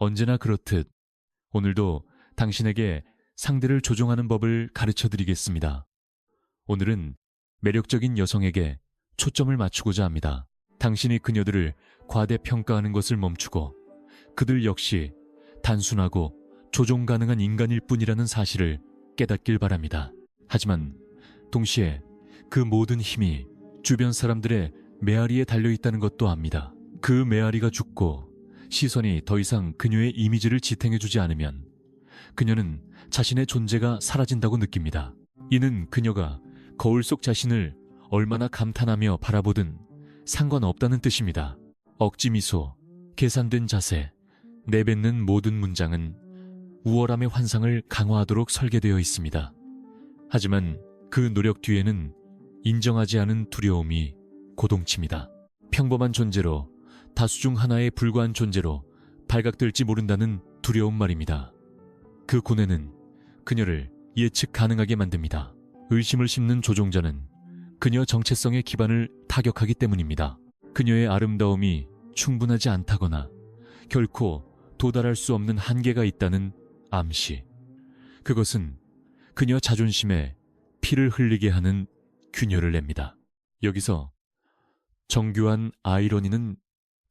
언제나 그렇듯 오늘도 당신에게 상대를 조종하는 법을 가르쳐 드리겠습니다. 오늘은 매력적인 여성에게 초점을 맞추고자 합니다. 당신이 그녀들을 과대평가하는 것을 멈추고 그들 역시 단순하고 조종 가능한 인간일 뿐이라는 사실을 깨닫길 바랍니다. 하지만 동시에 그 모든 힘이 주변 사람들의 메아리에 달려있다는 것도 압니다. 그 메아리가 죽고 시선이 더 이상 그녀의 이미지를 지탱해주지 않으면 그녀는 자신의 존재가 사라진다고 느낍니다. 이는 그녀가 거울 속 자신을 얼마나 감탄하며 바라보든 상관없다는 뜻입니다. 억지 미소, 계산된 자세, 내뱉는 모든 문장은 우월함의 환상을 강화하도록 설계되어 있습니다. 하지만 그 노력 뒤에는 인정하지 않은 두려움이 고동칩니다. 평범한 존재로, 다수 중 하나에 불과한 존재로 발각될지 모른다는 두려움 말입니다. 그 고뇌는 그녀를 예측 가능하게 만듭니다. 의심을 심는 조종자는 그녀 정체성의 기반을 타격하기 때문입니다. 그녀의 아름다움이 충분하지 않다거나 결코 도달할 수 없는 한계가 있다는 암시. 그것은 그녀 자존심에 피를 흘리게 하는 균열을 냅니다. 여기서 정교한 아이러니는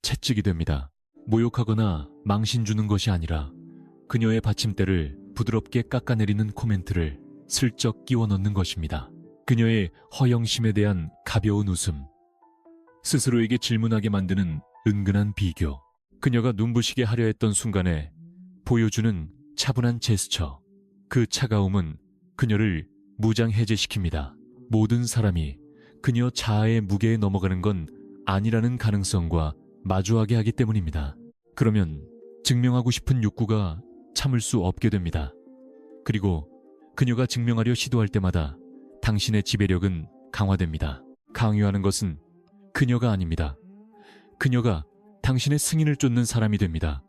채찍이 됩니다. 모욕하거나 망신 주는 것이 아니라 그녀의 받침대를 부드럽게 깎아내리는 코멘트를 슬쩍 끼워 넣는 것입니다. 그녀의 허영심에 대한 가벼운 웃음, 스스로에게 질문하게 만드는 은근한 비교, 그녀가 눈부시게 하려 했던 순간에 보여주는 차분한 제스처, 그 차가움은 그녀를 무장해제시킵니다. 모든 사람이 그녀 자아의 무게에 넘어가는 건 아니라는 가능성과 마주하게 하기 때문입니다. 그러면 증명하고 싶은 욕구가 참을 수 없게 됩니다. 그리고 그녀가 증명하려 시도할 때마다 당신의 지배력은 강화됩니다. 강요하는 것은 그녀가 아닙니다. 그녀가 당신의 승인을 쫓는 사람이 됩니다.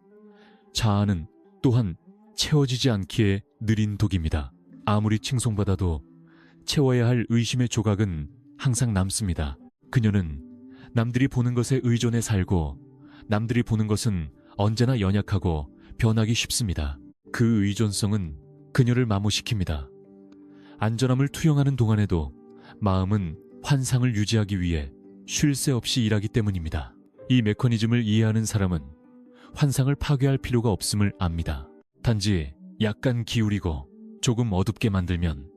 자아는 또한 채워지지 않기에 느린 독입니다. 아무리 칭송받아도 채워야 할 의심의 조각은 항상 남습니다. 그녀는 남들이 보는 것에 의존해 살고 남들이 보는 것은 언제나 연약하고 변하기 쉽습니다. 그 의존성은 그녀를 마모시킵니다. 안전함을 투영하는 동안에도 마음은 환상을 유지하기 위해 쉴 새 없이 일하기 때문입니다. 이 메커니즘을 이해하는 사람은 환상을 파괴할 필요가 없음을 압니다. 단지 약간 기울이고 조금 어둡게 만들면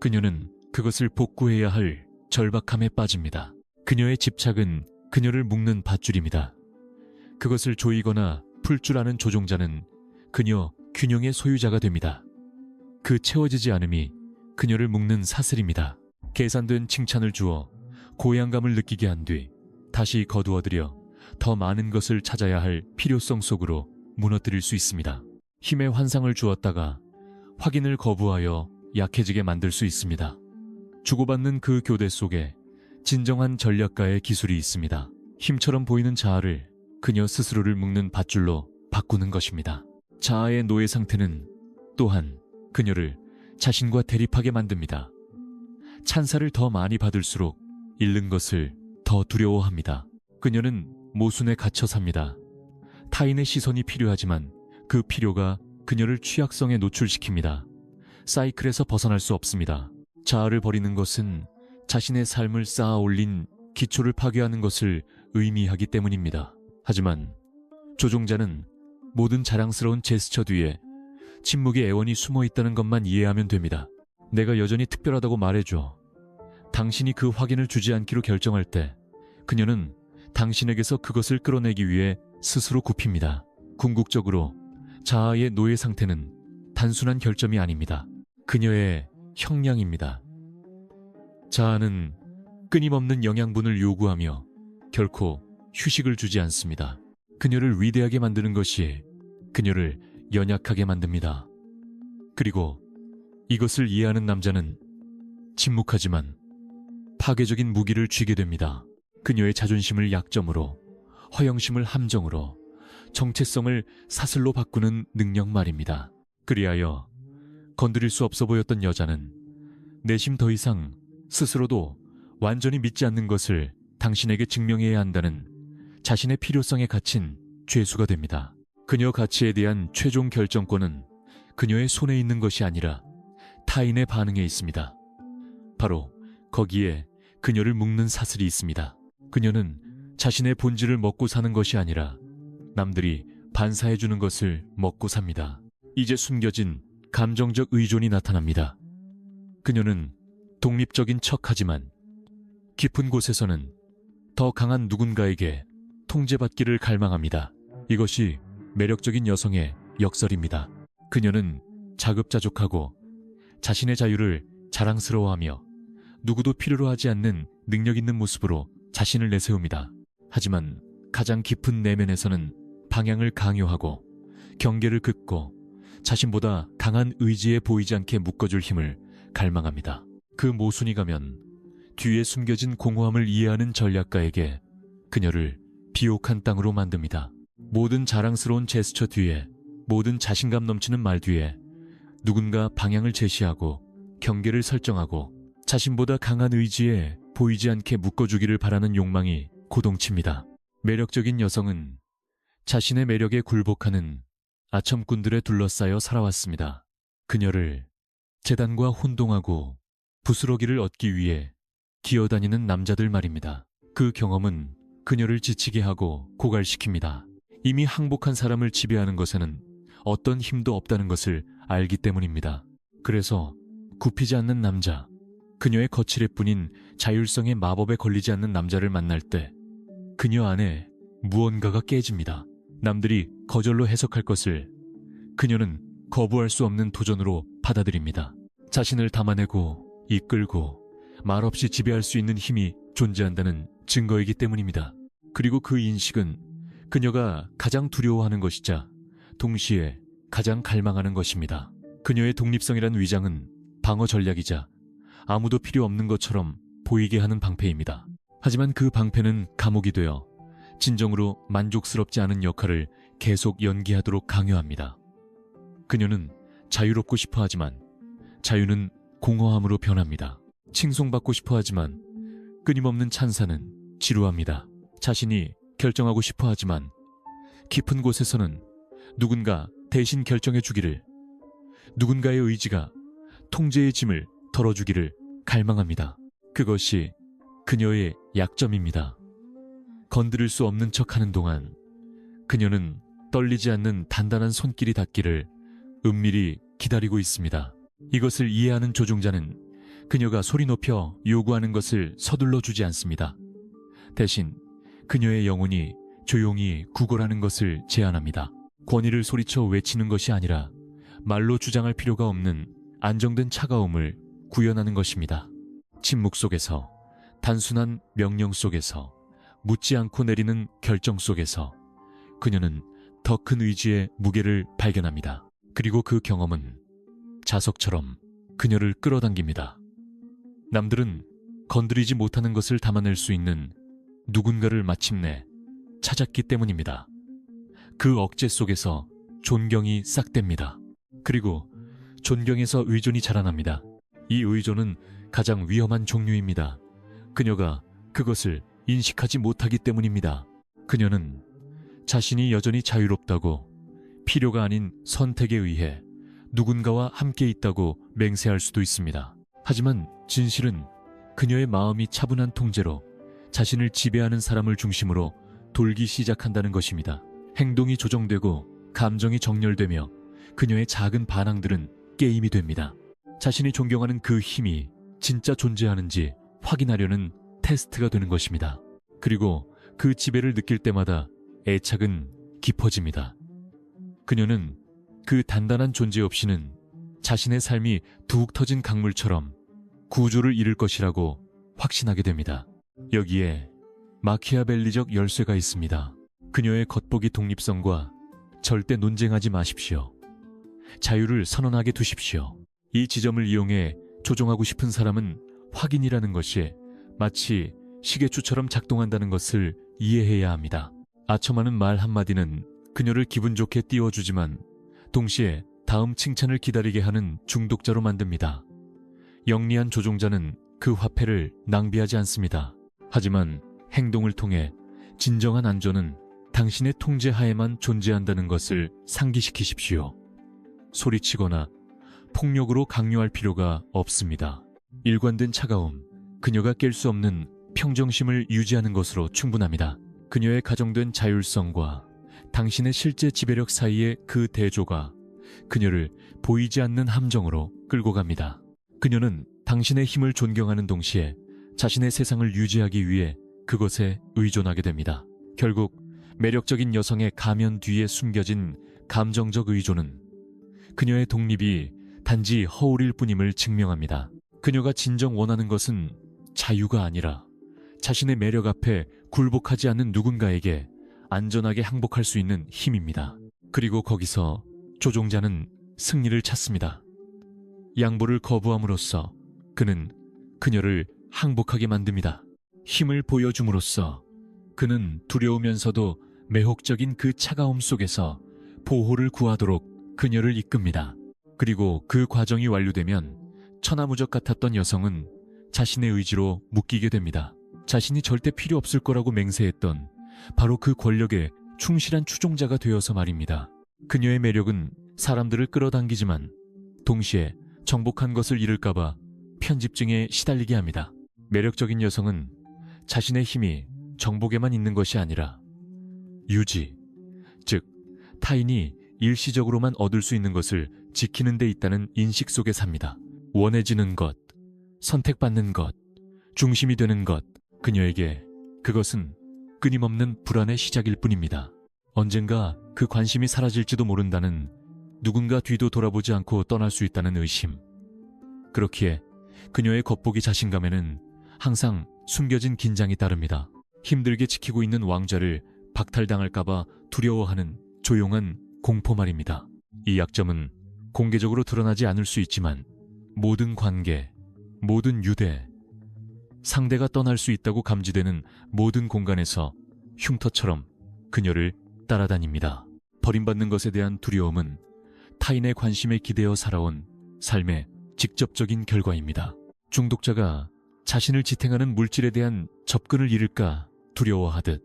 그녀는 그것을 복구해야 할 절박함에 빠집니다. 그녀의 집착은 그녀를 묶는 밧줄입니다. 그것을 조이거나 풀 줄 아는 조종자는 그녀 균형의 소유자가 됩니다. 그 채워지지 않음이 그녀를 묶는 사슬입니다. 계산된 칭찬을 주어 고향감을 느끼게 한 뒤 다시 거두어들여 더 많은 것을 찾아야 할 필요성 속으로 무너뜨릴 수 있습니다. 힘의 환상을 주었다가 확인을 거부하여 약해지게 만들 수 있습니다. 주고받는 그 교대 속에 진정한 전략가의 기술이 있습니다. 힘처럼 보이는 자아를 그녀 스스로를 묶는 밧줄로 바꾸는 것입니다. 자아의 노예 상태는 또한 그녀를 자신과 대립하게 만듭니다. 찬사를 더 많이 받을수록 잃는 것을 더 두려워합니다. 그녀는 모순에 갇혀 삽니다. 타인의 시선이 필요하지만 그 필요가 그녀를 취약성에 노출시킵니다. 사이클에서 벗어날 수 없습니다. 자아를 버리는 것은 자신의 삶을 쌓아 올린 기초를 파괴하는 것을 의미하기 때문입니다. 하지만 조종자는 모든 자랑스러운 제스처 뒤에 침묵의 애원이 숨어 있다는 것만 이해하면 됩니다. 내가 여전히 특별하다고 말해줘. 당신이 그 확인을 주지 않기로 결정할 때 그녀는 당신에게서 그것을 끌어내기 위해 스스로 굽힙니다. 궁극적으로 자아의 노예 상태는 단순한 결점이 아닙니다. 그녀의 형량입니다. 자아는 끊임없는 영양분을 요구하며 결코 휴식을 주지 않습니다. 그녀를 위대하게 만드는 것이 그녀를 연약하게 만듭니다. 그리고 이것을 이해하는 남자는 침묵하지만 파괴적인 무기를 쥐게 됩니다. 그녀의 자존심을 약점으로, 허영심을 함정으로, 정체성을 사슬로 바꾸는 능력 말입니다. 그리하여 건드릴 수 없어 보였던 여자는 내심 더 이상 스스로도 완전히 믿지 않는 것을 당신에게 증명해야 한다는 자신의 필요성에 갇힌 죄수가 됩니다. 그녀 가치에 대한 최종 결정권은 그녀의 손에 있는 것이 아니라 타인의 반응에 있습니다. 바로 거기에 그녀를 묶는 사슬이 있습니다. 그녀는 자신의 본질을 먹고 사는 것이 아니라 남들이 반사해주는 것을 먹고 삽니다. 이제 숨겨진 감정적 의존이 나타납니다. 그녀는 독립적인 척하지만 깊은 곳에서는 더 강한 누군가에게 통제받기를 갈망합니다. 이것이 매력적인 여성의 역설입니다. 그녀는 자급자족하고 자신의 자유를 자랑스러워하며 누구도 필요로 하지 않는 능력 있는 모습으로 자신을 내세웁니다. 하지만 가장 깊은 내면에서는 방향을 강요하고 경계를 긋고 자신보다 강한 의지에 보이지 않게 묶어줄 힘을 갈망합니다. 그 모순이 가면 뒤에 숨겨진 공허함을 이해하는 전략가에게 그녀를 비옥한 땅으로 만듭니다. 모든 자랑스러운 제스처 뒤에, 모든 자신감 넘치는 말 뒤에 누군가 방향을 제시하고 경계를 설정하고 자신보다 강한 의지에 보이지 않게 묶어주기를 바라는 욕망이 고동칩니다. 매력적인 여성은 자신의 매력에 굴복하는 아첨꾼들에 둘러싸여 살아왔습니다. 그녀를 재단과 혼동하고 부스러기를 얻기 위해 기어다니는 남자들 말입니다. 그 경험은 그녀를 지치게 하고 고갈시킵니다. 이미 항복한 사람을 지배하는 것에는 어떤 힘도 없다는 것을 알기 때문입니다. 그래서 굽히지 않는 남자, 그녀의 거칠애 뿐인 자율성의 마법에 걸리지 않는 남자를 만날 때 그녀 안에 무언가가 깨집니다. 남들이 거절로 해석할 것을 그녀는 거부할 수 없는 도전으로 받아들입니다. 자신을 담아내고 이끌고 말없이 지배할 수 있는 힘이 존재한다는 증거이기 때문입니다. 그리고 그 인식은 그녀가 가장 두려워하는 것이자 동시에 가장 갈망하는 것입니다. 그녀의 독립성이란 위장은 방어 전략이자 아무도 필요 없는 것처럼 보이게 하는 방패입니다. 하지만 그 방패는 감옥이 되어 진정으로 만족스럽지 않은 역할을 계속 연기하도록 강요합니다. 그녀는 자유롭고 싶어 하지만 자유는 공허함으로 변합니다. 칭송받고 싶어 하지만 끊임없는 찬사는 지루합니다. 자신이 결정하고 싶어 하지만 깊은 곳에서는 누군가 대신 결정해 주기를, 누군가의 의지가 통제의 짐을 덜어주기를 갈망합니다. 그것이 그녀의 약점입니다. 건드릴 수 없는 척하는 동안 그녀는 떨리지 않는 단단한 손길이 닿기를 은밀히 기다리고 있습니다. 이것을 이해하는 조종자는 그녀가 소리 높여 요구하는 것을 서둘러 주지 않습니다. 대신 그녀의 영혼이 조용히 구걸하는 것을 제안합니다. 권위를 소리쳐 외치는 것이 아니라 말로 주장할 필요가 없는 안정된 차가움을 구현하는 것입니다. 침묵 속에서, 단순한 명령 속에서, 묻지 않고 내리는 결정 속에서 그녀는 더 큰 의지의 무게를 발견합니다. 그리고 그 경험은 자석처럼 그녀를 끌어당깁니다. 남들은 건드리지 못하는 것을 담아낼 수 있는 누군가를 마침내 찾았기 때문입니다. 그 억제 속에서 존경이 싹됩니다. 그리고 존경에서 의존이 자라납니다. 이 의존은 가장 위험한 종류입니다. 그녀가 그것을 인식하지 못하기 때문입니다. 그녀는 자신이 여전히 자유롭다고, 필요가 아닌 선택에 의해 누군가와 함께 있다고 맹세할 수도 있습니다. 하지만 진실은 그녀의 마음이 차분한 통제로 자신을 지배하는 사람을 중심으로 돌기 시작한다는 것입니다. 행동이 조정되고 감정이 정렬되며 그녀의 작은 반항들은 게임이 됩니다. 자신이 존경하는 그 힘이 진짜 존재하는지 확인하려는 테스트가 되는 것입니다. 그리고 그 지배를 느낄 때마다 애착은 깊어집니다. 그녀는 그 단단한 존재 없이는 자신의 삶이 둑 터진 강물처럼 구조를 잃을 것이라고 확신하게 됩니다. 여기에 마키아벨리적 열쇠가 있습니다. 그녀의 겉보기 독립성과 절대 논쟁하지 마십시오. 자유를 선언하게 두십시오. 이 지점을 이용해 조종하고 싶은 사람은 확인이라는 것이 마치 시계추처럼 작동한다는 것을 이해해야 합니다. 아첨하는 말 한마디는 그녀를 기분 좋게 띄워주지만 동시에 다음 칭찬을 기다리게 하는 중독자로 만듭니다. 영리한 조종자는 그 화폐를 낭비하지 않습니다. 하지만 행동을 통해 진정한 안전은 당신의 통제 하에만 존재한다는 것을 상기시키십시오. 소리치거나 폭력으로 강요할 필요가 없습니다. 일관된 차가움, 그녀가 깰 수 없는 평정심을 유지하는 것으로 충분합니다. 그녀의 가정된 자율성과 당신의 실제 지배력 사이의 그 대조가 그녀를 보이지 않는 함정으로 끌고 갑니다. 그녀는 당신의 힘을 존경하는 동시에 자신의 세상을 유지하기 위해 그것에 의존하게 됩니다. 결국 매력적인 여성의 가면 뒤에 숨겨진 감정적 의존은 그녀의 독립이 단지 허울일 뿐임을 증명합니다. 그녀가 진정 원하는 것은 자유가 아니라 자신의 매력 앞에 굴복하지 않는 누군가에게 안전하게 항복할 수 있는 힘입니다. 그리고 거기서 조종자는 승리를 찾습니다. 양보를 거부함으로써 그는 그녀를 항복하게 만듭니다. 힘을 보여줌으로써 그는 두려우면서도 매혹적인 그 차가움 속에서 보호를 구하도록 그녀를 이끕니다. 그리고 그 과정이 완료되면 천하무적 같았던 여성은 자신의 의지로 묶이게 됩니다. 자신이 절대 필요 없을 거라고 맹세했던 바로 그 권력에 충실한 추종자가 되어서 말입니다. 그녀의 매력은 사람들을 끌어당기지만 동시에 정복한 것을 잃을까봐 편집증에 시달리게 합니다. 매력적인 여성은 자신의 힘이 정복에만 있는 것이 아니라 유지, 즉 타인이 일시적으로만 얻을 수 있는 것을 지키는 데 있다는 인식 속에 삽니다. 원해지는 것, 선택받는 것, 중심이 되는 것, 그녀에게 그것은 끊임없는 불안의 시작일 뿐입니다. 언젠가 그 관심이 사라질지도 모른다는, 누군가 뒤도 돌아보지 않고 떠날 수 있다는 의심. 그렇기에 그녀의 겉보기 자신감에는 항상 숨겨진 긴장이 따릅니다. 힘들게 지키고 있는 왕좌를 박탈당할까봐 두려워하는 조용한 공포 말입니다. 이 약점은 공개적으로 드러나지 않을 수 있지만 모든 관계, 모든 유대, 상대가 떠날 수 있다고 감지되는 모든 공간에서 흉터처럼 그녀를 따라다닙니다. 버림받는 것에 대한 두려움은 타인의 관심에 기대어 살아온 삶의 직접적인 결과입니다. 중독자가 자신을 지탱하는 물질에 대한 접근을 잃을까 두려워하듯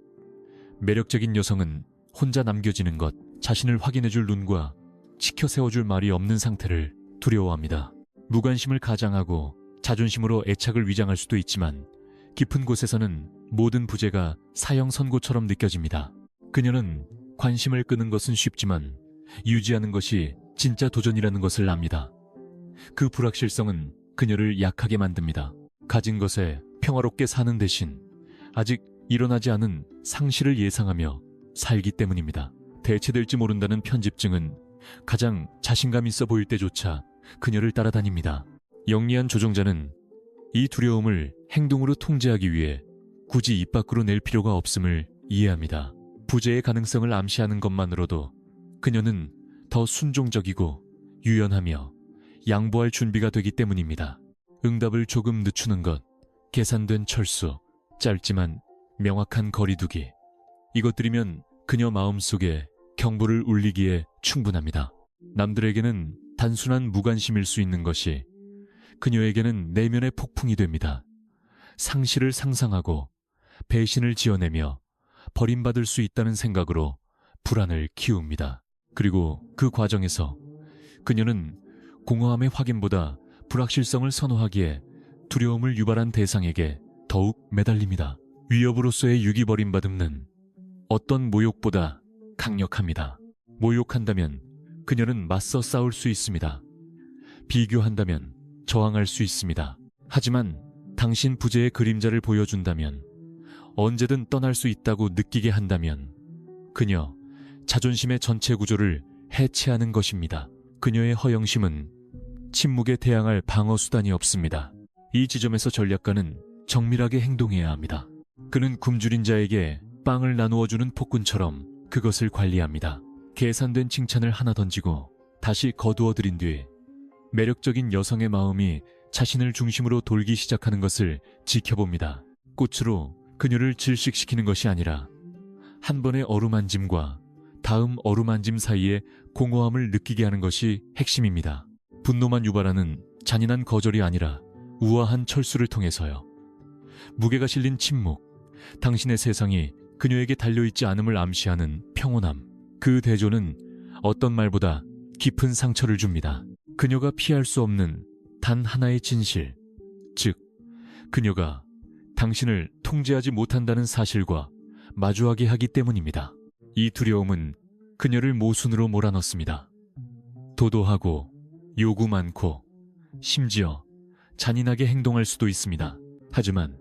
매력적인 여성은 혼자 남겨지는 것, 자신을 확인해줄 눈과 지켜 세워줄 말이 없는 상태를 두려워합니다. 무관심을 가장하고 자존심으로 애착을 위장할 수도 있지만 깊은 곳에서는 모든 부재가 사형 선고처럼 느껴집니다. 그녀는 관심을 끄는 것은 쉽지만 유지하는 것이 진짜 도전이라는 것을 압니다. 그 불확실성은 그녀를 약하게 만듭니다. 가진 것에 평화롭게 사는 대신 아직 일어나지 않은 상실을 예상하며 살기 때문입니다. 대체될지 모른다는 편집증은 가장 자신감 있어 보일 때조차 그녀를 따라다닙니다. 영리한 조종자는 이 두려움을 행동으로 통제하기 위해 굳이 입 밖으로 낼 필요가 없음을 이해합니다. 부재의 가능성을 암시하는 것만으로도 그녀는 더 순종적이고 유연하며 양보할 준비가 되기 때문입니다. 응답을 조금 늦추는 것, 계산된 철수, 짧지만 명확한 거리두기, 이것들이면 그녀 마음속에 경보를 울리기에 충분합니다. 남들에게는 단순한 무관심일 수 있는 것이 그녀에게는 내면의 폭풍이 됩니다. 상실을 상상하고 배신을 지어내며 버림받을 수 있다는 생각으로 불안을 키웁니다. 그리고 그 과정에서 그녀는 공허함의 확인보다 불확실성을 선호하기에 두려움을 유발한 대상에게 더욱 매달립니다. 위협으로서의 유기 버림받음은 어떤 모욕보다 강력합니다. 모욕한다면 그녀는 맞서 싸울 수 있습니다. 비교한다면 저항할 수 있습니다. 하지만 당신 부재의 그림자를 보여준다면, 언제든 떠날 수 있다고 느끼게 한다면 그녀 자존심의 전체 구조를 해체하는 것입니다. 그녀의 허영심은 침묵에 대항할 방어 수단이 없습니다. 이 지점에서 전략가는 정밀하게 행동해야 합니다. 그는 굶주린 자에게 빵을 나누어주는 폭군처럼 그것을 관리합니다. 계산된 칭찬을 하나 던지고 다시 거두어들인 뒤 매력적인 여성의 마음이 자신을 중심으로 돌기 시작하는 것을 지켜봅니다. 꽃으로 그녀를 질식시키는 것이 아니라 한 번의 어루만짐과 다음 어루만짐 사이에 공허함을 느끼게 하는 것이 핵심입니다. 분노만 유발하는 잔인한 거절이 아니라 우아한 철수를 통해서요. 무게가 실린 침묵, 당신의 세상이 그녀에게 달려있지 않음을 암시하는 평온함. 그 대조는 어떤 말보다 깊은 상처를 줍니다. 그녀가 피할 수 없는 단 하나의 진실, 즉 그녀가 당신을 통제하지 못한다는 사실과 마주하게 하기 때문입니다. 이 두려움은 그녀를 모순으로 몰아넣습니다. 도도하고 요구 많고 심지어 잔인하게 행동할 수도 있습니다. 하지만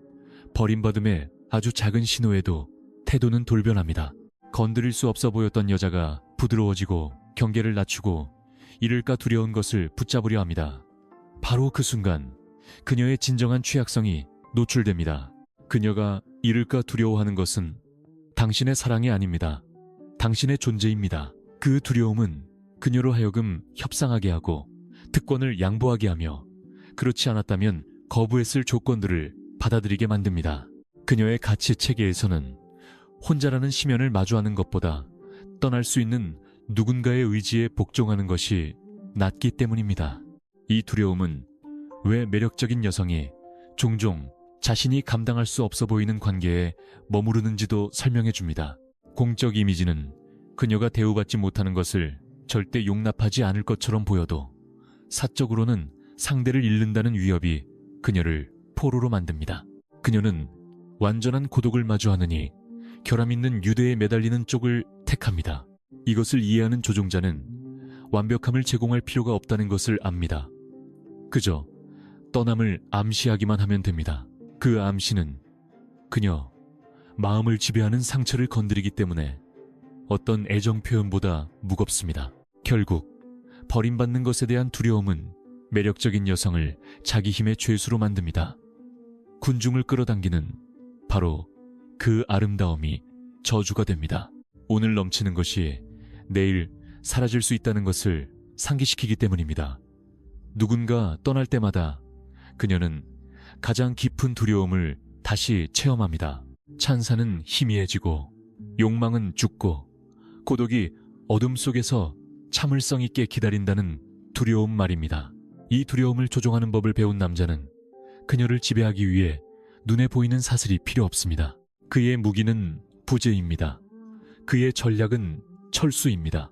버림받음의 아주 작은 신호에도 태도는 돌변합니다. 건드릴 수 없어 보였던 여자가 부드러워지고 경계를 낮추고 잃을까 두려운 것을 붙잡으려 합니다. 바로 그 순간 그녀의 진정한 취약성이 노출됩니다. 그녀가 잃을까 두려워하는 것은 당신의 사랑이 아닙니다. 당신의 존재입니다. 그 두려움은 그녀로 하여금 협상하게 하고 특권을 양보하게 하며 그렇지 않았다면 거부했을 조건들을 받아들이게 만듭니다. 그녀의 가치 체계에서는 혼자라는 심연을 마주하는 것보다 떠날 수 있는 누군가의 의지에 복종하는 것이 낫기 때문입니다. 이 두려움은 왜 매력적인 여성이 종종 자신이 감당할 수 없어 보이는 관계에 머무르는지도 설명해 줍니다. 공적 이미지는 그녀가 대우받지 못하는 것을 절대 용납하지 않을 것처럼 보여도 사적으로는 상대를 잃는다는 위협이 그녀를 포로로 만듭니다. 그녀는 완전한 고독을 마주하느니 결함 있는 유대에 매달리는 쪽을 택합니다. 이것을 이해하는 조종자는 완벽함을 제공할 필요가 없다는 것을 압니다. 그저 떠남을 암시하기만 하면 됩니다. 그 암시는 그녀 마음을 지배하는 상처를 건드리기 때문에 어떤 애정 표현보다 무겁습니다. 결국 버림받는 것에 대한 두려움은 매력적인 여성을 자기 힘의 죄수로 만듭니다. 군중을 끌어당기는 바로 그 아름다움이 저주가 됩니다. 오늘 넘치는 것이 내일 사라질 수 있다는 것을 상기시키기 때문입니다. 누군가 떠날 때마다 그녀는 가장 깊은 두려움을 다시 체험합니다. 찬사는 희미해지고 욕망은 죽고 고독이 어둠 속에서 참을성 있게 기다린다는 두려움 말입니다. 이 두려움을 조종하는 법을 배운 남자는 그녀를 지배하기 위해 눈에 보이는 사슬이 필요 없습니다. 그의 무기는 부재입니다. 그의 전략은 철수입니다.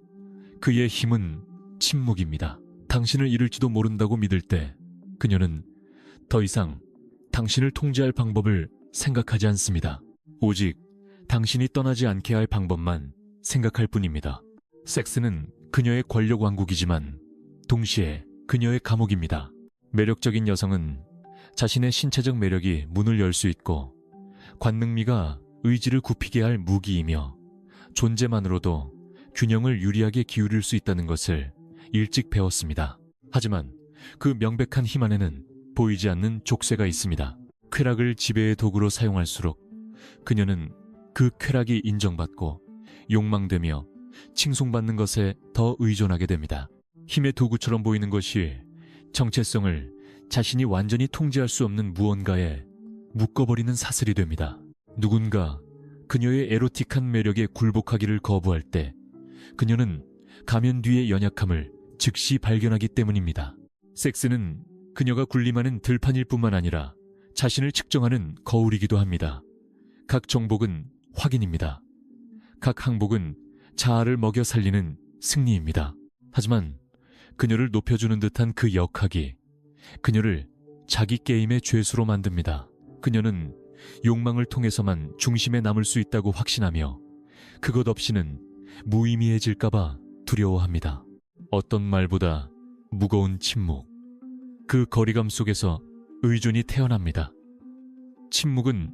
그의 힘은 침묵입니다. 당신을 잃을지도 모른다고 믿을 때 그녀는 더 이상 당신을 통제할 방법을 생각하지 않습니다. 오직 당신이 떠나지 않게 할 방법만 생각할 뿐입니다. 섹스는 그녀의 권력 왕국이지만 동시에 그녀의 감옥입니다. 매력적인 여성은 자신의 신체적 매력이 문을 열 수 있고 관능미가 의지를 굽히게 할 무기이며 존재만으로도 균형을 유리하게 기울일 수 있다는 것을 일찍 배웠습니다. 하지만 그 명백한 힘 안에는 보이지 않는 족쇄가 있습니다. 쾌락을 지배의 도구로 사용할수록 그녀는 그 쾌락이 인정받고 욕망되며 칭송받는 것에 더 의존하게 됩니다. 힘의 도구처럼 보이는 것이 정체성을 자신이 완전히 통제할 수 없는 무언가에 묶어버리는 사슬이 됩니다. 누군가 그녀의 에로틱한 매력에 굴복하기를 거부할 때 그녀는 가면 뒤의 연약함을 즉시 발견하기 때문입니다. 섹스는 그녀가 군림하는 들판일 뿐만 아니라 자신을 측정하는 거울이기도 합니다. 각 정복은 확인입니다. 각 항복은 자아를 먹여 살리는 승리입니다. 하지만 그녀를 높여주는 듯한 그 역학이 그녀를 자기 게임의 죄수로 만듭니다. 그녀는 욕망을 통해서만 중심에 남을 수 있다고 확신하며 그것 없이는 무의미해질까봐 두려워합니다. 어떤 말보다 무거운 침묵. 그 거리감 속에서 의존이 태어납니다. 침묵은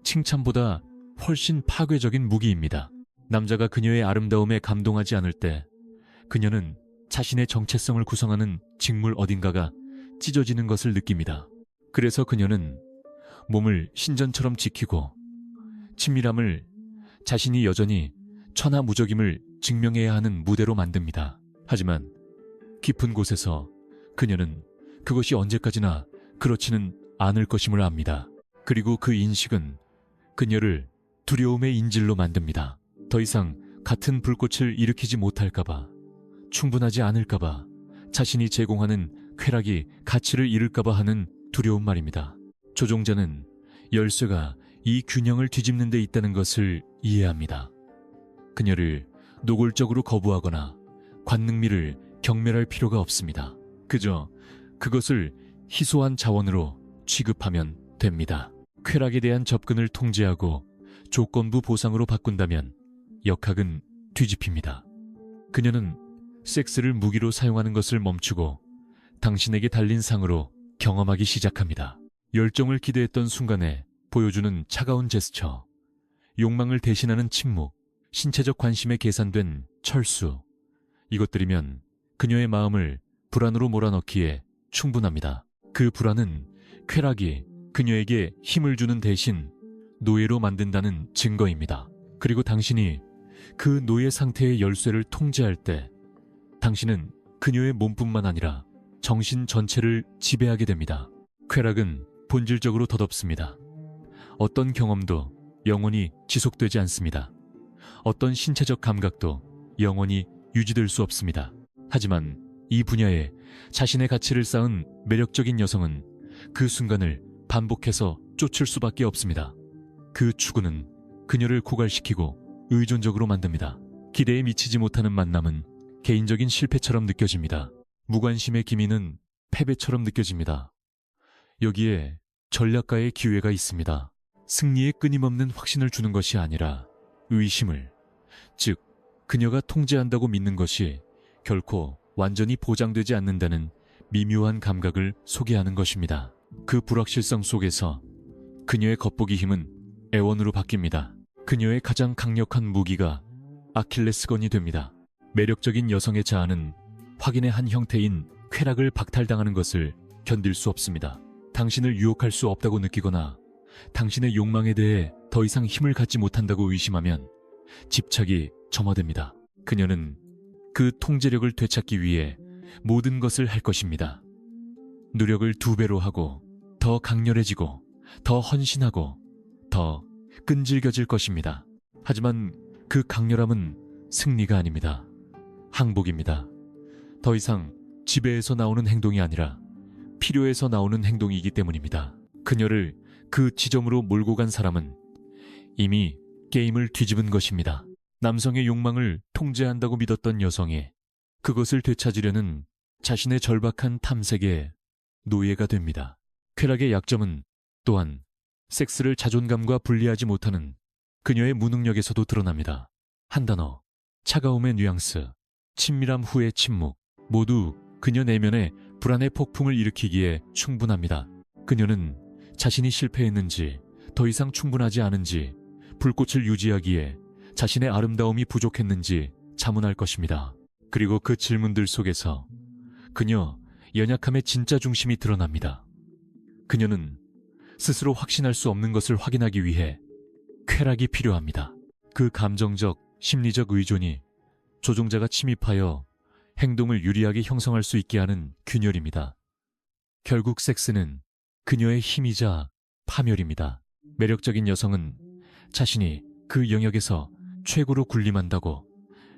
칭찬보다 훨씬 파괴적인 무기입니다. 남자가 그녀의 아름다움에 감동하지 않을 때 그녀는 자신의 정체성을 구성하는 직물 어딘가가 찢어지는 것을 느낍니다. 그래서 그녀는 몸을 신전처럼 지키고 친밀함을 자신이 여전히 천하무적임을 증명해야 하는 무대로 만듭니다. 하지만 깊은 곳에서 그녀는 그것이 언제까지나 그렇지는 않을 것임을 압니다. 그리고 그 인식은 그녀를 두려움의 인질로 만듭니다. 더 이상 같은 불꽃을 일으키지 못할까봐, 충분하지 않을까봐, 자신이 제공하는 쾌락이 가치를 잃을까봐 하는 두려움 말입니다. 조종자는 열쇠가 이 균형을 뒤집는 데 있다는 것을 이해합니다. 그녀를 노골적으로 거부하거나 관능미를 경멸할 필요가 없습니다. 그저 그것을 희소한 자원으로 취급하면 됩니다. 쾌락에 대한 접근을 통제하고 조건부 보상으로 바꾼다면 역학은 뒤집힙니다. 그녀는 섹스를 무기로 사용하는 것을 멈추고 당신에게 달린 상으로 경험하기 시작합니다. 열정을 기대했던 순간에 보여주는 차가운 제스처, 욕망을 대신하는 침묵, 신체적 관심에 계산된 철수, 이것들이면 그녀의 마음을 불안으로 몰아넣기에 충분합니다. 그 불안은 쾌락이 그녀에게 힘을 주는 대신 노예로 만든다는 증거입니다. 그리고 당신이 그 노예 상태의 열쇠를 통제할 때 당신은 그녀의 몸뿐만 아니라 정신 전체를 지배하게 됩니다. 쾌락은 본질적으로 덧없습니다. 어떤 경험도 영원히 지속되지 않습니다. 어떤 신체적 감각도 영원히 유지될 수 없습니다. 하지만 이 분야에 자신의 가치를 쌓은 매력적인 여성은 그 순간을 반복해서 쫓을 수밖에 없습니다. 그 추구는 그녀를 고갈시키고 의존적으로 만듭니다. 기대에 미치지 못하는 만남은 개인적인 실패처럼 느껴집니다. 무관심의 기미는 패배처럼 느껴집니다. 여기에 전략가의 기회가 있습니다. 승리에 끊임없는 확신을 주는 것이 아니라 의심을, 즉 그녀가 통제한다고 믿는 것이 결코 완전히 보장되지 않는다는 미묘한 감각을 소개하는 것입니다. 그 불확실성 속에서 그녀의 겉보기 힘은 애원으로 바뀝니다. 그녀의 가장 강력한 무기가 아킬레스건이 됩니다. 매력적인 여성의 자아는 확인의 한 형태인 쾌락을 박탈당하는 것을 견딜 수 없습니다. 당신을 유혹할 수 없다고 느끼거나 당신의 욕망에 대해 더 이상 힘을 갖지 못한다고 의심하면 집착이 점화됩니다. 그녀는 그 통제력을 되찾기 위해 모든 것을 할 것입니다. 노력을 2배로 하고 더 강렬해지고 더 헌신하고 더 끈질겨질 것입니다. 하지만 그 강렬함은 승리가 아닙니다. 항복입니다. 더 이상 지배에서 나오는 행동이 아니라 필요에서 나오는 행동이기 때문입니다. 그녀를 그 지점으로 몰고 간 사람은 이미 게임을 뒤집은 것입니다. 남성의 욕망을 통제한다고 믿었던 여성이 그것을 되찾으려는 자신의 절박한 탐색의 노예가 됩니다. 쾌락의 약점은 또한 섹스를 자존감과 분리하지 못하는 그녀의 무능력에서도 드러납니다. 한 단어, 차가움의 뉘앙스, 친밀함 후의 침묵, 모두 그녀 내면에 불안의 폭풍을 일으키기에 충분합니다. 그녀는 자신이 실패했는지, 더 이상 충분하지 않은지, 불꽃을 유지하기에 자신의 아름다움이 부족했는지 자문할 것입니다. 그리고 그 질문들 속에서 그녀 연약함의 진짜 중심이 드러납니다. 그녀는 스스로 확신할 수 없는 것을 확인하기 위해 쾌락이 필요합니다. 그 감정적, 심리적 의존이 조종자가 침입하여 행동을 유리하게 형성할 수 있게 하는 균열입니다. 결국 섹스는 그녀의 힘이자 파멸입니다. 매력적인 여성은 자신이 그 영역에서 최고로 군림한다고,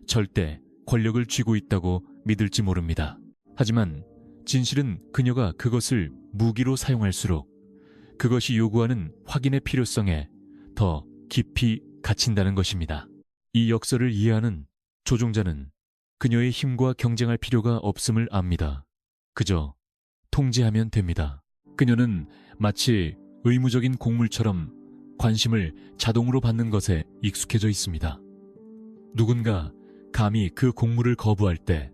절대 권력을 쥐고 있다고 믿을지 모릅니다. 하지만 진실은 그녀가 그것을 무기로 사용할수록 그것이 요구하는 확인의 필요성에 더 깊이 갇힌다는 것입니다. 이 역설을 이해하는 조종자는 그녀의 힘과 경쟁할 필요가 없음을 압니다. 그저 통제하면 됩니다. 그녀는 마치 의무적인 곡물처럼 관심을 자동으로 받는 것에 익숙해져 있습니다. 누군가 감히 그 곡물을 거부할 때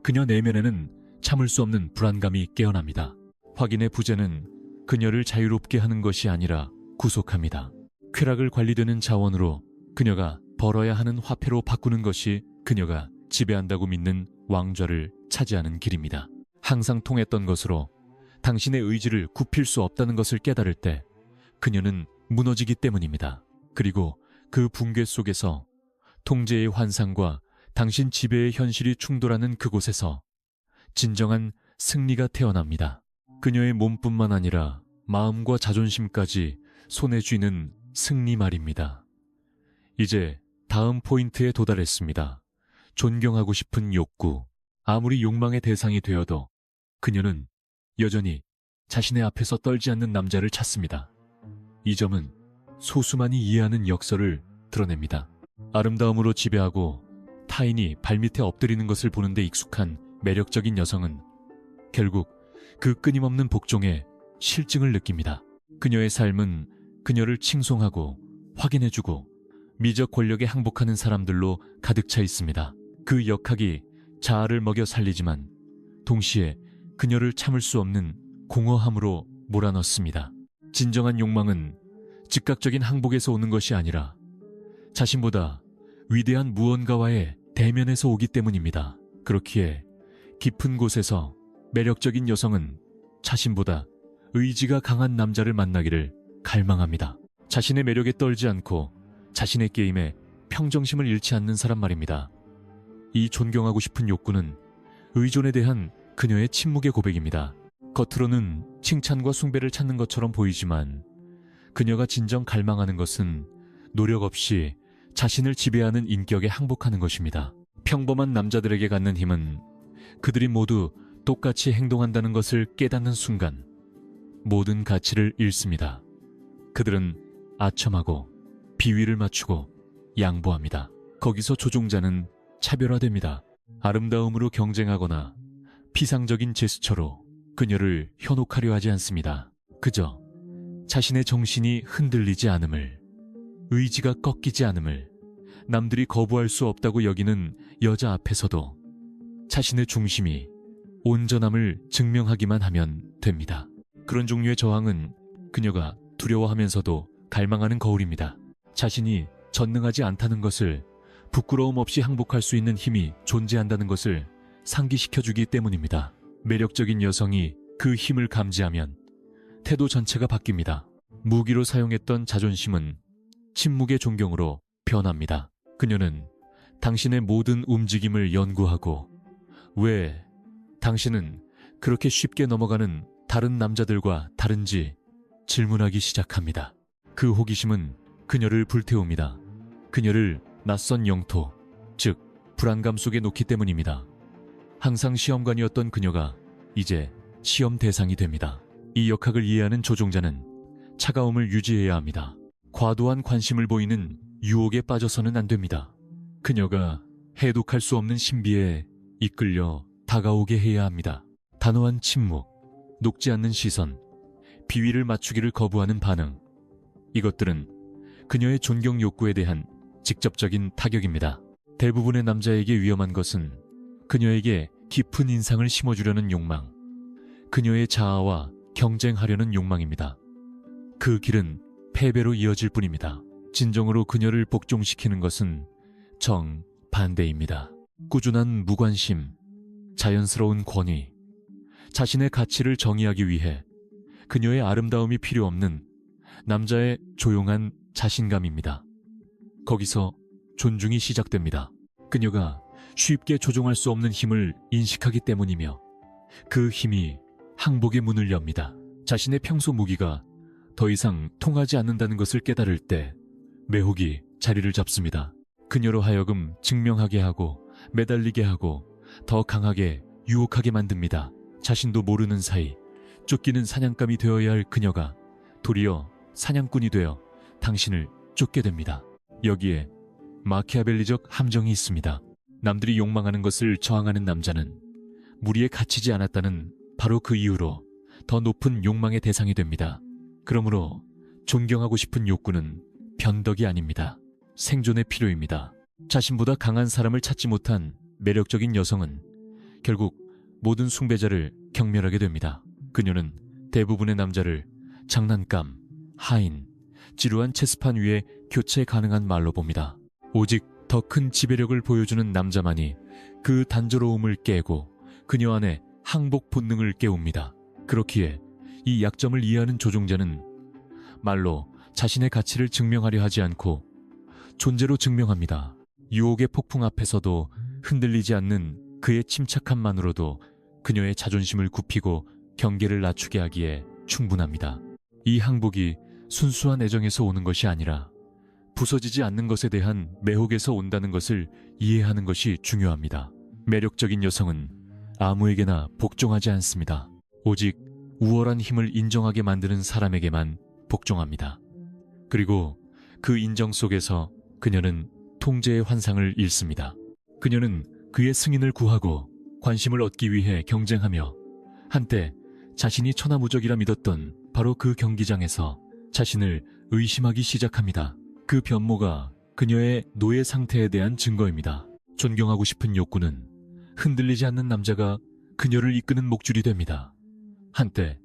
그녀 내면에는 참을 수 없는 불안감이 깨어납니다. 확인의 부재는 그녀를 자유롭게 하는 것이 아니라 구속합니다. 쾌락을 관리되는 자원으로 그녀가 벌어야 하는 화폐로 바꾸는 것이 그녀가 지배한다고 믿는 왕좌를 차지하는 길입니다. 항상 통했던 것으로 당신의 의지를 굽힐 수 없다는 것을 깨달을 때 그녀는 무너지기 때문입니다. 그리고 그 붕괴 속에서 통제의 환상과 당신 지배의 현실이 충돌하는 그곳에서 진정한 승리가 태어납니다. 그녀의 몸뿐만 아니라 마음과 자존심까지 손에 쥐는 승리 말입니다. 이제 다음 포인트에 도달했습니다. 존경하고 싶은 욕구. 아무리 욕망의 대상이 되어도 그녀는 여전히 자신의 앞에서 떨지 않는 남자를 찾습니다. 이 점은 소수만이 이해하는 역설을 드러냅니다. 아름다움으로 지배하고 타인이 발밑에 엎드리는 것을 보는데 익숙한 매력적인 여성은 결국 그 끊임없는 복종에 실증을 느낍니다. 그녀의 삶은 그녀를 칭송하고 확인해주고 미적 권력에 항복하는 사람들로 가득 차 있습니다. 그 역학이 자아를 먹여 살리지만 동시에 그녀를 참을 수 없는 공허함으로 몰아넣습니다. 진정한 욕망은 즉각적인 항복에서 오는 것이 아니라 자신보다 위대한 무언가와의 대면에서 오기 때문입니다. 그렇기에 깊은 곳에서 매력적인 여성은 자신보다 의지가 강한 남자를 만나기를 갈망합니다. 자신의 매력에 떨지 않고 자신의 게임에 평정심을 잃지 않는 사람 말입니다. 이 존경하고 싶은 욕구는 의존에 대한 그녀의 침묵의 고백입니다. 겉으로는 칭찬과 숭배를 찾는 것처럼 보이지만 그녀가 진정 갈망하는 것은 노력 없이 자신을 지배하는 인격에 항복하는 것입니다. 평범한 남자들에게 갖는 힘은 그들이 모두 똑같이 행동한다는 것을 깨닫는 순간 모든 가치를 잃습니다. 그들은 아첨하고 비위를 맞추고 양보합니다. 거기서 조종자는 차별화됩니다. 아름다움으로 경쟁하거나 피상적인 제스처로 그녀를 현혹하려 하지 않습니다. 그저 자신의 정신이 흔들리지 않음을, 의지가 꺾이지 않음을, 남들이 거부할 수 없다고 여기는 여자 앞에서도 자신의 중심이 온전함을 증명하기만 하면 됩니다. 그런 종류의 저항은 그녀가 두려워하면서도 갈망하는 거울입니다. 자신이 전능하지 않다는 것을, 부끄러움 없이 항복할 수 있는 힘이 존재한다는 것을 상기시켜주기 때문입니다. 매력적인 여성이 그 힘을 감지하면 태도 전체가 바뀝니다. 무기로 사용했던 자존심은 침묵의 존경으로 변합니다. 그녀는 당신의 모든 움직임을 연구하고 왜 당신은 그렇게 쉽게 넘어가는 다른 남자들과 다른지 질문하기 시작합니다. 그 호기심은 그녀를 불태웁니다. 그녀를 낯선 영토, 즉 불안감 속에 놓기 때문입니다. 항상 시험관이었던 그녀가 이제 시험 대상이 됩니다. 이 역학을 이해하는 조종자는 차가움을 유지해야 합니다. 과도한 관심을 보이는 유혹에 빠져서는 안 됩니다. 그녀가 해독할 수 없는 신비에 이끌려 다가오게 해야 합니다. 단호한 침묵, 녹지 않는 시선, 비위를 맞추기를 거부하는 반응, 이것들은 그녀의 존경 욕구에 대한 직접적인 타격입니다. 대부분의 남자에게 위험한 것은 그녀에게 깊은 인상을 심어주려는 욕망, 그녀의 자아와 경쟁하려는 욕망입니다. 그 길은 패배로 이어질 뿐입니다. 진정으로 그녀를 복종시키는 것은 정반대입니다. 꾸준한 무관심, 자연스러운 권위, 자신의 가치를 정의하기 위해 그녀의 아름다움이 필요 없는 남자의 조용한 자신감입니다. 거기서 존중이 시작됩니다. 그녀가 쉽게 조종할 수 없는 힘을 인식하기 때문이며 그 힘이 항복의 문을 엽니다. 자신의 평소 무기가 더 이상 통하지 않는다는 것을 깨달을 때 매혹이 자리를 잡습니다. 그녀로 하여금 증명하게 하고 매달리게 하고 더 강하게 유혹하게 만듭니다. 자신도 모르는 사이 쫓기는 사냥감이 되어야 할 그녀가 도리어 사냥꾼이 되어 당신을 쫓게 됩니다. 여기에 마키아벨리적 함정이 있습니다. 남들이 욕망하는 것을 저항하는 남자는 무리에 갇히지 않았다는 바로 그 이유로 더 높은 욕망의 대상이 됩니다. 그러므로 존경하고 싶은 욕구는 변덕이 아닙니다. 생존의 필요입니다. 자신보다 강한 사람을 찾지 못한 매력적인 여성은 결국 모든 숭배자를 경멸하게 됩니다. 그녀는 대부분의 남자를 장난감, 하인, 지루한 체스판 위에 교체 가능한 말로 봅니다. 오직 더 큰 지배력을 보여주는 남자만이 그 단조로움을 깨고 그녀 안에 항복 본능을 깨웁니다. 그렇기에 이 약점을 이해하는 조종자는 말로 자신의 가치를 증명하려 하지 않고 존재로 증명합니다. 유혹의 폭풍 앞에서도 흔들리지 않는 그의 침착함만으로도 그녀의 자존심을 굽히고 경계를 낮추게 하기에 충분합니다. 이 항복이 순수한 애정에서 오는 것이 아니라 부서지지 않는 것에 대한 매혹에서 온다는 것을 이해하는 것이 중요합니다. 매력적인 여성은 아무에게나 복종하지 않습니다. 오직 우월한 힘을 인정하게 만드는 사람에게만 복종합니다. 그리고 그 인정 속에서 그녀는 통제의 환상을 잃습니다. 그녀는 그의 승인을 구하고 관심을 얻기 위해 경쟁하며 한때 자신이 천하무적이라 믿었던 바로 그 경기장에서 자신을 의심하기 시작합니다. 그 변모가 그녀의 노예 상태에 대한 증거입니다. 존경하고 싶은 욕구는 흔들리지 않는 남자가 그녀를 이끄는 목줄이 됩니다. 한때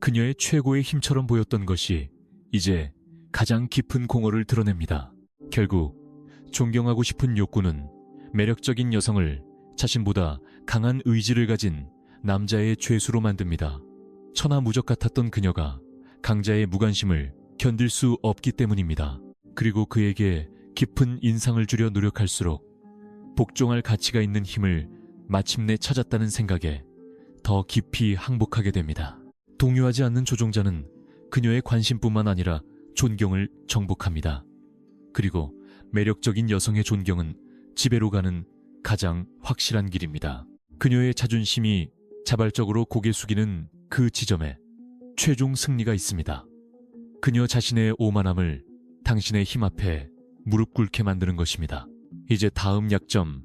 그녀의 최고의 힘처럼 보였던 것이 이제 가장 깊은 공허를 드러냅니다. 결국 존경하고 싶은 욕구는 매력적인 여성을 자신보다 강한 의지를 가진 남자의 죄수로 만듭니다. 천하무적 같았던 그녀가 강자의 무관심을 견딜 수 없기 때문입니다. 그리고 그에게 깊은 인상을 주려 노력할수록 복종할 가치가 있는 힘을 마침내 찾았다는 생각에 더 깊이 항복하게 됩니다. 동요하지 않는 조종자는 그녀의 관심뿐만 아니라 존경을 정복합니다. 그리고 매력적인 여성의 존경은 지배로 가는 가장 확실한 길입니다. 그녀의 자존심이 자발적으로 고개 숙이는 그 지점에 최종 승리가 있습니다. 그녀 자신의 오만함을 당신의 힘 앞에 무릎 꿇게 만드는 것입니다. 이제 다음 약점,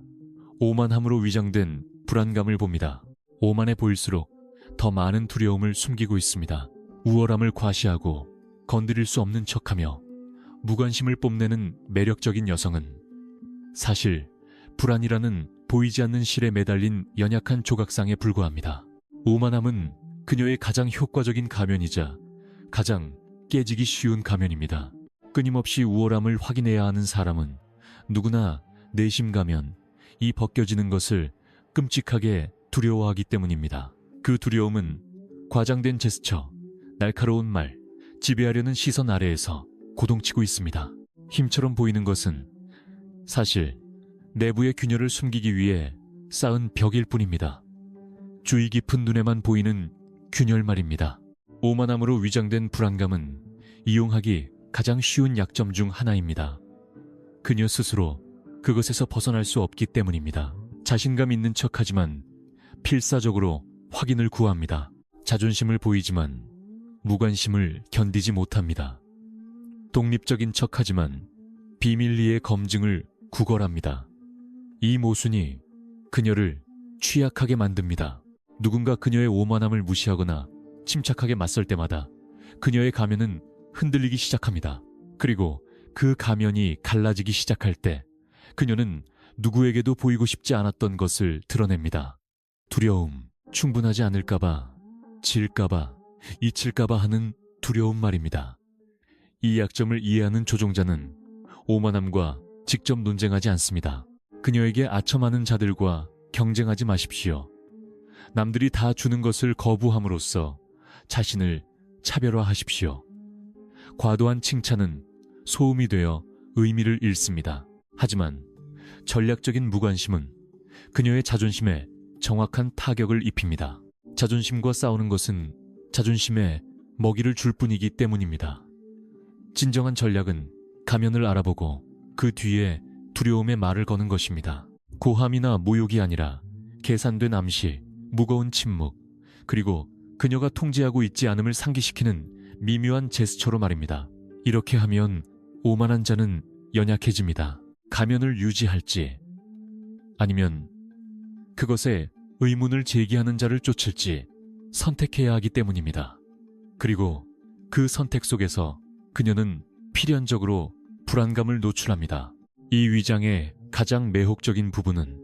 오만함으로 위장된 불안감을 봅니다. 오만해 보일수록 더 많은 두려움을 숨기고 있습니다. 우월함을 과시하고 건드릴 수 없는 척하며 무관심을 뽐내는 매력적인 여성은 사실 불안이라는 보이지 않는 실에 매달린 연약한 조각상에 불과합니다. 오만함은 그녀의 가장 효과적인 가면이자 가장 깨지기 쉬운 가면입니다. 끊임없이 우월함을 확인해야 하는 사람은 누구나 내심 가면 이 벗겨지는 것을 끔찍하게 두려워하기 때문입니다. 그 두려움은 과장된 제스처, 날카로운 말, 지배하려는 시선 아래에서 고동치고 있습니다. 힘처럼 보이는 것은 사실 내부의 균열을 숨기기 위해 쌓은 벽일 뿐입니다. 주의 깊은 눈에만 보이는 균열 말입니다. 오만함으로 위장된 불안감은 이용하기 가장 쉬운 약점 중 하나입니다. 그녀 스스로 그것에서 벗어날 수 없기 때문입니다. 자신감 있는 척하지만 필사적으로 확인을 구합니다. 자존심을 보이지만 무관심을 견디지 못합니다. 독립적인 척하지만 비밀리에 검증을 구걸합니다. 이 모순이 그녀를 취약하게 만듭니다. 누군가 그녀의 오만함을 무시하거나 침착하게 맞설 때마다 그녀의 가면은 흔들리기 시작합니다. 그리고 그 가면이 갈라지기 시작할 때 그녀는 누구에게도 보이고 싶지 않았던 것을 드러냅니다. 두려움, 충분하지 않을까봐, 질까봐, 잊힐까봐 하는 두려움 말입니다. 이 약점을 이해하는 조종자는 오만함과 직접 논쟁하지 않습니다. 그녀에게 아첨하는 자들과 경쟁하지 마십시오. 남들이 다 주는 것을 거부함으로써 자신을 차별화하십시오. 과도한 칭찬은 소음이 되어 의미를 잃습니다. 하지만 전략적인 무관심은 그녀의 자존심에 정확한 타격을 입힙니다. 자존심과 싸우는 것은 자존심에 먹이를 줄 뿐이기 때문입니다. 진정한 전략은 가면을 알아보고 그 뒤에 두려움의 말을 거는 것입니다. 고함이나 모욕이 아니라 계산된 암시, 무거운 침묵, 그리고 그녀가 통제하고 있지 않음을 상기시키는 미묘한 제스처로 말입니다. 이렇게 하면 오만한 자는 연약해집니다. 가면을 유지할지 아니면 그것에 의문을 제기하는 자를 쫓을지 선택해야 하기 때문입니다. 그리고 그 선택 속에서 그녀는 필연적으로 불안감을 노출합니다. 이 위장의 가장 매혹적인 부분은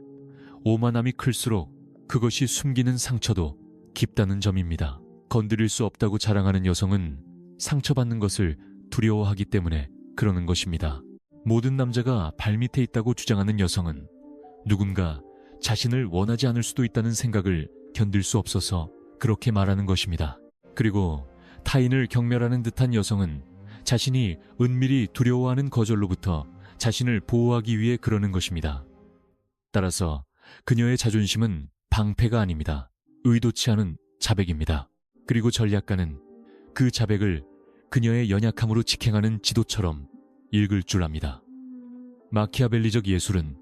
오만함이 클수록 그것이 숨기는 상처도 깊다는 점입니다. 건드릴 수 없다고 자랑하는 여성은 상처받는 것을 두려워하기 때문에 그러는 것입니다. 모든 남자가 발밑에 있다고 주장하는 여성은 누군가 자신을 원하지 않을 수도 있다는 생각을 견딜 수 없어서 그렇게 말하는 것입니다. 그리고 타인을 경멸하는 듯한 여성은 자신이 은밀히 두려워하는 거절로부터 자신을 보호하기 위해 그러는 것입니다. 따라서 그녀의 자존심은 방패가 아닙니다. 의도치 않은 자백입니다. 그리고 전략가는 그 자백을 그녀의 연약함으로 직행하는 지도처럼 읽을 줄 압니다. 마키아벨리적 예술은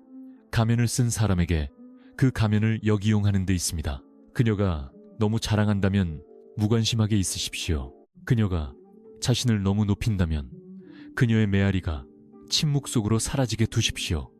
가면을 쓴 사람에게 그 가면을 역이용하는 데 있습니다. 그녀가 너무 자랑한다면 무관심하게 있으십시오. 그녀가 자신을 너무 높인다면 그녀의 메아리가 침묵 속으로 사라지게 두십시오.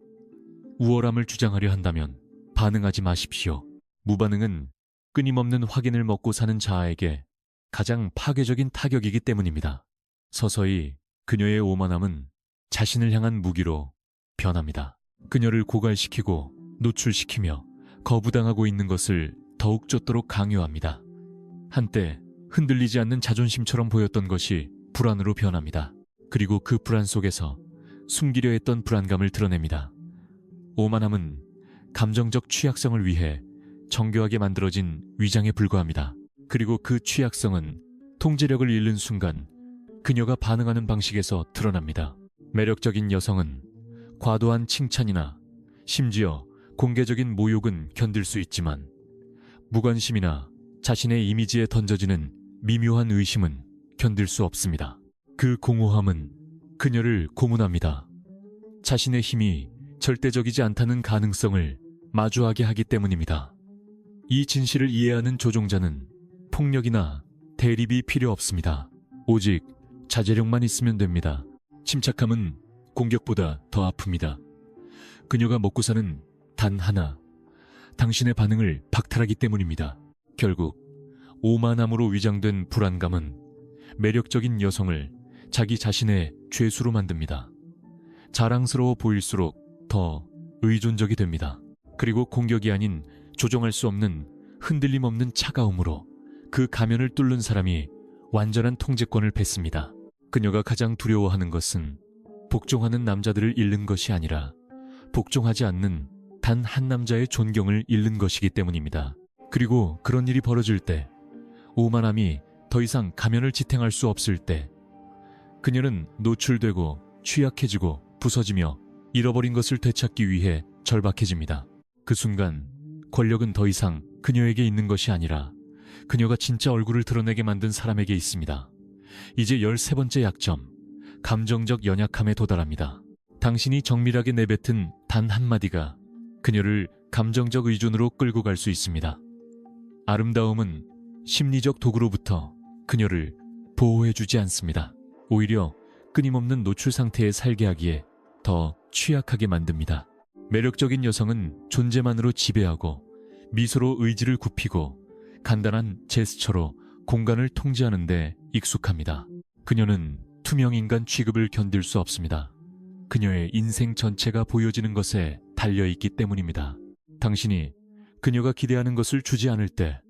우월함을 주장하려 한다면 반응하지 마십시오. 무반응은 끊임없는 확인을 먹고 사는 자아에게 가장 파괴적인 타격이기 때문입니다. 서서히 그녀의 오만함은 자신을 향한 무기로 변합니다. 그녀를 고갈시키고 노출시키며 거부당하고 있는 것을 더욱 쫓도록 강요합니다. 한때 흔들리지 않는 자존심처럼 보였던 것이 불안으로 변합니다. 그리고 그 불안 속에서 숨기려 했던 불안감을 드러냅니다. 오만함은 감정적 취약성을 위해 정교하게 만들어진 위장에 불과합니다. 그리고 그 취약성은 통제력을 잃는 순간 그녀가 반응하는 방식에서 드러납니다. 매력적인 여성은 과도한 칭찬이나 심지어 공개적인 모욕은 견딜 수 있지만 무관심이나 자신의 이미지에 던져지는 미묘한 의심은 견딜 수 없습니다. 그 공허함은 그녀를 고문합니다. 자신의 힘이 절대적이지 않다는 가능성을 마주하게 하기 때문입니다. 이 진실을 이해하는 조종자는 폭력이나 대립이 필요 없습니다. 오직 자제력만 있으면 됩니다. 침착함은 공격보다 더 아픕니다. 그녀가 먹고 사는 단 하나, 당신의 반응을 박탈하기 때문입니다. 결국 오만함으로 위장된 불안감은 매력적인 여성을 자기 자신의 죄수로 만듭니다. 자랑스러워 보일수록 더 의존적이 됩니다. 그리고 공격이 아닌 조정할 수 없는 흔들림 없는 차가움으로 그 가면을 뚫는 사람이 완전한 통제권을 뱉습니다. 그녀가 가장 두려워하는 것은 복종하는 남자들을 잃는 것이 아니라 복종하지 않는 단 한 남자의 존경을 잃는 것이기 때문입니다. 그리고 그런 일이 벌어질 때, 오만함이 더 이상 가면을 지탱할 수 없을 때, 그녀는 노출되고 취약해지고 부서지며 잃어버린 것을 되찾기 위해 절박해집니다. 그 순간 권력은 더 이상 그녀에게 있는 것이 아니라 그녀가 진짜 얼굴을 드러내게 만든 사람에게 있습니다. 이제 13번째 약점, 감정적 연약함에 도달합니다. 당신이 정밀하게 내뱉은 단 한마디가 그녀를 감정적 의존으로 끌고 갈 수 있습니다. 아름다움은 심리적 도구로부터 그녀를 보호해주지 않습니다. 오히려 끊임없는 노출 상태에 살게 하기에 더 취약하게 만듭니다. 매력적인 여성은 존재만으로 지배하고 미소로 의지를 굽히고 간단한 제스처로 공간을 통제하는 데 익숙합니다. 그녀는 투명인간 취급을 견딜 수 없습니다. 그녀의 인생 전체가 보여지는 것에 달려있기 때문입니다. 당신이 그녀가 기대하는 것을 주지 않을 때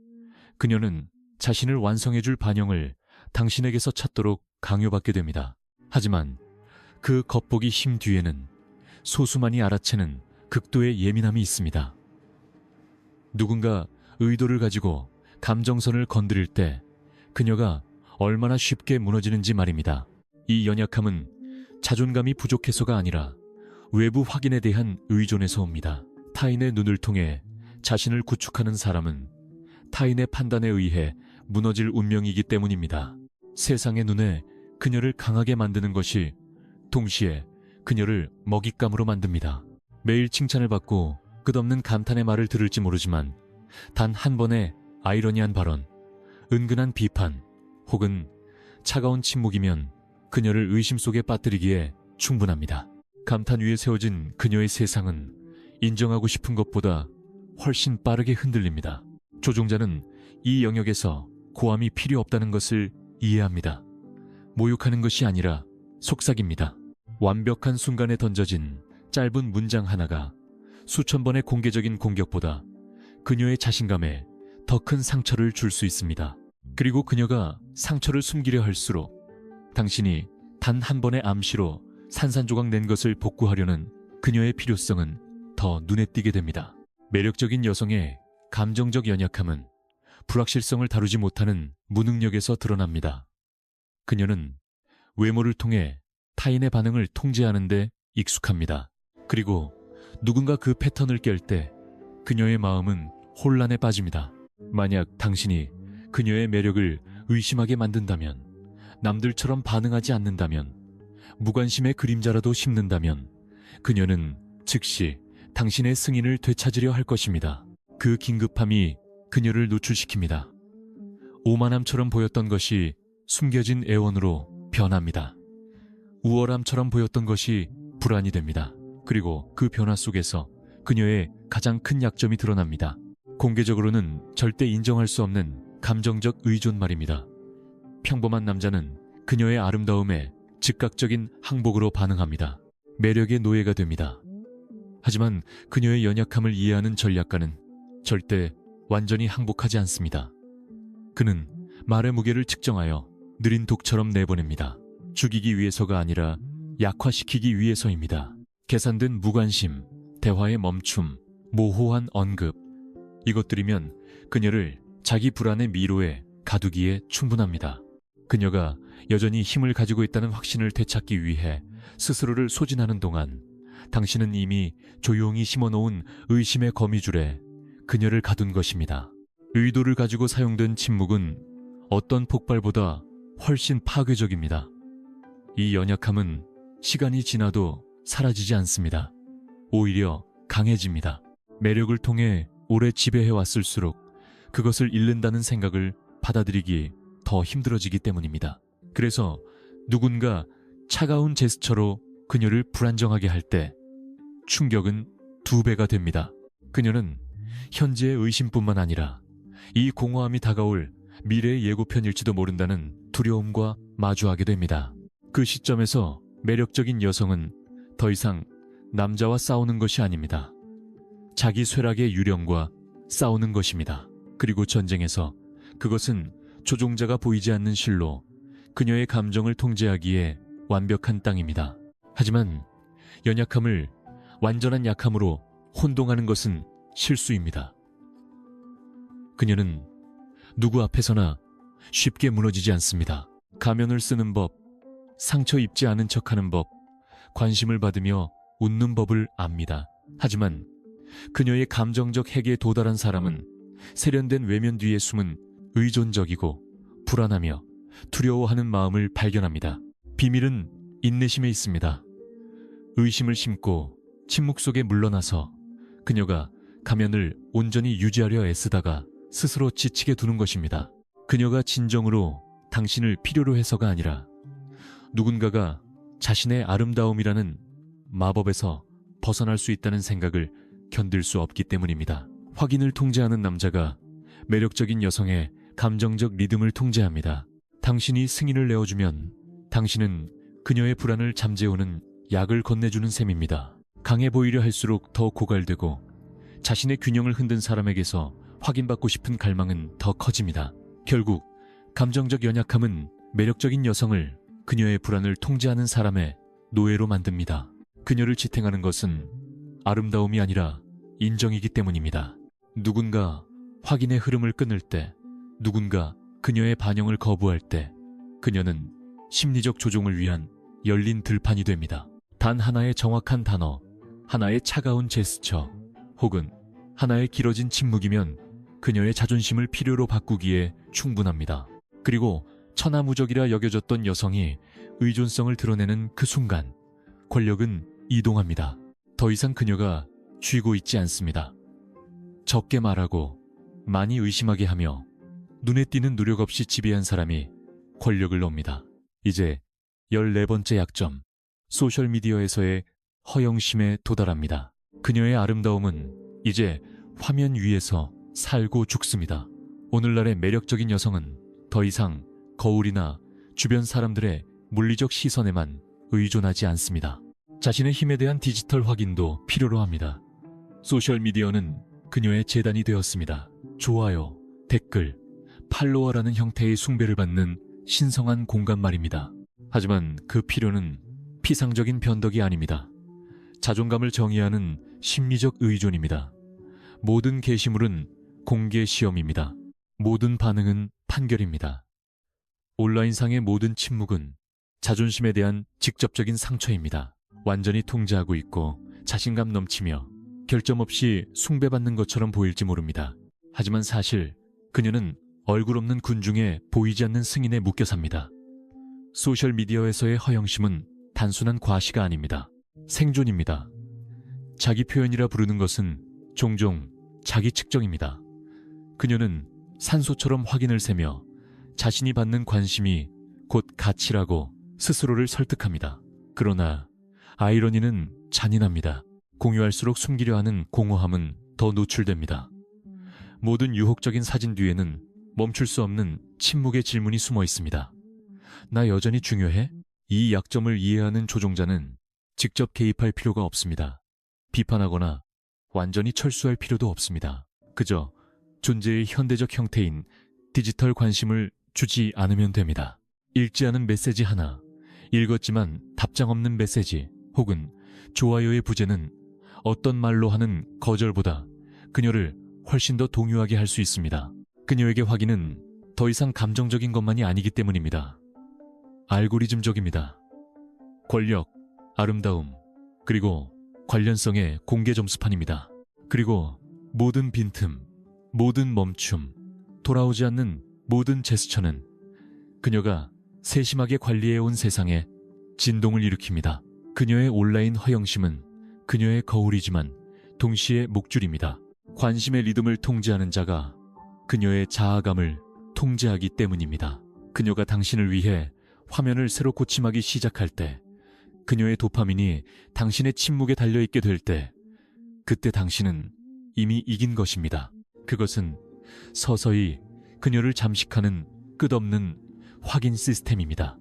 그녀는 자신을 완성해줄 반영을 당신에게서 찾도록 강요받게 됩니다. 하지만 그 겉보기 힘 뒤에는 소수만이 알아채는 극도의 예민함이 있습니다. 누군가 의도를 가지고 감정선을 건드릴 때 그녀가 얼마나 쉽게 무너지는지 말입니다. 이 연약함은 자존감이 부족해서가 아니라 외부 확인에 대한 의존에서 옵니다. 타인의 눈을 통해 자신을 구축하는 사람은 타인의 판단에 의해 무너질 운명이기 때문입니다. 세상의 눈에 그녀를 강하게 만드는 것이 동시에 그녀를 먹잇감으로 만듭니다. 매일 칭찬을 받고 끝없는 감탄의 말을 들을지 모르지만 단 한 번의 아이러니한 발언, 은근한 비판 혹은 차가운 침묵이면 그녀를 의심 속에 빠뜨리기에 충분합니다. 감탄 위에 세워진 그녀의 세상은 인정하고 싶은 것보다 훨씬 빠르게 흔들립니다. 조종자는 이 영역에서 고함이 필요 없다는 것을 이해합니다. 모욕하는 것이 아니라 속삭입니다. 완벽한 순간에 던져진 짧은 문장 하나가 수천 번의 공개적인 공격보다 그녀의 자신감에 더 큰 상처를 줄 수 있습니다. 그리고 그녀가 상처를 숨기려 할수록 당신이 단 한 번의 암시로 산산조각 낸 것을 복구하려는 그녀의 필요성은 더 눈에 띄게 됩니다. 매력적인 여성의 감정적 연약함은 불확실성을 다루지 못하는 무능력에서 드러납니다. 그녀는 외모를 통해 타인의 반응을 통제하는 데 익숙합니다. 그리고 누군가 그 패턴을 깰 때 그녀의 마음은 혼란에 빠집니다. 만약 당신이 그녀의 매력을 의심하게 만든다면, 남들처럼 반응하지 않는다면, 무관심의 그림자라도 심는다면 그녀는 즉시 당신의 승인을 되찾으려 할 것입니다. 그 긴급함이 그녀를 노출시킵니다. 오만함처럼 보였던 것이 숨겨진 애원으로 변합니다. 우월함처럼 보였던 것이 불안이 됩니다. 그리고 그 변화 속에서 그녀의 가장 큰 약점이 드러납니다. 공개적으로는 절대 인정할 수 없는 감정적 의존 말입니다. 평범한 남자는 그녀의 아름다움에 즉각적인 항복으로 반응합니다. 매력의 노예가 됩니다. 하지만 그녀의 연약함을 이해하는 전략가는 절대 완전히 항복하지 않습니다. 그는 말의 무게를 측정하여 느린 독처럼 내보냅니다. 죽이기 위해서가 아니라 약화시키기 위해서입니다. 계산된 무관심, 대화의 멈춤, 모호한 언급, 이것들이면 그녀를 자기 불안의 미로에 가두기에 충분합니다. 그녀가 여전히 힘을 가지고 있다는 확신을 되찾기 위해 스스로를 소진하는 동안 당신은 이미 조용히 심어놓은 의심의 거미줄에 그녀를 가둔 것입니다. 의도를 가지고 사용된 침묵은 어떤 폭발보다 훨씬 파괴적입니다. 이 연약함은 시간이 지나도 사라지지 않습니다. 오히려 강해집니다. 매력을 통해 오래 지배해왔을수록 그것을 잃는다는 생각을 받아들이기 더 힘들어지기 때문입니다. 그래서 누군가 차가운 제스처로 그녀를 불안정하게 할 때 충격은 2배가 됩니다. 그녀는 현재의 의심뿐만 아니라 이 공허함이 다가올 미래의 예고편일지도 모른다는 두려움과 마주하게 됩니다. 그 시점에서 매력적인 여성은 더 이상 남자와 싸우는 것이 아닙니다. 자기 쇠락의 유령과 싸우는 것입니다. 그리고 전쟁에서 그것은 조종자가 보이지 않는 실로 그녀의 감정을 통제하기에 완벽한 땅입니다. 하지만 연약함을 완전한 약함으로 혼동하는 것은 실수입니다. 그녀는 누구 앞에서나 쉽게 무너지지 않습니다. 가면을 쓰는 법, 상처 입지 않은 척하는 법, 관심을 받으며 웃는 법을 압니다. 하지만 그녀의 감정적 핵에 도달한 사람은 세련된 외면 뒤에 숨은 의존적이고 불안하며 두려워하는 마음을 발견합니다. 비밀은 인내심에 있습니다. 의심을 심고 침묵 속에 물러나서 그녀가 가면을 온전히 유지하려 애쓰다가 스스로 지치게 두는 것입니다. 그녀가 진정으로 당신을 필요로 해서가 아니라 누군가가 자신의 아름다움이라는 마법에서 벗어날 수 있다는 생각을 견딜 수 없기 때문입니다. 확인을 통제하는 남자가 매력적인 여성의 감정적 리듬을 통제합니다. 당신이 승인을 내어주면 당신은 그녀의 불안을 잠재우는 약을 건네주는 셈입니다. 강해 보이려 할수록 더 고갈되고 자신의 균형을 흔든 사람에게서 확인받고 싶은 갈망은 더 커집니다. 결국 감정적 연약함은 매력적인 여성을 그녀의 불안을 통제하는 사람의 노예로 만듭니다. 그녀를 지탱하는 것은 아름다움이 아니라 인정이기 때문입니다. 누군가 확인의 흐름을 끊을 때, 누군가 그녀의 반영을 거부할 때 그녀는 심리적 조종을 위한 열린 들판이 됩니다. 단 하나의 정확한 단어, 하나의 차가운 제스처, 혹은 하나의 길어진 침묵이면 그녀의 자존심을 필요로 바꾸기에 충분합니다. 그리고 천하무적이라 여겨졌던 여성이 의존성을 드러내는 그 순간 권력은 이동합니다. 더 이상 그녀가 쥐고 있지 않습니다. 적게 말하고 많이 의심하게 하며 눈에 띄는 노력 없이 지배한 사람이 권력을 놓습니다. 이제 14번째 약점, 소셜미디어에서의 허영심에 도달합니다. 그녀의 아름다움은 이제 화면 위에서 살고 죽습니다. 오늘날의 매력적인 여성은 더 이상 거울이나 주변 사람들의 물리적 시선에만 의존하지 않습니다. 자신의 힘에 대한 디지털 확인도 필요로 합니다. 소셜미디어는 그녀의 재단이 되었습니다. 좋아요, 댓글, 팔로워라는 형태의 숭배를 받는 신성한 공간 말입니다. 하지만 그 필요는 피상적인 변덕이 아닙니다. 자존감을 정의하는 심리적 의존입니다. 모든 게시물은 공개 시험입니다. 모든 반응은 판결입니다. 온라인상의 모든 침묵은 자존심에 대한 직접적인 상처입니다. 완전히 통제하고 있고 자신감 넘치며 결점 없이 숭배받는 것처럼 보일지 모릅니다. 하지만 사실 그녀는 얼굴 없는 군중에 보이지 않는 승인에 묶여 삽니다. 소셜미디어에서의 허영심은 단순한 과시가 아닙니다. 생존입니다. 자기 표현이라 부르는 것은 종종 자기 측정입니다. 그녀는 산소처럼 확인을 세며 자신이 받는 관심이 곧 가치라고 스스로를 설득합니다. 그러나 아이러니는 잔인합니다. 공유할수록 숨기려 하는 공허함은 더 노출됩니다. 모든 유혹적인 사진 뒤에는 멈출 수 없는 침묵의 질문이 숨어 있습니다. 나 여전히 중요해? 이 약점을 이해하는 조종자는 직접 개입할 필요가 없습니다. 비판하거나 완전히 철수할 필요도 없습니다. 그저 존재의 현대적 형태인 디지털 관심을 주지 않으면 됩니다. 읽지 않은 메시지 하나, 읽었지만 답장 없는 메시지, 혹은 좋아요의 부재는 어떤 말로 하는 거절보다 그녀를 훨씬 더 동요하게 할 수 있습니다. 그녀에게 확인은 더 이상 감정적인 것만이 아니기 때문입니다. 알고리즘적입니다. 권력, 아름다움, 그리고 관련성의 공개 점수판입니다. 그리고 모든 빈틈, 모든 멈춤, 돌아오지 않는 모든 제스처는 그녀가 세심하게 관리해온 세상에 진동을 일으킵니다. 그녀의 온라인 허영심은 그녀의 거울이지만 동시에 목줄입니다. 관심의 리듬을 통제하는 자가 그녀의 자아감을 통제하기 때문입니다. 그녀가 당신을 위해 화면을 새로 고침하기 시작할 때, 그녀의 도파민이 당신의 침묵에 달려있게 될 때, 그때 당신은 이미 이긴 것입니다. 그것은 서서히 그녀를 잠식하는 끝없는 확인 시스템입니다.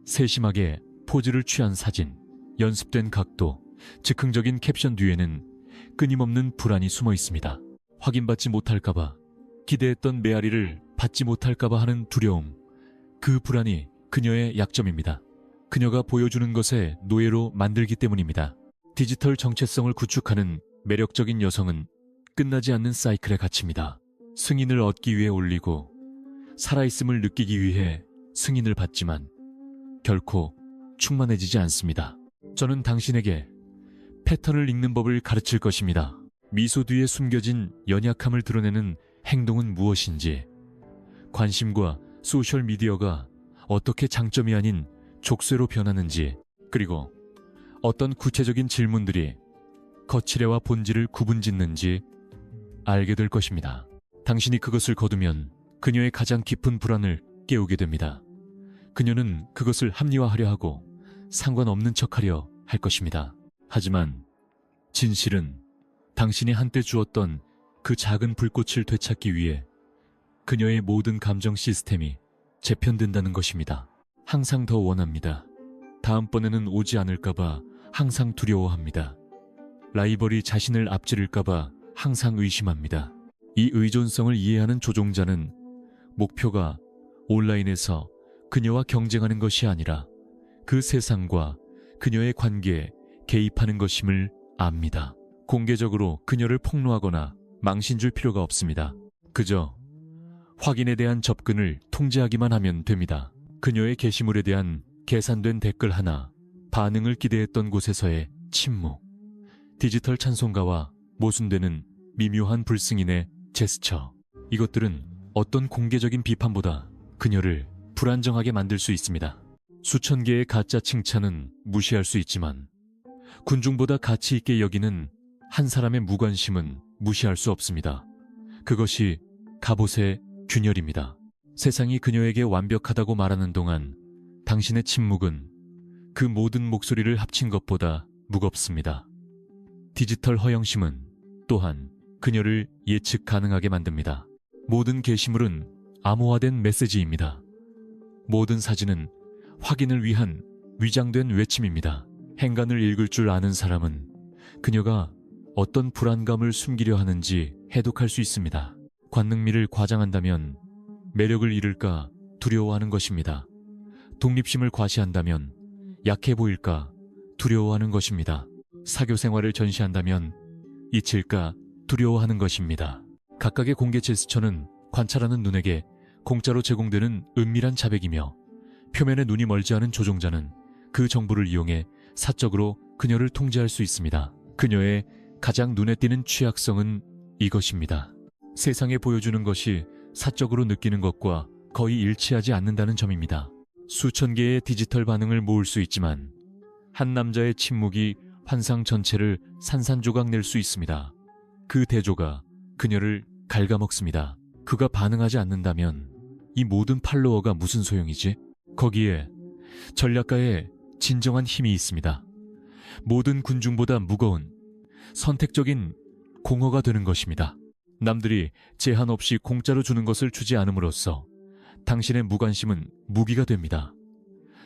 세심하게 포즈를 취한 사진, 연습된 각도, 즉흥적인 캡션 뒤에는 끊임없는 불안이 숨어 있습니다. 확인받지 못할까봐, 기대했던 메아리를 받지 못할까봐 하는 두려움, 그 불안이 그녀의 약점입니다. 그녀가 보여주는 것에 노예로 만들기 때문입니다. 디지털 정체성을 구축하는 매력적인 여성은 끝나지 않는 사이클에 갇힙니다. 승인을 얻기 위해 올리고 살아있음을 느끼기 위해 승인을 받지만 결코 충만해지지 않습니다. 저는 당신에게 패턴을 읽는 법을 가르칠 것입니다. 미소 뒤에 숨겨진 연약함을 드러내는 행동은 무엇인지, 관심과 소셜미디어가 어떻게 장점이 아닌 족쇄로 변하는지, 그리고 어떤 구체적인 질문들이 거칠애와 본질을 구분짓는지 알게 될 것입니다. 당신이 그것을 거두면 그녀의 가장 깊은 불안을 깨우게 됩니다. 그녀는 그것을 합리화하려 하고 상관없는 척하려 할 것입니다. 하지만 진실은 당신이 한때 주었던 그 작은 불꽃을 되찾기 위해 그녀의 모든 감정 시스템이 재편된다는 것입니다. 항상 더 원합니다. 다음번에는 오지 않을까봐 항상 두려워합니다. 라이벌이 자신을 앞지를까봐 항상 의심합니다. 이 의존성을 이해하는 조종자는 목표가 온라인에서 그녀와 경쟁하는 것이 아니라 그 세상과 그녀의 관계에 개입하는 것임을 압니다. 공개적으로 그녀를 폭로하거나 망신 줄 필요가 없습니다. 그저 확인에 대한 접근을 통제하기만 하면 됩니다. 그녀의 게시물에 대한 계산된 댓글 하나, 반응을 기대했던 곳에서의 침묵, 디지털 찬송가와 모순되는 미묘한 불승인의 제스처, 이것들은 어떤 공개적인 비판보다 그녀를 불안정하게 만들 수 있습니다. 수천 개의 가짜 칭찬은 무시할 수 있지만 군중보다 가치 있게 여기는 한 사람의 무관심은 무시할 수 없습니다. 그것이 갑옷의 균열입니다. 세상이 그녀에게 완벽하다고 말하는 동안 당신의 침묵은 그 모든 목소리를 합친 것보다 무겁습니다. 디지털 허영심은 또한 그녀를 예측 가능하게 만듭니다. 모든 게시물은 암호화된 메시지입니다. 모든 사진은 확인을 위한 위장된 외침입니다. 행간을 읽을 줄 아는 사람은 그녀가 어떤 불안감을 숨기려 하는지 해독할 수 있습니다. 관능미를 과장한다면 매력을 잃을까 두려워하는 것입니다. 독립심을 과시한다면 약해 보일까 두려워하는 것입니다. 사교 생활을 전시한다면 잊힐까 두려워하는 것입니다. 각각의 공개 제스처는 관찰하는 눈에게 공짜로 제공되는 은밀한 자백이며, 표면에 눈이 멀지 않은 조종자는 그 정보를 이용해 사적으로 그녀를 통제할 수 있습니다. 그녀의 가장 눈에 띄는 취약성은 이것입니다. 세상에 보여주는 것이 사적으로 느끼는 것과 거의 일치하지 않는다는 점입니다. 수천 개의 디지털 반응을 모을 수 있지만 한 남자의 침묵이 환상 전체를 산산조각 낼 수 있습니다. 그 대조가 그녀를 갉아먹습니다. 그가 반응하지 않는다면 이 모든 팔로워가 무슨 소용이지? 거기에 전략가의 진정한 힘이 있습니다. 모든 군중보다 무거운 선택적인 공허가 되는 것입니다. 남들이 제한 없이 공짜로 주는 것을 주지 않음으로써 당신의 무관심은 무기가 됩니다.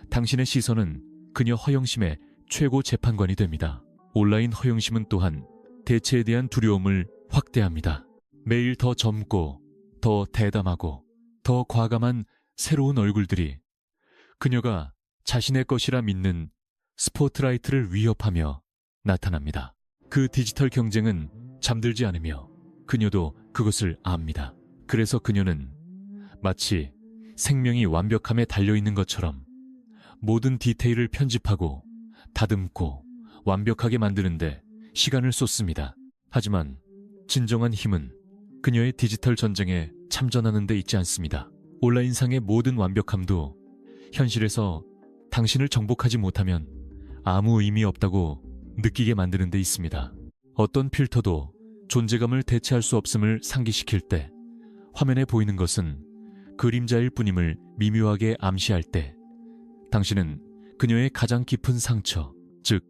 당신의 시선은 그녀 허영심의 최고 재판관이 됩니다. 온라인 허영심은 또한 대체에 대한 두려움을 확대합니다. 매일 더 젊고 더 대담하고 더 과감한 새로운 얼굴들이 그녀가 자신의 것이라 믿는 스포트라이트를 위협하며 나타납니다. 그 디지털 경쟁은 잠들지 않으며 그녀도 그것을 압니다. 그래서 그녀는 마치 생명이 완벽함에 달려있는 것처럼 모든 디테일을 편집하고 다듬고 완벽하게 만드는데 시간을 쏟습니다. 하지만 진정한 힘은 그녀의 디지털 전쟁에 참전하는 데 있지 않습니다. 온라인상의 모든 완벽함도 현실에서 당신을 정복하지 못하면 아무 의미 없다고 느끼게 만드는 데 있습니다. 어떤 필터도 존재감을 대체할 수 없음을 상기시킬 때, 화면에 보이는 것은 그림자일 뿐임을 미묘하게 암시할 때, 당신은 그녀의 가장 깊은 상처, 즉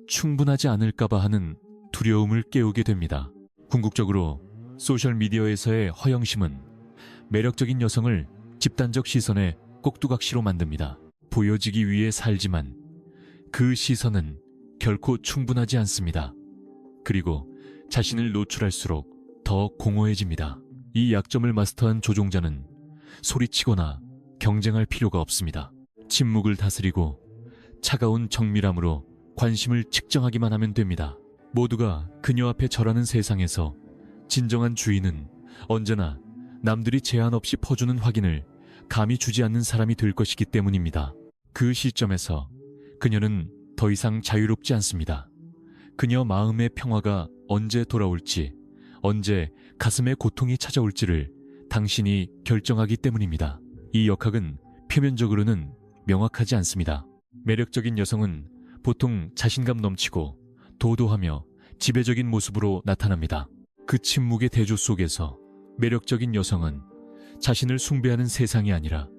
충분하지 않을까봐 하는 두려움을 깨우게 됩니다. 궁극적으로 소셜미디어에서의 허영심은 매력적인 여성을 집단적 시선의 꼭두각시로 만듭니다. 보여지기 위해 살지만 그 시선은 결코 충분하지 않습니다. 그리고 자신을 노출할수록 더 공허해집니다. 이 약점을 마스터한 조종자는 소리치거나 경쟁할 필요가 없습니다. 침묵을 다스리고 차가운 정밀함으로 관심을 측정하기만 하면 됩니다. 모두가 그녀 앞에 절하는 세상에서 진정한 주인은 언제나 남들이 제한 없이 퍼주는 확인을 감히 주지 않는 사람이 될 것이기 때문입니다. 그 시점에서 그녀는 더 이상 자유롭지 않습니다. 그녀 마음의 평화가 언제 돌아올지, 언제 가슴의 고통이 찾아올지를 당신이 결정하기 때문입니다. 이 역학은 표면적으로는 명확하지 않습니다. 매력적인 여성은 보통 자신감 넘치고 도도하며 지배적인 모습으로 나타납니다. 그 침묵의 대조 속에서 매력적인 여성은 자신을 숭배하는 세상이 아니라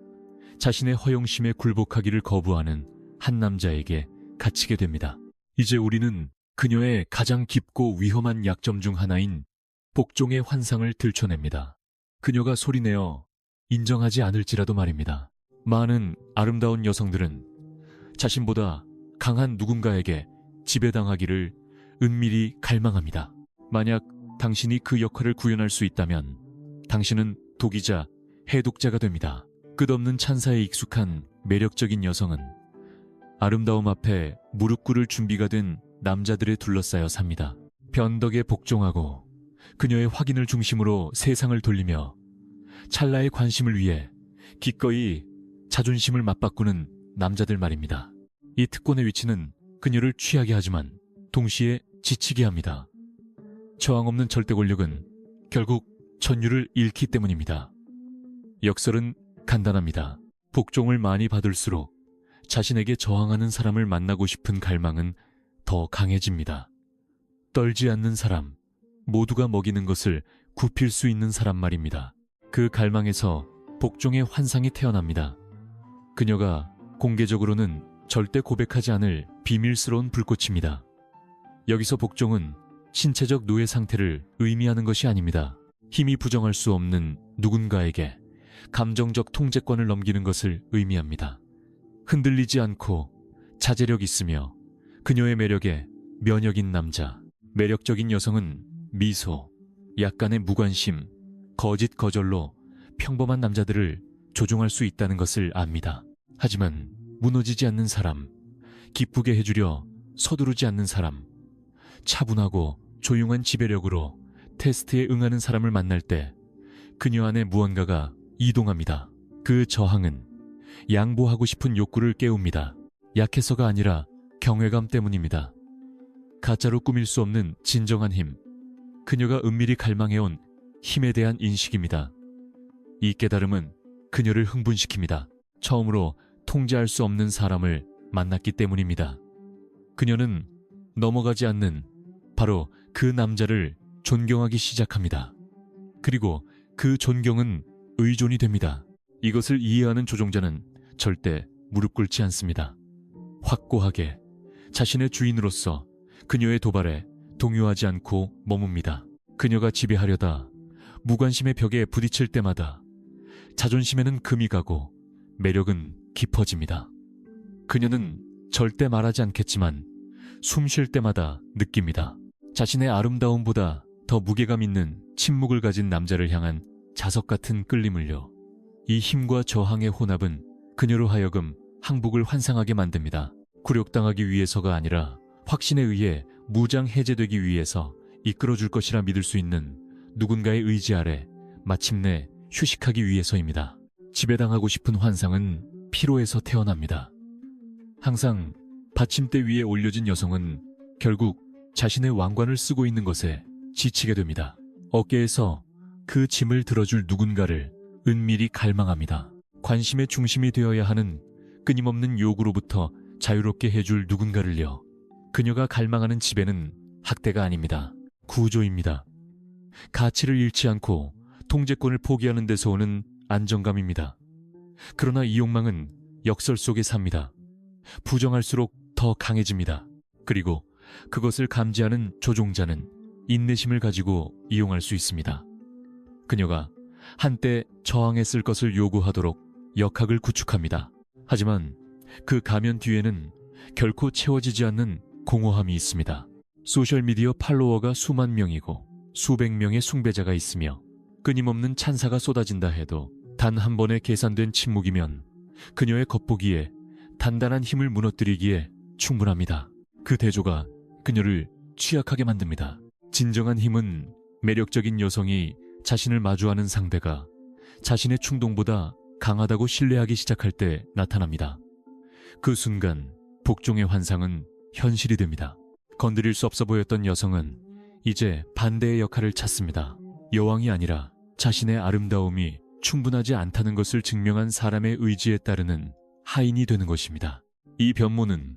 자신의 허영심에 굴복하기를 거부하는 한 남자에게 갇히게 됩니다. 이제 우리는 그녀의 가장 깊고 위험한 약점 중 하나인 복종의 환상을 들춰냅니다. 그녀가 소리내어 인정하지 않을지라도 말입니다. 많은 아름다운 여성들은 자신보다 강한 누군가에게 지배당하기를 은밀히 갈망합니다. 만약 당신이 그 역할을 구현할 수 있다면 당신은 독이자 해독자가 됩니다. 끝없는 찬사에 익숙한 매력적인 여성은 아름다움 앞에 무릎 꿇을 준비가 된 남자들에 둘러싸여 삽니다. 변덕에 복종하고 그녀의 확인을 중심으로 세상을 돌리며 찰나의 관심을 위해 기꺼이 자존심을 맞바꾸는 남자들 말입니다. 이 특권의 위치는 그녀를 취하게 하지만 동시에 지치게 합니다. 저항 없는 절대 권력은 결국 전율을 잃기 때문입니다. 역설은 간단합니다. 복종을 많이 받을수록 자신에게 저항하는 사람을 만나고 싶은 갈망은 더 강해집니다. 떨지 않는 사람, 모두가 먹이는 것을 굽힐 수 있는 사람 말입니다. 그 갈망에서 복종의 환상이 태어납니다. 그녀가 공개적으로는 절대 고백하지 않을 비밀스러운 불꽃입니다. 여기서 복종은 신체적 노예 상태를 의미하는 것이 아닙니다. 힘이 부정할 수 없는 누군가에게 감정적 통제권을 넘기는 것을 의미합니다. 흔들리지 않고 자제력 있으며 그녀의 매력에 면역인 남자. 매력적인 여성은 미소, 약간의 무관심, 거짓 거절로 평범한 남자들을 조종할 수 있다는 것을 압니다. 하지만 무너지지 않는 사람, 기쁘게 해주려 서두르지 않는 사람, 차분하고 조용한 지배력으로 테스트에 응하는 사람을 만날 때 그녀 안에 무언가가 이동합니다. 그 저항은 양보하고 싶은 욕구를 깨웁니다. 약해서가 아니라 경외감 때문입니다. 가짜로 꾸밀 수 없는 진정한 힘, 그녀가 은밀히 갈망해온 힘에 대한 인식입니다. 이 깨달음은 그녀를 흥분시킵니다. 처음으로 통제할 수 없는 사람을 만났기 때문입니다. 그녀는 넘어가지 않는 바로 그 남자를 존경하기 시작합니다. 그리고 그 존경은 의존이 됩니다. 이것을 이해하는 조종자는 절대 무릎 꿇지 않습니다. 확고하게 자신의 주인으로서 그녀의 도발에 동요하지 않고 머뭅니다. 그녀가 지배하려다 무관심의 벽에 부딪힐 때마다 자존심에는 금이 가고 매력은 깊어집니다. 그녀는 절대 말하지 않겠지만 숨 쉴 때마다 느낍니다. 자신의 아름다움보다 더 무게감 있는 침묵을 가진 남자를 향한 자석 같은 끌림을요. 이 힘과 저항의 혼합은 그녀로 하여금 항복을 환상하게 만듭니다. 굴욕당하기 위해서가 아니라 확신에 의해 무장 해제되기 위해서 이끌어줄 것이라 믿을 수 있는 누군가의 의지 아래 마침내 휴식하기 위해서입니다. 지배당하고 싶은 환상은 피로에서 태어납니다. 항상 받침대 위에 올려진 여성은 결국 자신의 왕관을 쓰고 있는 것에 지치게 됩니다. 어깨에서 그 짐을 들어줄 누군가를 은밀히 갈망합니다. 관심의 중심이 되어야 하는 끊임없는 요구로부터 자유롭게 해줄 누군가를요. 그녀가 갈망하는 지배는 학대가 아닙니다. 구조입니다. 가치를 잃지 않고 통제권을 포기하는 데서 오는 안정감입니다. 그러나 이 욕망은 역설 속에 삽니다. 부정할수록 더 강해집니다. 그리고 그것을 감지하는 조종자는 인내심을 가지고 이용할 수 있습니다. 그녀가 한때 저항했을 것을 요구하도록 역학을 구축합니다. 하지만 그 가면 뒤에는 결코 채워지지 않는 공허함이 있습니다. 소셜미디어 팔로워가 수만 명이고 수백 명의 숭배자가 있으며 끊임없는 찬사가 쏟아진다 해도 단 한 번의 계산된 침묵이면 그녀의 겉보기에 단단한 힘을 무너뜨리기에 충분합니다. 그 대조가 그녀를 취약하게 만듭니다. 진정한 힘은 매력적인 여성이 자신을 마주하는 상대가 자신의 충동보다 강하다고 신뢰하기 시작할 때 나타납니다. 그 순간 복종의 환상은 현실이 됩니다. 건드릴 수 없어 보였던 여성은 이제 반대의 역할을 찾습니다. 여왕이 아니라 자신의 아름다움이 충분하지 않다는 것을 증명한 사람의 의지에 따르는 하인이 되는 것입니다. 이 변모는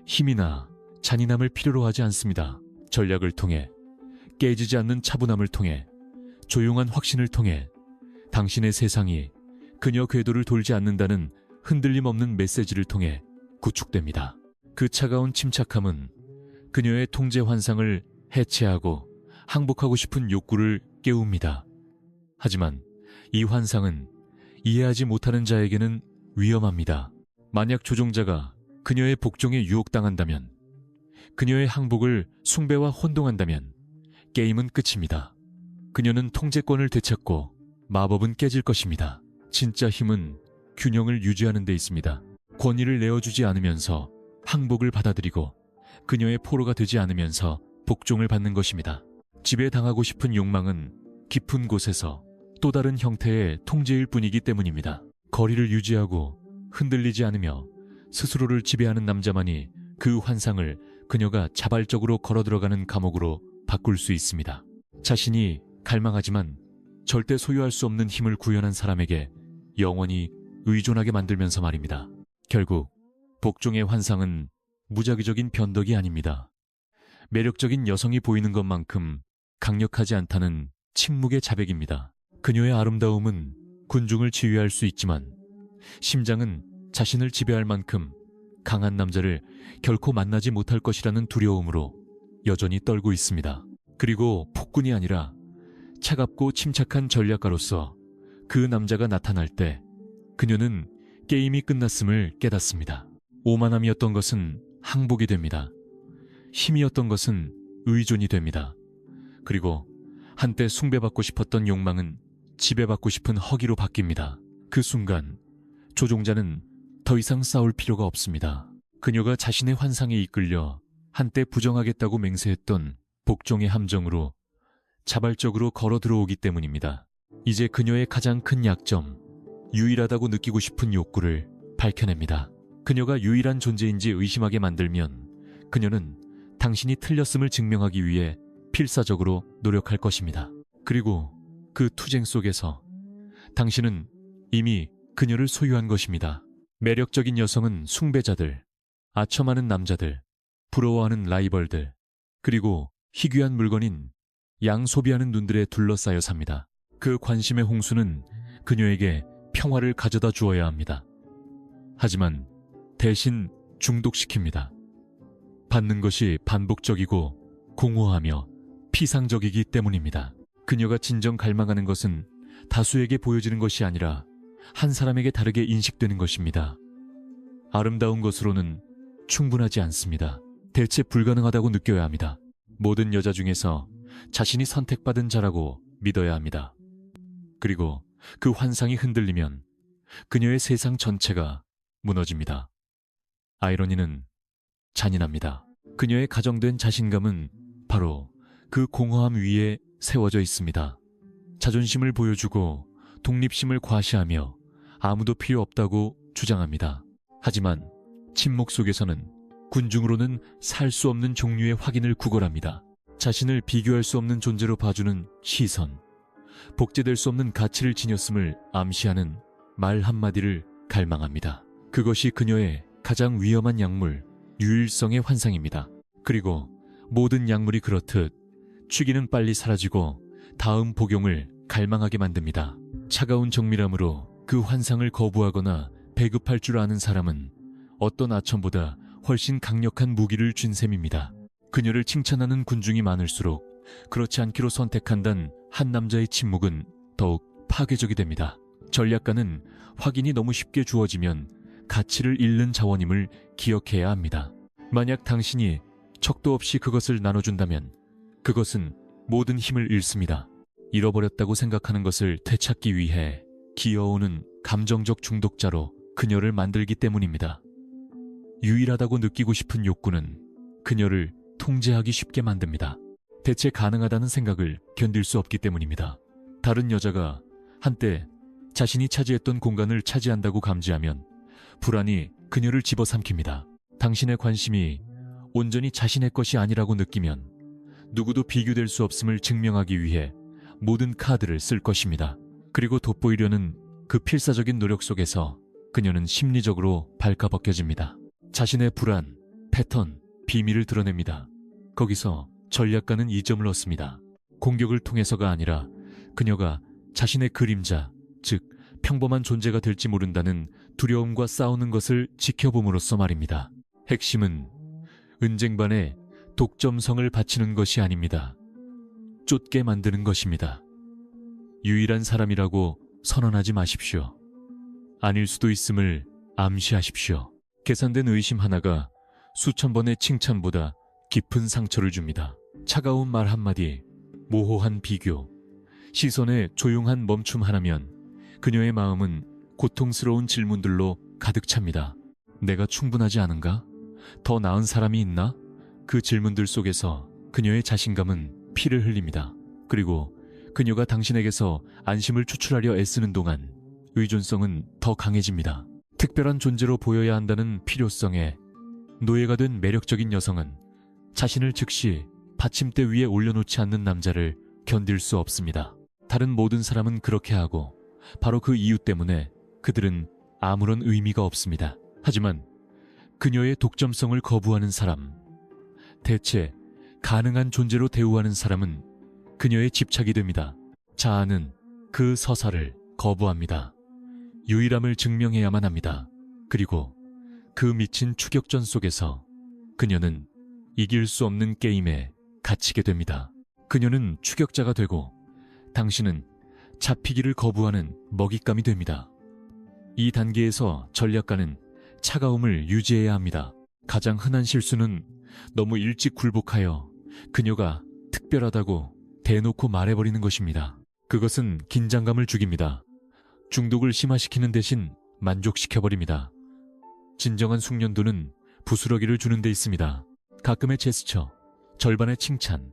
힘이나 잔인함을 필요로 하지 않습니다. 전략을 통해, 깨지지 않는 차분함을 통해, 조용한 확신을 통해 당신의 세상이 그녀 궤도를 돌지 않는다는 흔들림 없는 메시지를 통해 구축됩니다. 그 차가운 침착함은 그녀의 통제 환상을 해체하고 항복하고 싶은 욕구를 깨웁니다. 하지만 이 환상은 이해하지 못하는 자에게는 위험합니다. 만약 조종자가 그녀의 복종에 유혹당한다면, 그녀의 항복을 숭배와 혼동한다면 게임은 끝입니다. 그녀는 통제권을 되찾고 마법은 깨질 것입니다. 진짜 힘은 균형을 유지하는 데 있습니다. 권위를 내어주지 않으면서 항복을 받아들이고 그녀의 포로가 되지 않으면서 복종을 받는 것입니다. 지배당하고 싶은 욕망은 깊은 곳에서 또 다른 형태의 통제일 뿐이기 때문입니다. 거리를 유지하고 흔들리지 않으며 스스로를 지배하는 남자만이 그 환상을 그녀가 자발적으로 걸어들어가는 감옥으로 바꿀 수 있습니다. 자신이 갈망하지만 절대 소유할 수 없는 힘을 구현한 사람에게 영원히 의존하게 만들면서 말입니다. 결국 복종의 환상은 무작위적인 변덕이 아닙니다. 매력적인 여성이 보이는 것만큼 강력하지 않다는 침묵의 자백입니다. 그녀의 아름다움은 군중을 지휘할 수 있지만 심장은 자신을 지배할 만큼 강한 남자를 결코 만나지 못할 것이라는 두려움으로 여전히 떨고 있습니다. 그리고 폭군이 아니라 차갑고 침착한 전략가로서 그 남자가 나타날 때 그녀는 게임이 끝났음을 깨닫습니다. 오만함이었던 것은 항복이 됩니다. 힘이었던 것은 의존이 됩니다. 그리고 한때 숭배받고 싶었던 욕망은 지배받고 싶은 허기로 바뀝니다. 그 순간 조종자는 더 이상 싸울 필요가 없습니다. 그녀가 자신의 환상에 이끌려 한때 부정하겠다고 맹세했던 복종의 함정으로 자발적으로 걸어 들어오기 때문입니다. 이제 그녀의 가장 큰 약점, 유일하다고 느끼고 싶은 욕구를 밝혀냅니다. 그녀가 유일한 존재인지 의심하게 만들면 그녀는 당신이 틀렸음을 증명하기 위해 필사적으로 노력할 것입니다. 그리고 그 투쟁 속에서 당신은 이미 그녀를 소유한 것입니다. 매력적인 여성은 숭배자들, 아첨하는 남자들, 부러워하는 라이벌들, 그리고 희귀한 물건인 양소비하는 눈들에 둘러싸여 삽니다. 그 관심의 홍수는 그녀에게 평화를 가져다 주어야 합니다. 하지만 대신 중독시킵니다. 받는 것이 반복적이고 공허하며 피상적이기 때문입니다. 그녀가 진정 갈망하는 것은 다수에게 보여지는 것이 아니라 한 사람에게 다르게 인식되는 것입니다. 아름다운 것으로는 충분하지 않습니다. 대체 불가능하다고 느껴야 합니다. 모든 여자 중에서 자신이 선택받은 자라고 믿어야 합니다. 그리고 그 환상이 흔들리면 그녀의 세상 전체가 무너집니다. 아이러니는 잔인합니다. 그녀의 가정된 자신감은 바로 그 공허함 위에 세워져 있습니다. 자존심을 보여주고 독립심을 과시하며 아무도 필요 없다고 주장합니다. 하지만 침묵 속에서는 군중으로는 살 수 없는 종류의 확인을 구걸합니다. 자신을 비교할 수 없는 존재로 봐주는 시선, 복제될 수 없는 가치를 지녔음을 암시하는 말 한마디를 갈망합니다. 그것이 그녀의 가장 위험한 약물, 유일성의 환상입니다. 그리고 모든 약물이 그렇듯 취기는 빨리 사라지고 다음 복용을 갈망하게 만듭니다. 차가운 정밀함으로 그 환상을 거부하거나 배급할 줄 아는 사람은 어떤 아첨보다 훨씬 강력한 무기를 쥔 셈입니다. 그녀를 칭찬하는 군중이 많을수록 그렇지 않기로 선택한다는 한 남자의 침묵은 더욱 파괴적이 됩니다. 전략가는 확인이 너무 쉽게 주어지면 가치를 잃는 자원임을 기억해야 합니다. 만약 당신이 척도 없이 그것을 나눠준다면 그것은 모든 힘을 잃습니다. 잃어버렸다고 생각하는 것을 되찾기 위해 기어오는 감정적 중독자로 그녀를 만들기 때문입니다. 유일하다고 느끼고 싶은 욕구는 그녀를 통제하기 쉽게 만듭니다. 대체 가능하다는 생각을 견딜 수 없기 때문입니다. 다른 여자가 한때 자신이 차지했던 공간을 차지한다고 감지하면 불안이 그녀를 집어삼킵니다. 당신의 관심이 온전히 자신의 것이 아니라고 느끼면 누구도 비교될 수 없음을 증명하기 위해 모든 카드를 쓸 것입니다. 그리고 돋보이려는 그 필사적인 노력 속에서 그녀는 심리적으로 발가벗겨집니다. 자신의 불안, 패턴, 비밀을 드러냅니다. 거기서 전략가는 이 점을 얻습니다. 공격을 통해서가 아니라 그녀가 자신의 그림자, 즉 평범한 존재가 될지 모른다는 두려움과 싸우는 것을 지켜봄으로써 말입니다. 핵심은 은쟁반에 독점성을 바치는 것이 아닙니다. 쫓게 만드는 것입니다. 유일한 사람이라고 선언하지 마십시오. 아닐 수도 있음을 암시하십시오. 계산된 의심 하나가 수천 번의 칭찬보다 깊은 상처를 줍니다. 차가운 말 한마디, 모호한 비교, 시선의 조용한 멈춤 하나면 그녀의 마음은 고통스러운 질문들로 가득 찹니다. 내가 충분하지 않은가? 더 나은 사람이 있나? 그 질문들 속에서 그녀의 자신감은 피를 흘립니다. 그리고 그녀가 당신에게서 안심을 추출하려 애쓰는 동안 의존성은 더 강해집니다. 특별한 존재로 보여야 한다는 필요성에 노예가 된 매력적인 여성은 자신을 즉시 받침대 위에 올려놓지 않는 남자를 견딜 수 없습니다. 다른 모든 사람은 그렇게 하고 바로 그 이유 때문에 그들은 아무런 의미가 없습니다. 하지만 그녀의 독점성을 거부하는 사람, 대체 가능한 존재로 대우하는 사람은 그녀의 집착이 됩니다. 자아는 그 서사를 거부합니다. 유일함을 증명해야만 합니다. 그리고 그 미친 추격전 속에서 그녀는 이길 수 없는 게임에 갇히게 됩니다. 그녀는 추격자가 되고 당신은 잡히기를 거부하는 먹잇감이 됩니다. 이 단계에서 전략가는 차가움을 유지해야 합니다. 가장 흔한 실수는 너무 일찍 굴복하여 그녀가 특별하다고 대놓고 말해버리는 것입니다. 그것은 긴장감을 죽입니다. 중독을 심화시키는 대신 만족시켜버립니다. 진정한 숙련도는 부스러기를 주는 데 있습니다. 가끔의 제스처, 절반의 칭찬,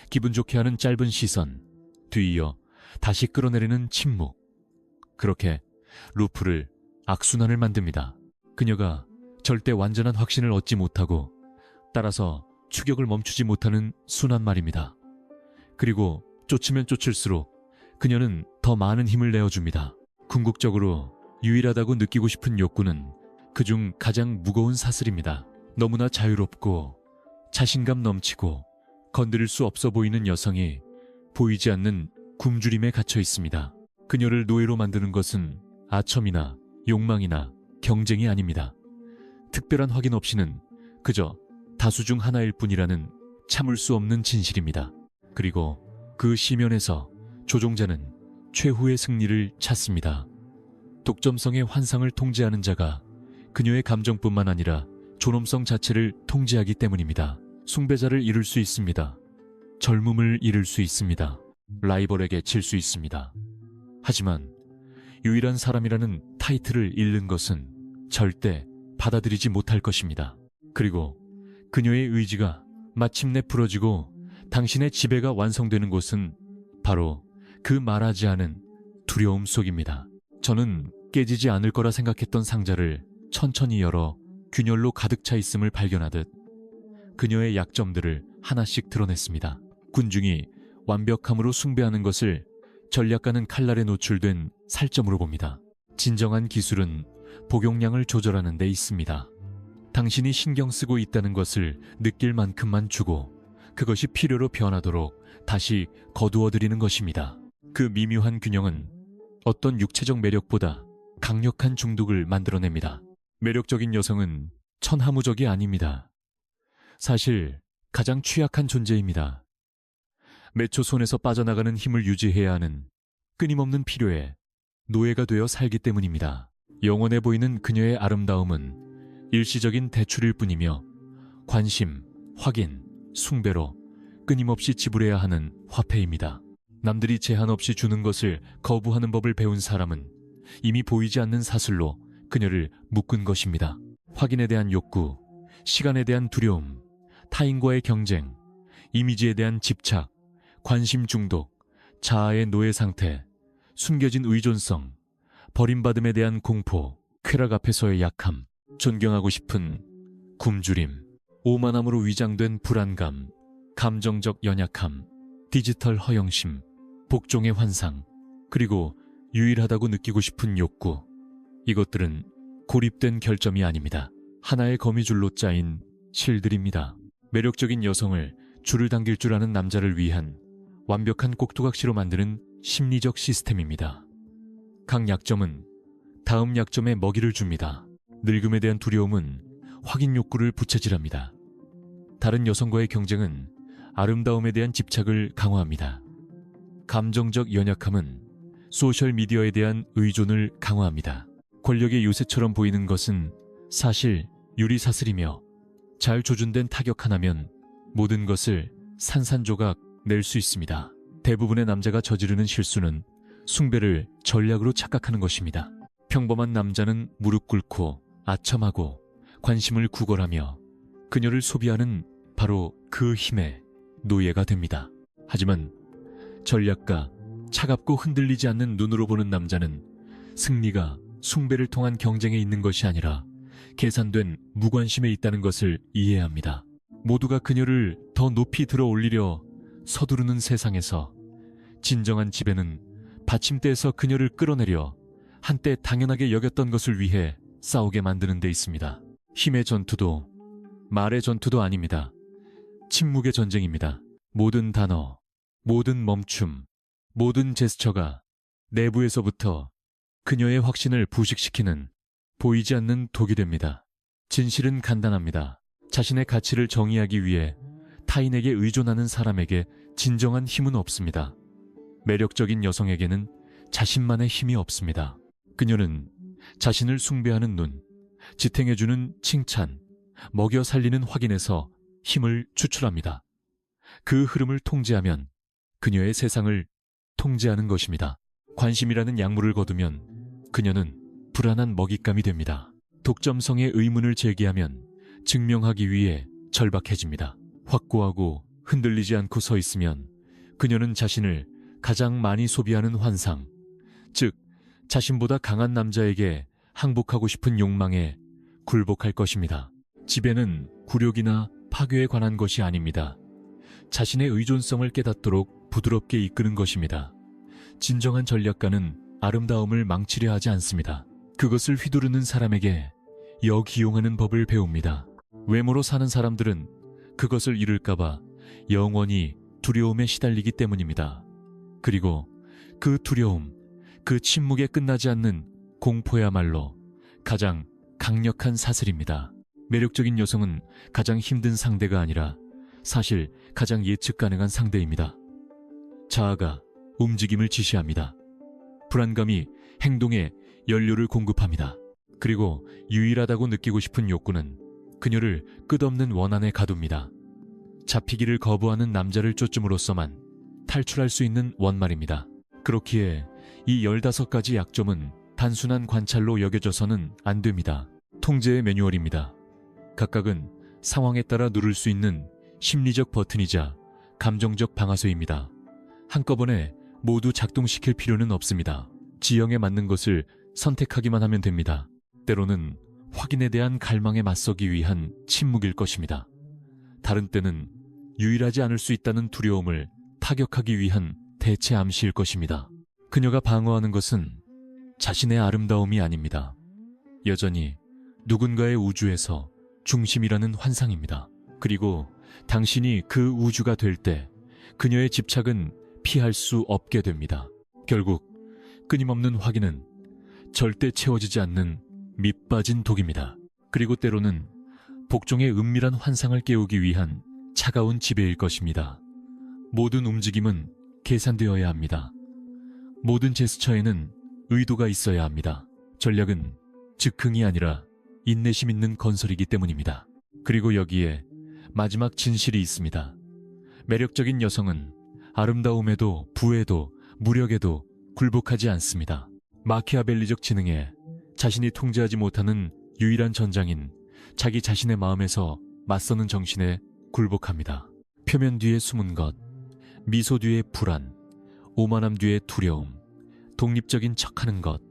기분 좋게 하는 짧은 시선, 뒤이어 다시 끌어내리는 침묵. 그렇게 루프를 악순환을 만듭니다. 그녀가 절대 완전한 확신을 얻지 못하고 따라서 추격을 멈추지 못하는 순환 말입니다. 그리고 쫓으면 쫓을수록 그녀는 더 많은 힘을 내어줍니다. 궁극적으로 유일하다고 느끼고 싶은 욕구는 그중 가장 무거운 사슬입니다. 너무나 자유롭고 자신감 넘치고 건드릴 수 없어 보이는 여성이 보이지 않는 굶주림에 갇혀 있습니다. 그녀를 노예로 만드는 것은 아첨이나 욕망이나 경쟁이 아닙니다. 특별한 확인 없이는 그저 다수 중 하나일 뿐이라는 참을 수 없는 진실입니다. 그리고 그 시면에서 조종자는 최후의 승리를 찾습니다. 독점성의 환상을 통제하는 자가 그녀의 감정뿐만 아니라 존엄성 자체를 통제하기 때문입니다. 숭배자를 잃을 수 있습니다. 젊음을 잃을 수 있습니다. 라이벌에게 질 수 있습니다. 하지만 유일한 사람이라는 타이틀을 잃는 것은 절대 받아들이지 못할 것입니다. 그리고 그녀의 의지가 마침내 부러지고 당신의 지배가 완성되는 곳은 바로 그 말하지 않은 두려움 속입니다. 저는 깨지지 않을 거라 생각했던 상자를 천천히 열어 균열로 가득 차 있음을 발견하듯 그녀의 약점들을 하나씩 드러냈습니다. 군중이 완벽함으로 숭배하는 것을 전략가는 칼날에 노출된 살점으로 봅니다. 진정한 기술은 복용량을 조절하는 데 있습니다. 당신이 신경 쓰고 있다는 것을 느낄 만큼만 주고 그것이 필요로 변하도록 다시 거두어들이는 것입니다. 그 미묘한 균형은 어떤 육체적 매력보다 강력한 중독을 만들어냅니다. 매력적인 여성은 천하무적이 아닙니다. 사실 가장 취약한 존재입니다. 몇 초 손에서 빠져나가는 힘을 유지해야 하는 끊임없는 필요에 노예가 되어 살기 때문입니다. 영원해 보이는 그녀의 아름다움은 일시적인 대출일 뿐이며 관심, 확인, 숭배로 끊임없이 지불해야 하는 화폐입니다. 남들이 제한 없이 주는 것을 거부하는 법을 배운 사람은 이미 보이지 않는 사슬로 그녀를 묶은 것입니다. 확인에 대한 욕구, 시간에 대한 두려움, 타인과의 경쟁, 이미지에 대한 집착, 관심 중독, 자아의 노예 상태, 숨겨진 의존성, 버림받음에 대한 공포, 쾌락 앞에서의 약함, 존경하고 싶은 굶주림, 오만함으로 위장된 불안감, 감정적 연약함, 디지털 허영심, 복종의 환상, 그리고 유일하다고 느끼고 싶은 욕구. 이것들은 고립된 결점이 아닙니다. 하나의 거미줄로 짜인 실들입니다. 매력적인 여성을 줄을 당길 줄 아는 남자를 위한 완벽한 꼭두각시로 만드는 심리적 시스템입니다. 각 약점은 다음 약점에 먹이를 줍니다. 늙음에 대한 두려움은 확인 욕구를 부채질합니다. 다른 여성과의 경쟁은 아름다움에 대한 집착을 강화합니다. 감정적 연약함은 소셜미디어에 대한 의존을 강화합니다. 권력의 요새처럼 보이는 것은 사실 유리사슬이며 잘 조준된 타격 하나면 모든 것을 산산조각 낼 수 있습니다. 대부분의 남자가 저지르는 실수는 숭배를 전략으로 착각하는 것입니다. 평범한 남자는 무릎 꿇고 아첨하고 관심을 구걸하며 그녀를 소비하는 바로 그 힘의 노예가 됩니다. 하지만 전략가, 차갑고 흔들리지 않는 눈으로 보는 남자는 승리가 숭배를 통한 경쟁에 있는 것이 아니라 계산된 무관심에 있다는 것을 이해합니다. 모두가 그녀를 더 높이 들어 올리려 서두르는 세상에서 진정한 지배는 받침대에서 그녀를 끌어내려 한때 당연하게 여겼던 것을 위해 싸우게 만드는 데 있습니다. 힘의 전투도 말의 전투도 아닙니다. 침묵의 전쟁입니다. 모든 단어, 모든 멈춤, 모든 제스처가 내부에서부터 그녀의 확신을 부식시키는 보이지 않는 독이 됩니다. 진실은 간단합니다. 자신의 가치를 정의하기 위해 타인에게 의존하는 사람에게 진정한 힘은 없습니다. 매력적인 여성에게는 자신만의 힘이 없습니다. 그녀는 자신을 숭배하는 눈, 지탱해주는 칭찬, 먹여 살리는 확인에서 힘을 추출합니다. 그 흐름을 통제하면 그녀의 세상을 통제하는 것입니다. 관심이라는 약물을 거두면 그녀는 불안한 먹잇감이 됩니다. 독점성의 의문을 제기하면 증명하기 위해 절박해집니다. 확고하고 흔들리지 않고 서 있으면 그녀는 자신을 가장 많이 소비하는 환상, 즉 자신보다 강한 남자에게 항복하고 싶은 욕망에 굴복할 것입니다. 지배는 굴욕이나 파괴에 관한 것이 아닙니다. 자신의 의존성을 깨닫도록 부드럽게 이끄는 것입니다. 진정한 전략가는 아름다움을 망치려 하지 않습니다. 그것을 휘두르는 사람에게 여기용하는 법을 배웁니다. 외모로 사는 사람들은 그것을 잃을까봐 영원히 두려움에 시달리기 때문입니다. 그리고 그 두려움, 그 침묵에 끝나지 않는 공포야말로 가장 강력한 사슬입니다. 매력적인 여성은 가장 힘든 상대가 아니라 사실 가장 예측 가능한 상대입니다. 자아가 움직임을 지시합니다. 불안감이 행동에 연료를 공급합니다. 그리고 유일하다고 느끼고 싶은 욕구는 그녀를 끝없는 원한에 가둡니다. 잡히기를 거부하는 남자를 쫓음으로써만 탈출할 수 있는 원말입니다. 그렇기에 이 15가지 약점은 단순한 관찰로 여겨져서는 안 됩니다. 통제의 매뉴얼입니다. 각각은 상황에 따라 누를 수 있는 심리적 버튼이자 감정적 방아쇠입니다. 한꺼번에 모두 작동시킬 필요는 없습니다. 지형에 맞는 것을 선택하기만 하면 됩니다. 때로는 확인에 대한 갈망에 맞서기 위한 침묵일 것입니다. 다른 때는 유일하지 않을 수 있다는 두려움을 타격하기 위한 대체 암시일 것입니다. 그녀가 방어하는 것은 자신의 아름다움이 아닙니다. 여전히 누군가의 우주에서 중심이라는 환상입니다. 그리고 당신이 그 우주가 될 때 그녀의 집착은 피할 수 없게 됩니다. 결국 끊임없는 확인은 절대 채워지지 않는 밑빠진 독입니다. 그리고 때로는 복종의 은밀한 환상을 깨우기 위한 차가운 지배일 것입니다. 모든 움직임은 계산되어야 합니다. 모든 제스처에는 의도가 있어야 합니다. 전략은 즉흥이 아니라 인내심 있는 건설이기 때문입니다. 그리고 여기에 마지막 진실이 있습니다. 매력적인 여성은 아름다움에도 부에도 무력에도 굴복하지 않습니다. 마키아벨리적 지능에 자신이 통제하지 못하는 유일한 전장인 자기 자신의 마음에서 맞서는 정신에 굴복합니다. 표면 뒤에 숨은 것, 미소 뒤에 불안, 오만함 뒤에 두려움, 독립적인 척하는 것,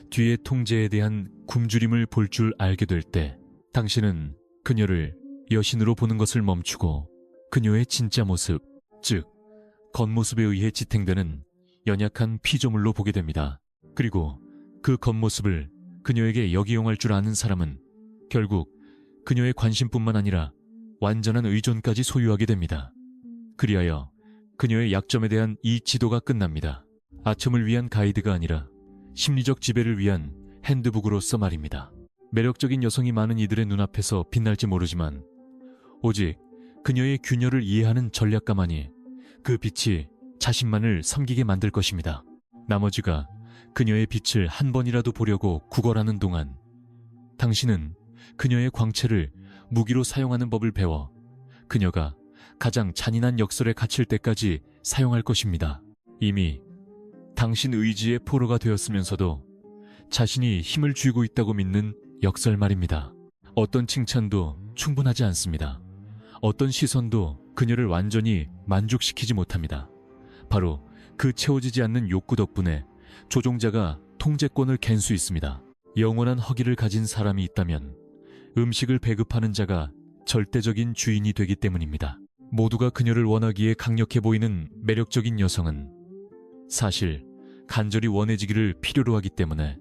뒤에 통제에 대한 굶주림을 볼 줄 알게 될 때 당신은 그녀를 여신으로 보는 것을 멈추고 그녀의 진짜 모습, 즉 겉모습에 의해 지탱되는 연약한 피조물로 보게 됩니다. 그리고 그 겉모습을 그녀에게 역이용할 줄 아는 사람은 결국 그녀의 관심뿐만 아니라 완전한 의존까지 소유하게 됩니다. 그리하여 그녀의 약점에 대한 이 지도가 끝납니다. 아첨을 위한 가이드가 아니라 심리적 지배를 위한 핸드북으로서 말입니다. 매력적인 여성이 많은 이들의 눈앞에서 빛날지 모르지만 오직 그녀의 균열을 이해하는 전략가만이 그 빛이 자신만을 섬기게 만들 것입니다. 나머지가 그녀의 빛을 한 번이라도 보려고 구걸하는 동안 당신은 그녀의 광채를 무기로 사용하는 법을 배워 그녀가 가장 잔인한 역설에 갇힐 때까지 사용할 것입니다. 이미 당신 의지의 포로가 되었으면서도 자신이 힘을 쥐고 있다고 믿는 역설 말입니다. 어떤 칭찬도 충분하지 않습니다. 어떤 시선도 그녀를 완전히 만족시키지 못합니다. 바로 그 채워지지 않는 욕구 덕분에 조종자가 통제권을 갠 수 있습니다. 영원한 허기를 가진 사람이 있다면 음식을 배급하는 자가 절대적인 주인이 되기 때문입니다. 모두가 그녀를 원하기에 강력해 보이는 매력적인 여성은 사실 간절히 원해지기를 필요로 하기 때문에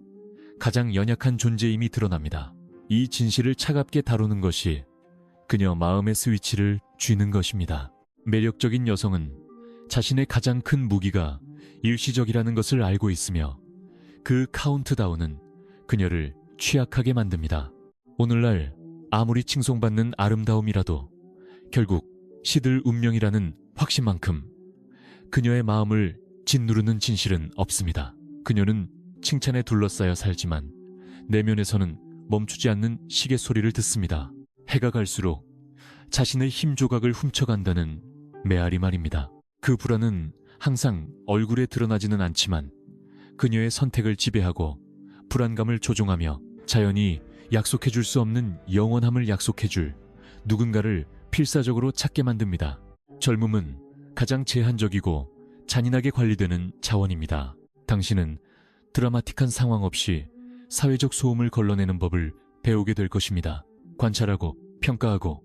가장 연약한 존재임이 드러납니다. 이 진실을 차갑게 다루는 것이 그녀 마음의 스위치를 쥐는 것입니다. 매력적인 여성은 자신의 가장 큰 무기가 일시적이라는 것을 알고 있으며 그 카운트다운은 그녀를 취약하게 만듭니다. 오늘날 아무리 칭송받는 아름다움이라도 결국 시들 운명이라는 확신만큼 그녀의 마음을 짓누르는 진실은 없습니다. 그녀는 칭찬에 둘러싸여 살지만 내면에서는 멈추지 않는 시계 소리를 듣습니다. 해가 갈수록 자신의 힘 조각을 훔쳐간다는 메아리 말입니다. 그 불안은 항상 얼굴에 드러나지는 않지만 그녀의 선택을 지배하고 불안감을 조종하며 자연히 약속해줄 수 없는 영원함을 약속해줄 누군가를 필사적으로 찾게 만듭니다. 젊음은 가장 제한적이고 잔인하게 관리되는 자원입니다. 당신은 드라마틱한 상황 없이 사회적 소음을 걸러내는 법을 배우게 될 것입니다. 관찰하고 평가하고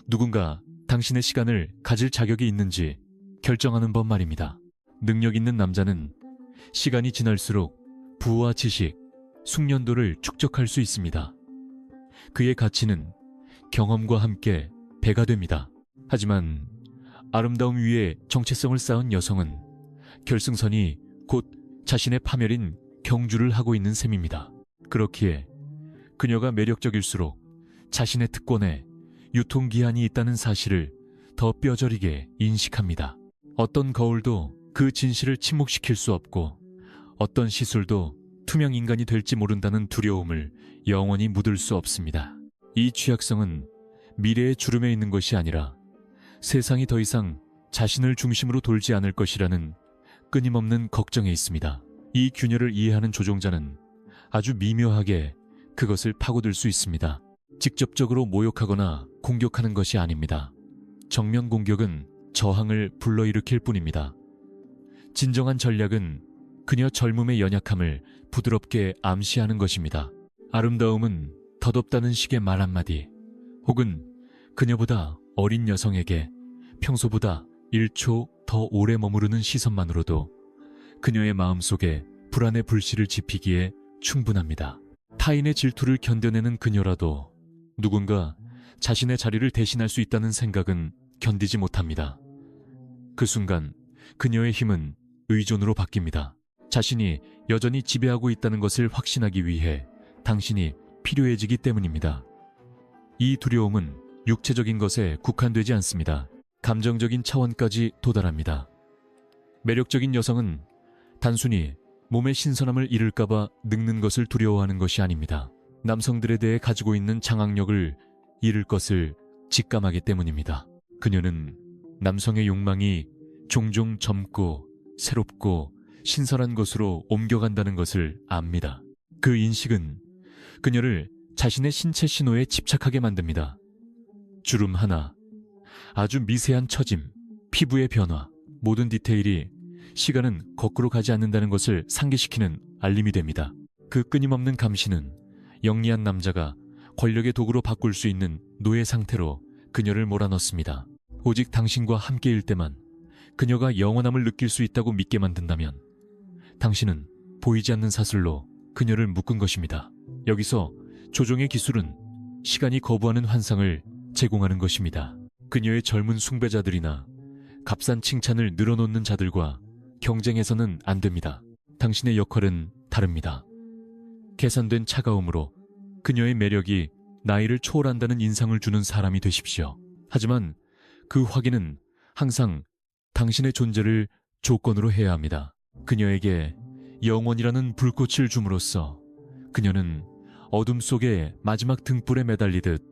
누군가 당신의 시간을 가질 자격이 있는지 결정하는 법 말입니다. 능력 있는 남자는 시간이 지날수록 부와 지식, 숙련도를 축적할 수 있습니다. 그의 가치는 경험과 함께 배가 됩니다. 하지만 아름다움 위에 정체성을 쌓은 여성은 결승선이 곧 자신의 파멸인 경주를 하고 있는 셈입니다. 그렇기에 그녀가 매력적일수록 자신의 특권에 유통기한이 있다는 사실을 더 뼈저리게 인식합니다. 어떤 거울도 그 진실을 침묵시킬 수 없고 어떤 시술도 투명 인간이 될지 모른다는 두려움을 영원히 묻을 수 없습니다. 이 취약성은 미래의 주름에 있는 것이 아니라 세상이 더 이상 자신을 중심으로 돌지 않을 것이라는 끊임없는 걱정에 있습니다. 이 균열을 이해하는 조종자는 아주 미묘하게 그것을 파고들 수 있습니다. 직접적으로 모욕하거나 공격하는 것이 아닙니다. 정면 공격은 저항을 불러일으킬 뿐입니다. 진정한 전략은 그녀 젊음의 연약함을 부드럽게 암시하는 것입니다. 아름다움은 덧없다는 식의 말 한마디, 혹은 그녀보다 어린 여성에게 평소보다 1초 더 오래 머무르는 시선만으로도 그녀의 마음속에 불안의 불씨를 지피기에 충분합니다. 타인의 질투를 견뎌내는 그녀라도 누군가 자신의 자리를 대신할 수 있다는 생각은 견디지 못합니다. 그 순간 그녀의 힘은 의존으로 바뀝니다. 자신이 여전히 지배하고 있다는 것을 확신하기 위해 당신이 필요해지기 때문입니다. 이 두려움은 육체적인 것에 국한되지 않습니다. 감정적인 차원까지 도달합니다. 매력적인 여성은 단순히 몸의 신선함을 잃을까봐 늙는 것을 두려워하는 것이 아닙니다. 남성들에 대해 가지고 있는 장악력을 잃을 것을 직감하기 때문입니다. 그녀는 남성의 욕망이 종종 젊고 새롭고 신선한 것으로 옮겨간다는 것을 압니다. 그 인식은 그녀를 자신의 신체 신호에 집착하게 만듭니다. 주름 하나, 아주 미세한 처짐, 피부의 변화, 모든 디테일이 시간은 거꾸로 가지 않는다는 것을 상기시키는 알림이 됩니다. 그 끊임없는 감시는 영리한 남자가 권력의 도구로 바꿀 수 있는 노예 상태로 그녀를 몰아넣습니다. 오직 당신과 함께일 때만 그녀가 영원함을 느낄 수 있다고 믿게 만든다면 당신은 보이지 않는 사슬로 그녀를 묶은 것입니다. 여기서 조종의 기술은 시간이 거부하는 환상을 제공하는 것입니다. 그녀의 젊은 숭배자들이나 값싼 칭찬을 늘어놓는 자들과 경쟁해서는 안 됩니다. 당신의 역할은 다릅니다. 계산된 차가움으로 그녀의 매력이 나이를 초월한다는 인상을 주는 사람이 되십시오. 하지만 그 확인은 항상 당신의 존재를 조건으로 해야 합니다. 그녀에게 영원이라는 불꽃을 줌으로써 그녀는 어둠 속의 마지막 등불에 매달리듯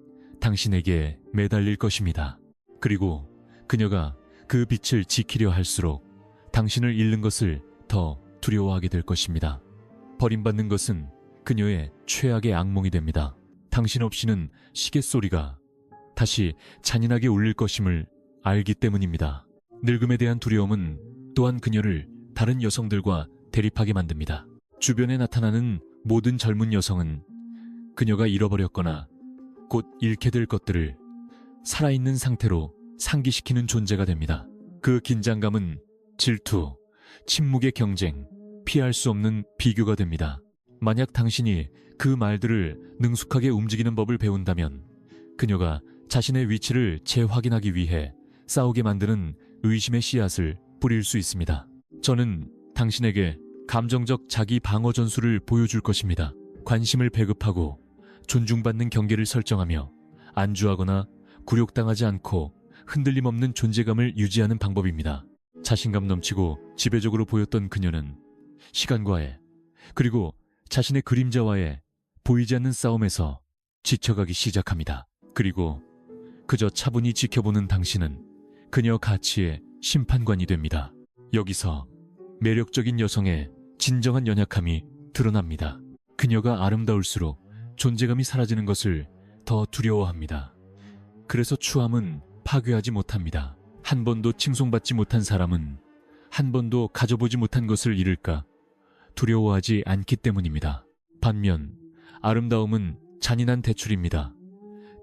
당신에게 매달릴 것입니다. 그리고 그녀가 그 빛을 지키려 할수록 당신을 잃는 것을 더 두려워하게 될 것입니다. 버림받는 것은 그녀의 최악의 악몽이 됩니다. 당신 없이는 시계 소리가 다시 잔인하게 울릴 것임을 알기 때문입니다. 늙음에 대한 두려움은 또한 그녀를 다른 여성들과 대립하게 만듭니다. 주변에 나타나는 모든 젊은 여성은 그녀가 잃어버렸거나 곧 잃게 될 것들을 살아있는 상태로 상기시키는 존재가 됩니다. 그 긴장감은 질투, 침묵의 경쟁, 피할 수 없는 비교가 됩니다. 만약 당신이 그 말들을 능숙하게 움직이는 법을 배운다면 그녀가 자신의 위치를 재확인하기 위해 싸우게 만드는 의심의 씨앗을 뿌릴 수 있습니다. 저는 당신에게 감정적 자기 방어 전술을 보여줄 것입니다. 관심을 배급하고 존중받는 경계를 설정하며 안주하거나 굴욕당하지 않고 흔들림 없는 존재감을 유지하는 방법입니다. 자신감 넘치고 지배적으로 보였던 그녀는 시간과의 그리고 자신의 그림자와의 보이지 않는 싸움에서 지쳐가기 시작합니다. 그리고 그저 차분히 지켜보는 당신은 그녀 가치의 심판관이 됩니다. 여기서 매력적인 여성의 진정한 연약함이 드러납니다. 그녀가 아름다울수록 존재감이 사라지는 것을 더 두려워합니다. 그래서 추함은 파괴하지 못합니다. 한 번도 칭송받지 못한 사람은 한 번도 가져보지 못한 것을 잃을까 두려워하지 않기 때문입니다. 반면 아름다움은 잔인한 대출입니다.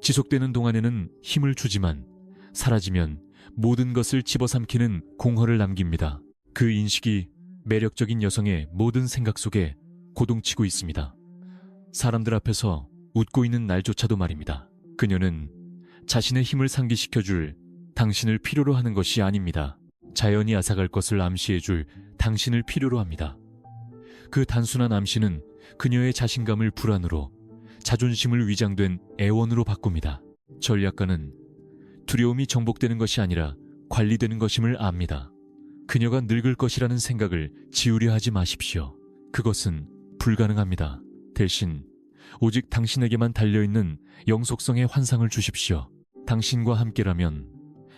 지속되는 동안에는 힘을 주지만 사라지면 모든 것을 집어삼키는 공허를 남깁니다. 그 인식이 매력적인 여성의 모든 생각 속에 고동치고 있습니다. 사람들 앞에서 웃고 있는 날조차도 말입니다. 그녀는 자신의 힘을 상기시켜줄 당신을 필요로 하는 것이 아닙니다. 자연이 앗아갈 것을 암시해줄 당신을 필요로 합니다. 그 단순한 암시는 그녀의 자신감을 불안으로, 자존심을 위장된 애원으로 바꿉니다. 전략가는 두려움이 정복되는 것이 아니라 관리되는 것임을 압니다. 그녀가 늙을 것이라는 생각을 지우려 하지 마십시오. 그것은 불가능합니다. 대신 오직 당신에게만 달려있는 영속성의 환상을 주십시오. 당신과 함께라면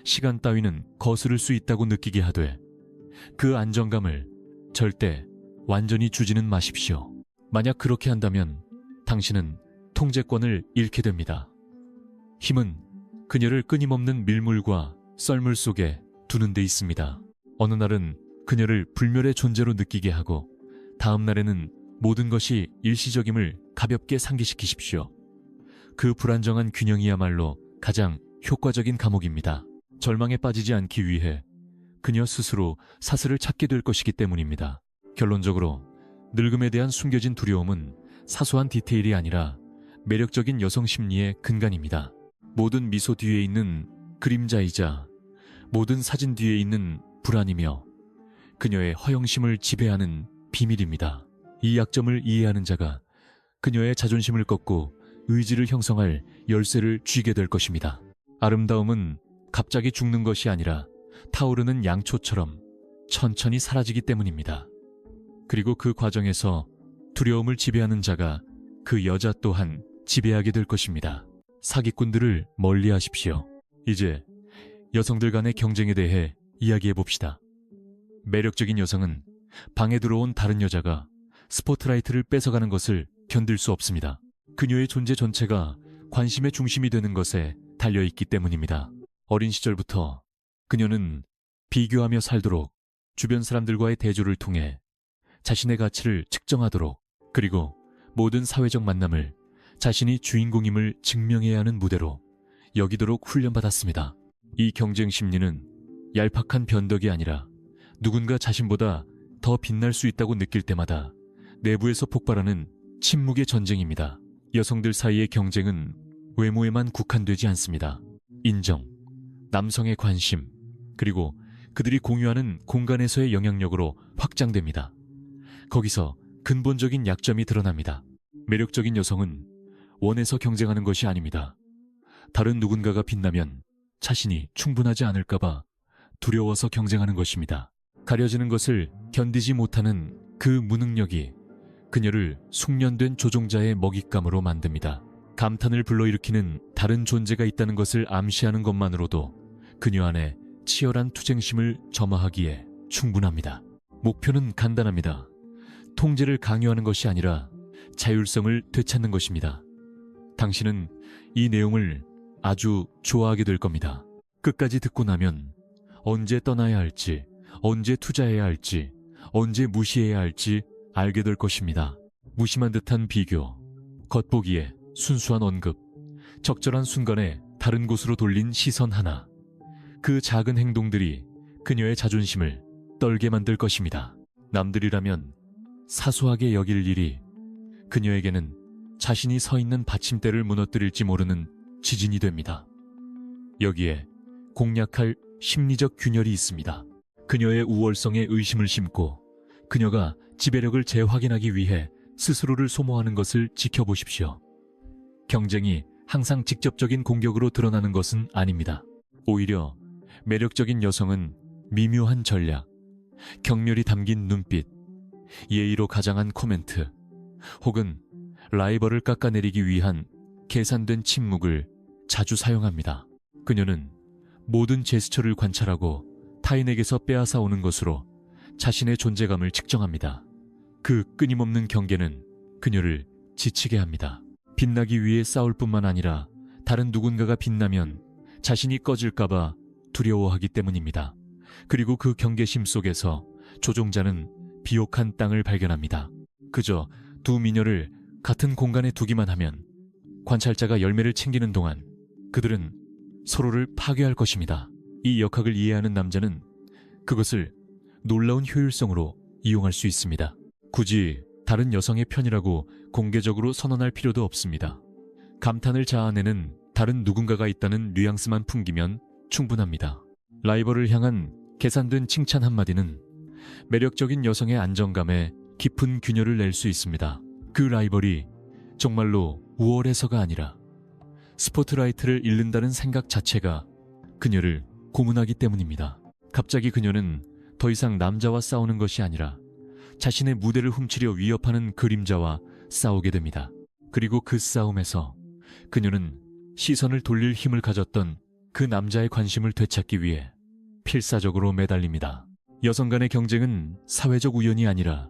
시간 따위는 거스를 수 있다고 느끼게 하되 그 안정감을 절대 완전히 주지는 마십시오. 만약 그렇게 한다면 당신은 통제권을 잃게 됩니다. 힘은 그녀를 끊임없는 밀물과 썰물 속에 두는 데 있습니다. 어느 날은 그녀를 불멸의 존재로 느끼게 하고 다음 날에는 모든 것이 일시적임을 가볍게 상기시키십시오. 그 불안정한 균형이야말로 가장 효과적인 감옥입니다. 절망에 빠지지 않기 위해 그녀 스스로 사슬을 찾게 될 것이기 때문입니다. 결론적으로 늙음에 대한 숨겨진 두려움은 사소한 디테일이 아니라 매력적인 여성 심리의 근간입니다. 모든 미소 뒤에 있는 그림자이자 모든 사진 뒤에 있는 불안이며 그녀의 허영심을 지배하는 비밀입니다. 이 약점을 이해하는 자가 그녀의 자존심을 꺾고 의지를 형성할 열쇠를 쥐게 될 것입니다. 아름다움은 갑자기 죽는 것이 아니라 타오르는 양초처럼 천천히 사라지기 때문입니다. 그리고 그 과정에서 두려움을 지배하는 자가 그 여자 또한 지배하게 될 것입니다. 사기꾼들을 멀리하십시오. 이제 여성들 간의 경쟁에 대해 이야기해 봅시다. 매력적인 여성은 방에 들어온 다른 여자가 스포트라이트를 뺏어가는 것을 견딜 수 없습니다. 그녀의 존재 전체가 관심의 중심이 되는 것에 달려있기 때문입니다. 어린 시절부터 그녀는 비교하며 살도록 주변 사람들과의 대조를 통해 자신의 가치를 측정하도록 그리고 모든 사회적 만남을 자신이 주인공임을 증명해야 하는 무대로 여기도록 훈련받았습니다. 이 경쟁 심리는 얄팍한 변덕이 아니라 누군가 자신보다 더 빛날 수 있다고 느낄 때마다 내부에서 폭발하는 침묵의 전쟁입니다. 여성들 사이의 경쟁은 외모에만 국한되지 않습니다. 인정, 남성의 관심, 그리고 그들이 공유하는 공간에서의 영향력으로 확장됩니다. 거기서 근본적인 약점이 드러납니다. 매력적인 여성은 원해서 경쟁하는 것이 아닙니다. 다른 누군가가 빛나면 자신이 충분하지 않을까봐 두려워서 경쟁하는 것입니다. 가려지는 것을 견디지 못하는 그 무능력이 그녀를 숙련된 조종자의 먹잇감으로 만듭니다. 감탄을 불러일으키는 다른 존재가 있다는 것을 암시하는 것만으로도 그녀 안에 치열한 투쟁심을 점화하기에 충분합니다. 목표는 간단합니다. 통제를 강요하는 것이 아니라 자율성을 되찾는 것입니다. 당신은 이 내용을 아주 좋아하게 될 겁니다. 끝까지 듣고 나면 언제 떠나야 할지, 언제 투자해야 할지, 언제 무시해야 할지 알게 될 것입니다. 무심한 듯한 비교, 겉보기에 순수한 언급, 적절한 순간에 다른 곳으로 돌린 시선 하나. 그 작은 행동들이 그녀의 자존심을 떨게 만들 것입니다. 남들이라면 사소하게 여길 일이 그녀에게는 자신이 서 있는 받침대를 무너뜨릴지 모르는 지진이 됩니다. 여기에 공략할 심리적 균열이 있습니다. 그녀의 우월성에 의심을 심고 그녀가 지배력을 재확인하기 위해 스스로를 소모하는 것을 지켜보십시오. 경쟁이 항상 직접적인 공격으로 드러나는 것은 아닙니다. 오히려 매력적인 여성은 미묘한 전략, 경멸이 담긴 눈빛, 예의로 가장한 코멘트, 혹은 라이벌을 깎아내리기 위한 계산된 침묵을 자주 사용합니다. 그녀는 모든 제스처를 관찰하고 타인에게서 빼앗아 오는 것으로 자신의 존재감을 측정합니다. 그 끊임없는 경계는 그녀를 지치게 합니다. 빛나기 위해 싸울 뿐만 아니라 다른 누군가가 빛나면 자신이 꺼질까봐 두려워하기 때문입니다. 그리고 그 경계심 속에서 조종자는 비옥한 땅을 발견합니다. 그저 두 미녀를 같은 공간에 두기만 하면 관찰자가 열매를 챙기는 동안 그들은 서로를 파괴할 것입니다. 이 역학을 이해하는 남자는 그것을 놀라운 효율성으로 이용할 수 있습니다. 굳이 다른 여성의 편이라고 공개적으로 선언할 필요도 없습니다. 감탄을 자아내는 다른 누군가가 있다는 뉘앙스만 풍기면 충분합니다. 라이벌을 향한 계산된 칭찬 한마디는 매력적인 여성의 안정감에 깊은 균열을 낼 수 있습니다. 그 라이벌이 정말로 우월해서가 아니라 스포트라이트를 잃는다는 생각 자체가 그녀를 고문하기 때문입니다. 갑자기 그녀는 더 이상 남자와 싸우는 것이 아니라 자신의 무대를 훔치려 위협하는 그림자와 싸우게 됩니다. 그리고 그 싸움에서 그녀는 시선을 돌릴 힘을 가졌던 그 남자의 관심을 되찾기 위해 필사적으로 매달립니다. 여성 간의 경쟁은 사회적 우연이 아니라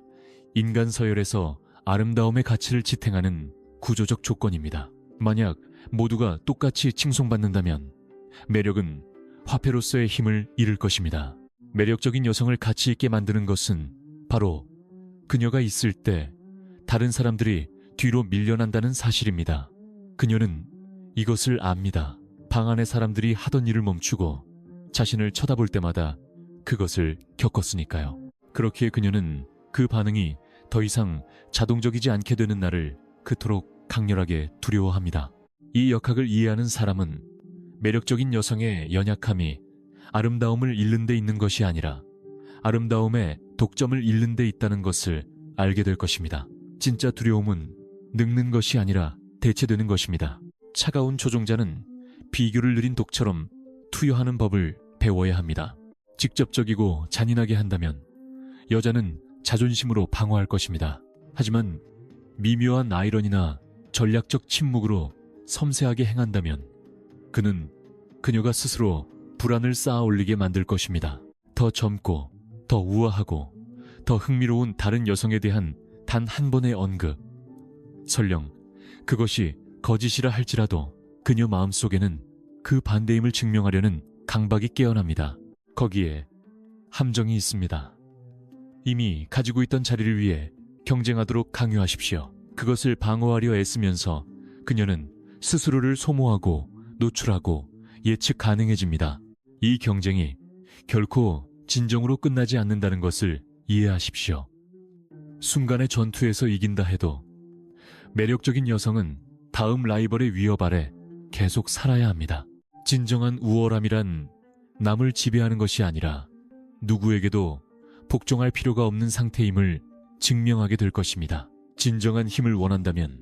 인간 서열에서 아름다움의 가치를 지탱하는 구조적 조건입니다. 만약 모두가 똑같이 칭송받는다면 매력은 화폐로서의 힘을 잃을 것입니다. 매력적인 여성을 가치 있게 만드는 것은 바로 그녀가 있을 때 다른 사람들이 뒤로 밀려난다는 사실입니다. 그녀는 이것을 압니다. 방 안의 사람들이 하던 일을 멈추고 자신을 쳐다볼 때마다 그것을 겪었으니까요. 그렇기에 그녀는 그 반응이 더 이상 자동적이지 않게 되는 날을 그토록 강렬하게 두려워합니다. 이 역학을 이해하는 사람은 매력적인 여성의 연약함이 아름다움을 잃는 데 있는 것이 아니라 아름다움의 독점을 잃는 데 있다는 것을 알게 될 것입니다. 진짜 두려움은 늙는 것이 아니라 대체되는 것입니다. 차가운 조종자는 비교를 느린 독처럼 투여하는 법을 배워야 합니다. 직접적이고 잔인하게 한다면 여자는 자존심으로 방어할 것입니다. 하지만 미묘한 아이러니나 전략적 침묵으로 섬세하게 행한다면 그는 그녀가 스스로 불안을 쌓아 올리게 만들 것입니다. 더 젊고 더 우아하고 더 흥미로운 다른 여성에 대한 단 한 번의 언급, 설령 그것이 거짓이라 할지라도 그녀 마음속에는 그 반대임을 증명하려는 강박이 깨어납니다. 거기에 함정이 있습니다. 이미 가지고 있던 자리를 위해 경쟁하도록 강요하십시오. 그것을 방어하려 애쓰면서 그녀는 스스로를 소모하고 노출하고 예측 가능해집니다. 이 경쟁이 결코 진정으로 끝나지 않는다는 것을 이해하십시오. 순간의 전투에서 이긴다 해도 매력적인 여성은 다음 라이벌의 위협 아래 계속 살아야 합니다. 진정한 우월함이란 남을 지배하는 것이 아니라 누구에게도 복종할 필요가 없는 상태임을 증명하게 될 것입니다. 진정한 힘을 원한다면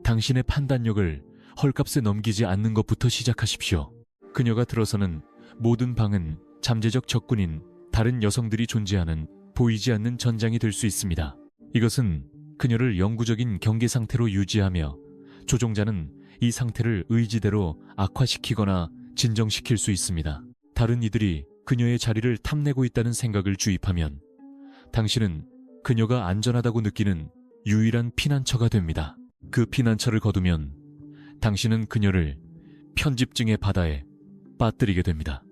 당신의 판단력을 헐값에 넘기지 않는 것부터 시작하십시오. 그녀가 들어서는 모든 방은 잠재적 적군인 다른 여성들이 존재하는 보이지 않는 전장이 될 수 있습니다. 이것은 그녀를 영구적인 경계 상태로 유지하며 조종자는 이 상태를 의지대로 악화시키거나 진정시킬 수 있습니다. 다른 이들이 그녀의 자리를 탐내고 있다는 생각을 주입하면 당신은 그녀가 안전하다고 느끼는 유일한 피난처가 됩니다. 그 피난처를 거두면 당신은 그녀를 편집증의 바다에 빠뜨리게 됩니다.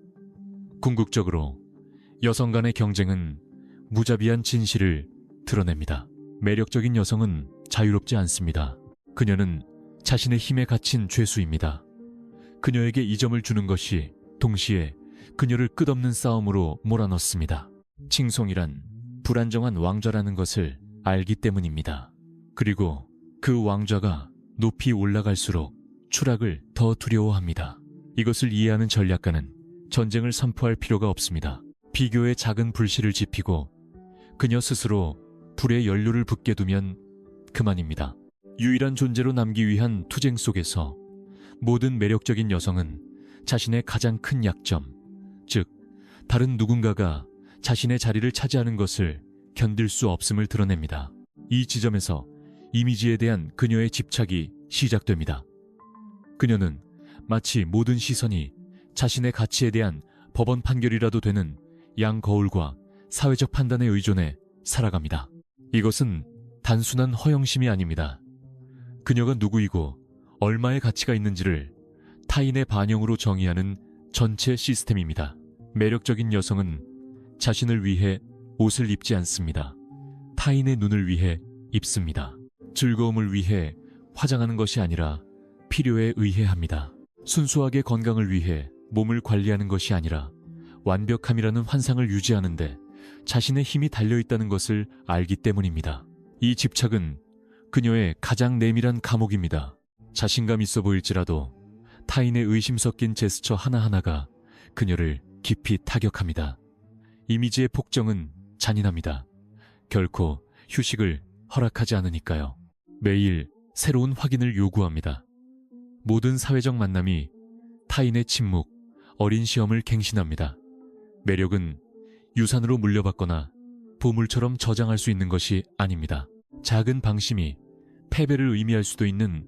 궁극적으로 여성 간의 경쟁은 무자비한 진실을 드러냅니다. 매력적인 여성은 자유롭지 않습니다. 그녀는 자신의 힘에 갇힌 죄수입니다. 그녀에게 이 점을 주는 것이 동시에 그녀를 끝없는 싸움으로 몰아넣습니다. 칭송이란 불안정한 왕좌라는 것을 알기 때문입니다. 그리고 그 왕좌가 높이 올라갈수록 추락을 더 두려워합니다. 이것을 이해하는 전략가는 전쟁을 선포할 필요가 없습니다. 비교의 작은 불씨를 지피고 그녀 스스로 불에 연료를 붓게 두면 그만입니다. 유일한 존재로 남기 위한 투쟁 속에서 모든 매력적인 여성은 자신의 가장 큰 약점, 즉 다른 누군가가 자신의 자리를 차지하는 것을 견딜 수 없음을 드러냅니다. 이 지점에서 이미지에 대한 그녀의 집착이 시작됩니다. 그녀는 마치 모든 시선이 자신의 가치에 대한 법원 판결이라도 되는 양거울과 사회적 판단에 의존해 살아갑니다. 이것은 단순한 허영심이 아닙니다. 그녀가 누구이고 얼마의 가치가 있는지를 타인의 반영으로 정의하는 전체 시스템입니다. 매력적인 여성은 자신을 위해 옷을 입지 않습니다. 타인의 눈을 위해 입습니다. 즐거움을 위해 화장하는 것이 아니라 필요에 의해 합니다. 순수하게 건강을 위해 몸을 관리하는 것이 아니라 완벽함이라는 환상을 유지하는데 자신의 힘이 달려있다는 것을 알기 때문입니다. 이 집착은 그녀의 가장 내밀한 감옥입니다. 자신감 있어 보일지라도 타인의 의심 섞인 제스처 하나하나가 그녀를 깊이 타격합니다. 이미지의 폭정은 잔인합니다. 결코 휴식을 허락하지 않으니까요. 매일 새로운 확인을 요구합니다. 모든 사회적 만남이 타인의 침묵, 어린 시험을 갱신합니다. 매력은 유산으로 물려받거나 보물처럼 저장할 수 있는 것이 아닙니다. 작은 방심이 패배를 의미할 수도 있는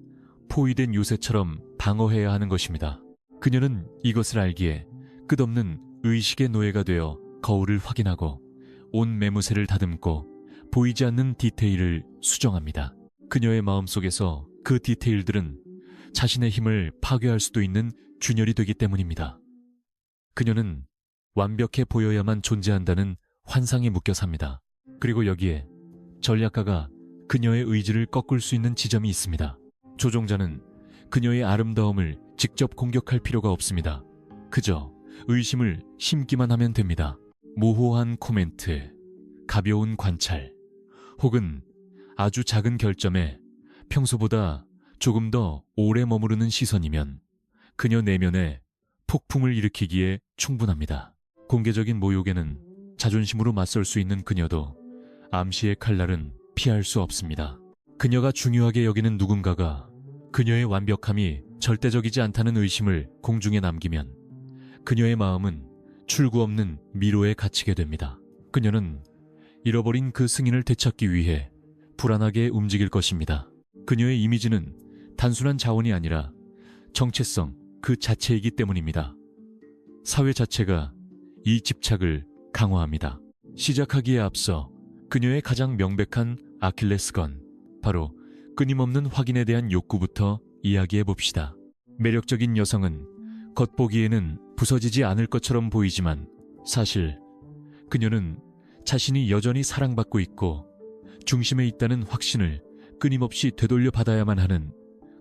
포위된 요새처럼 방어해야 하는 것입니다. 그녀는 이것을 알기에 끝없는 의식의 노예가 되어 거울을 확인하고 온 매무새를 다듬고 보이지 않는 디테일을 수정합니다. 그녀의 마음속에서 그 디테일들은 자신의 힘을 파괴할 수도 있는 균열이 되기 때문입니다. 그녀는 완벽해 보여야만 존재한다는 환상에 묶여 삽니다. 그리고 여기에 전략가가 그녀의 의지를 꺾을 수 있는 지점이 있습니다. 조종자는 그녀의 아름다움을 직접 공격할 필요가 없습니다. 그저 의심을 심기만 하면 됩니다. 모호한 코멘트, 가벼운 관찰, 혹은 아주 작은 결점에 평소보다 조금 더 오래 머무르는 시선이면 그녀 내면에 폭풍을 일으키기에 충분합니다. 공개적인 모욕에는 자존심으로 맞설 수 있는 그녀도 암시의 칼날은 피할 수 없습니다. 그녀가 중요하게 여기는 누군가가 그녀의 완벽함이 절대적이지 않다는 의심을 공중에 남기면 그녀의 마음은 출구 없는 미로에 갇히게 됩니다. 그녀는 잃어버린 그 승인을 되찾기 위해 불안하게 움직일 것입니다. 그녀의 이미지는 단순한 자원이 아니라 정체성 그 자체이기 때문입니다. 사회 자체가 이 집착을 강화합니다. 시작하기에 앞서 그녀의 가장 명백한 아킬레스건, 바로 끊임없는 확인에 대한 욕구부터 이야기해 봅시다. 매력적인 여성은 겉보기에는 부서지지 않을 것처럼 보이지만 사실 그녀는 자신이 여전히 사랑받고 있고 중심에 있다는 확신을 끊임없이 되돌려 받아야만 하는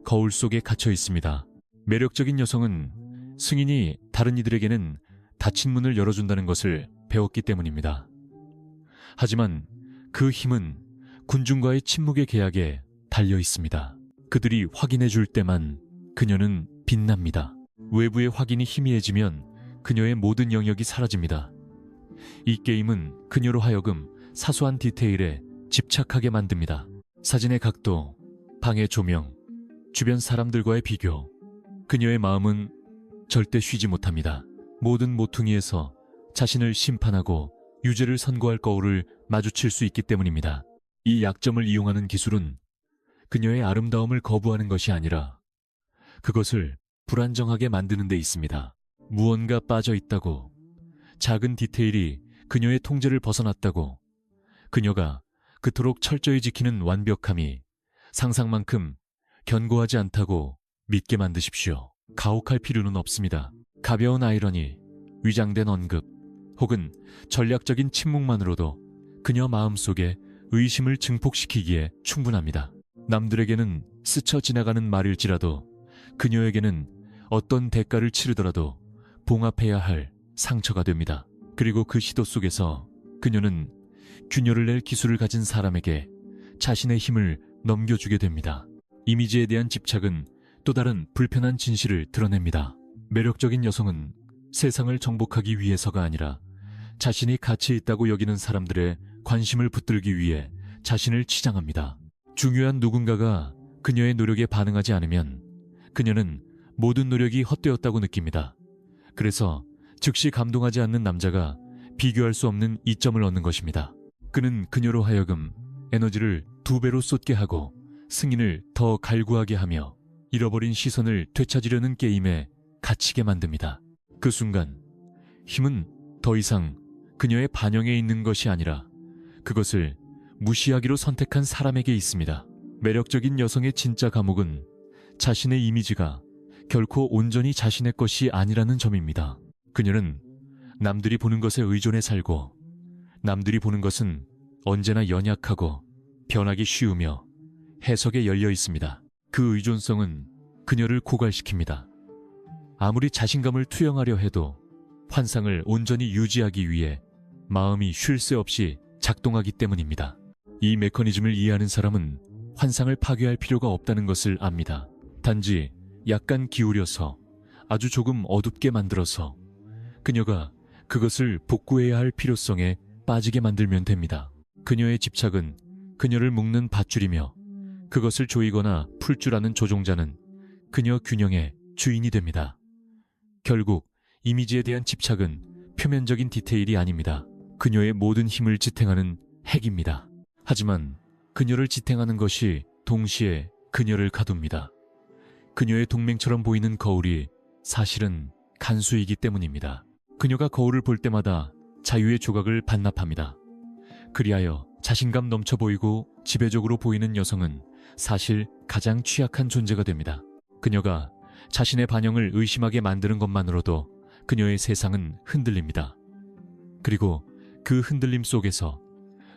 거울 속에 갇혀 있습니다. 매력적인 여성은 승인이 다른 이들에게는 닫힌 문을 열어준다는 것을 배웠기 때문입니다. 하지만 그 힘은 군중과의 침묵의 계약에 달려 있습니다. 그들이 확인해 줄 때만 그녀는 빛납니다. 외부의 확인이 희미해지면 그녀의 모든 영역이 사라집니다. 이 게임은 그녀로 하여금 사소한 디테일에 집착하게 만듭니다. 사진의 각도, 방의 조명, 주변 사람들과의 비교, 그녀의 마음은 절대 쉬지 못합니다. 모든 모퉁이에서 자신을 심판하고 유죄를 선고할 거울을 마주칠 수 있기 때문입니다. 이 약점을 이용하는 기술은 그녀의 아름다움을 거부하는 것이 아니라 그것을 불안정하게 만드는 데 있습니다. 무언가 빠져 있다고, 작은 디테일이 그녀의 통제를 벗어났다고, 그녀가 그토록 철저히 지키는 완벽함이 상상만큼 견고하지 않다고 믿게 만드십시오. 가혹할 필요는 없습니다. 가벼운 아이러니, 위장된 언급, 혹은 전략적인 침묵만으로도 그녀 마음속에 의심을 증폭시키기에 충분합니다. 남들에게는 스쳐 지나가는 말일지라도 그녀에게는 어떤 대가를 치르더라도 봉합해야 할 상처가 됩니다. 그리고 그 시도 속에서 그녀는 균열을 낼 기술을 가진 사람에게 자신의 힘을 넘겨주게 됩니다. 이미지에 대한 집착은 또 다른 불편한 진실을 드러냅니다. 매력적인 여성은 세상을 정복하기 위해서가 아니라 자신이 가치 있다고 여기는 사람들의 관심을 붙들기 위해 자신을 치장합니다. 중요한 누군가가 그녀의 노력에 반응하지 않으면 그녀는 모든 노력이 헛되었다고 느낍니다. 그래서 즉시 감동하지 않는 남자가 비교할 수 없는 이점을 얻는 것입니다. 그는 그녀로 하여금 에너지를 2배로 쏟게 하고 승인을 더 갈구하게 하며 잃어버린 시선을 되찾으려는 게임에 갇히게 만듭니다. 그 순간 힘은 더 이상 그녀의 반영에 있는 것이 아니라 그것을 무시하기로 선택한 사람에게 있습니다. 매력적인 여성의 진짜 감옥은 자신의 이미지가 결코 온전히 자신의 것이 아니라는 점입니다. 그녀는 남들이 보는 것에 의존해 살고 남들이 보는 것은 언제나 연약하고 변하기 쉬우며 해석에 열려 있습니다. 그 의존성은 그녀를 고갈시킵니다. 아무리 자신감을 투영하려 해도 환상을 온전히 유지하기 위해 마음이 쉴 새 없이 작동하기 때문입니다. 이 메커니즘을 이해하는 사람은 환상을 파괴할 필요가 없다는 것을 압니다. 단지 약간 기울여서 아주 조금 어둡게 만들어서 그녀가 그것을 복구해야 할 필요성에 빠지게 만들면 됩니다. 그녀의 집착은 그녀를 묶는 밧줄이며 그것을 조이거나 풀 줄 아는 조종자는 그녀 균형의 주인이 됩니다. 결국 이미지에 대한 집착은 표면적인 디테일이 아닙니다. 그녀의 모든 힘을 지탱하는 핵입니다. 하지만 그녀를 지탱하는 것이 동시에 그녀를 가둡니다. 그녀의 동맹처럼 보이는 거울이 사실은 간수이기 때문입니다. 그녀가 거울을 볼 때마다 자유의 조각을 반납합니다. 그리하여 자신감 넘쳐 보이고 지배적으로 보이는 여성은 사실 가장 취약한 존재가 됩니다. 그녀가 자신의 반영을 의심하게 만드는 것만으로도 그녀의 세상은 흔들립니다. 그리고 그 흔들림 속에서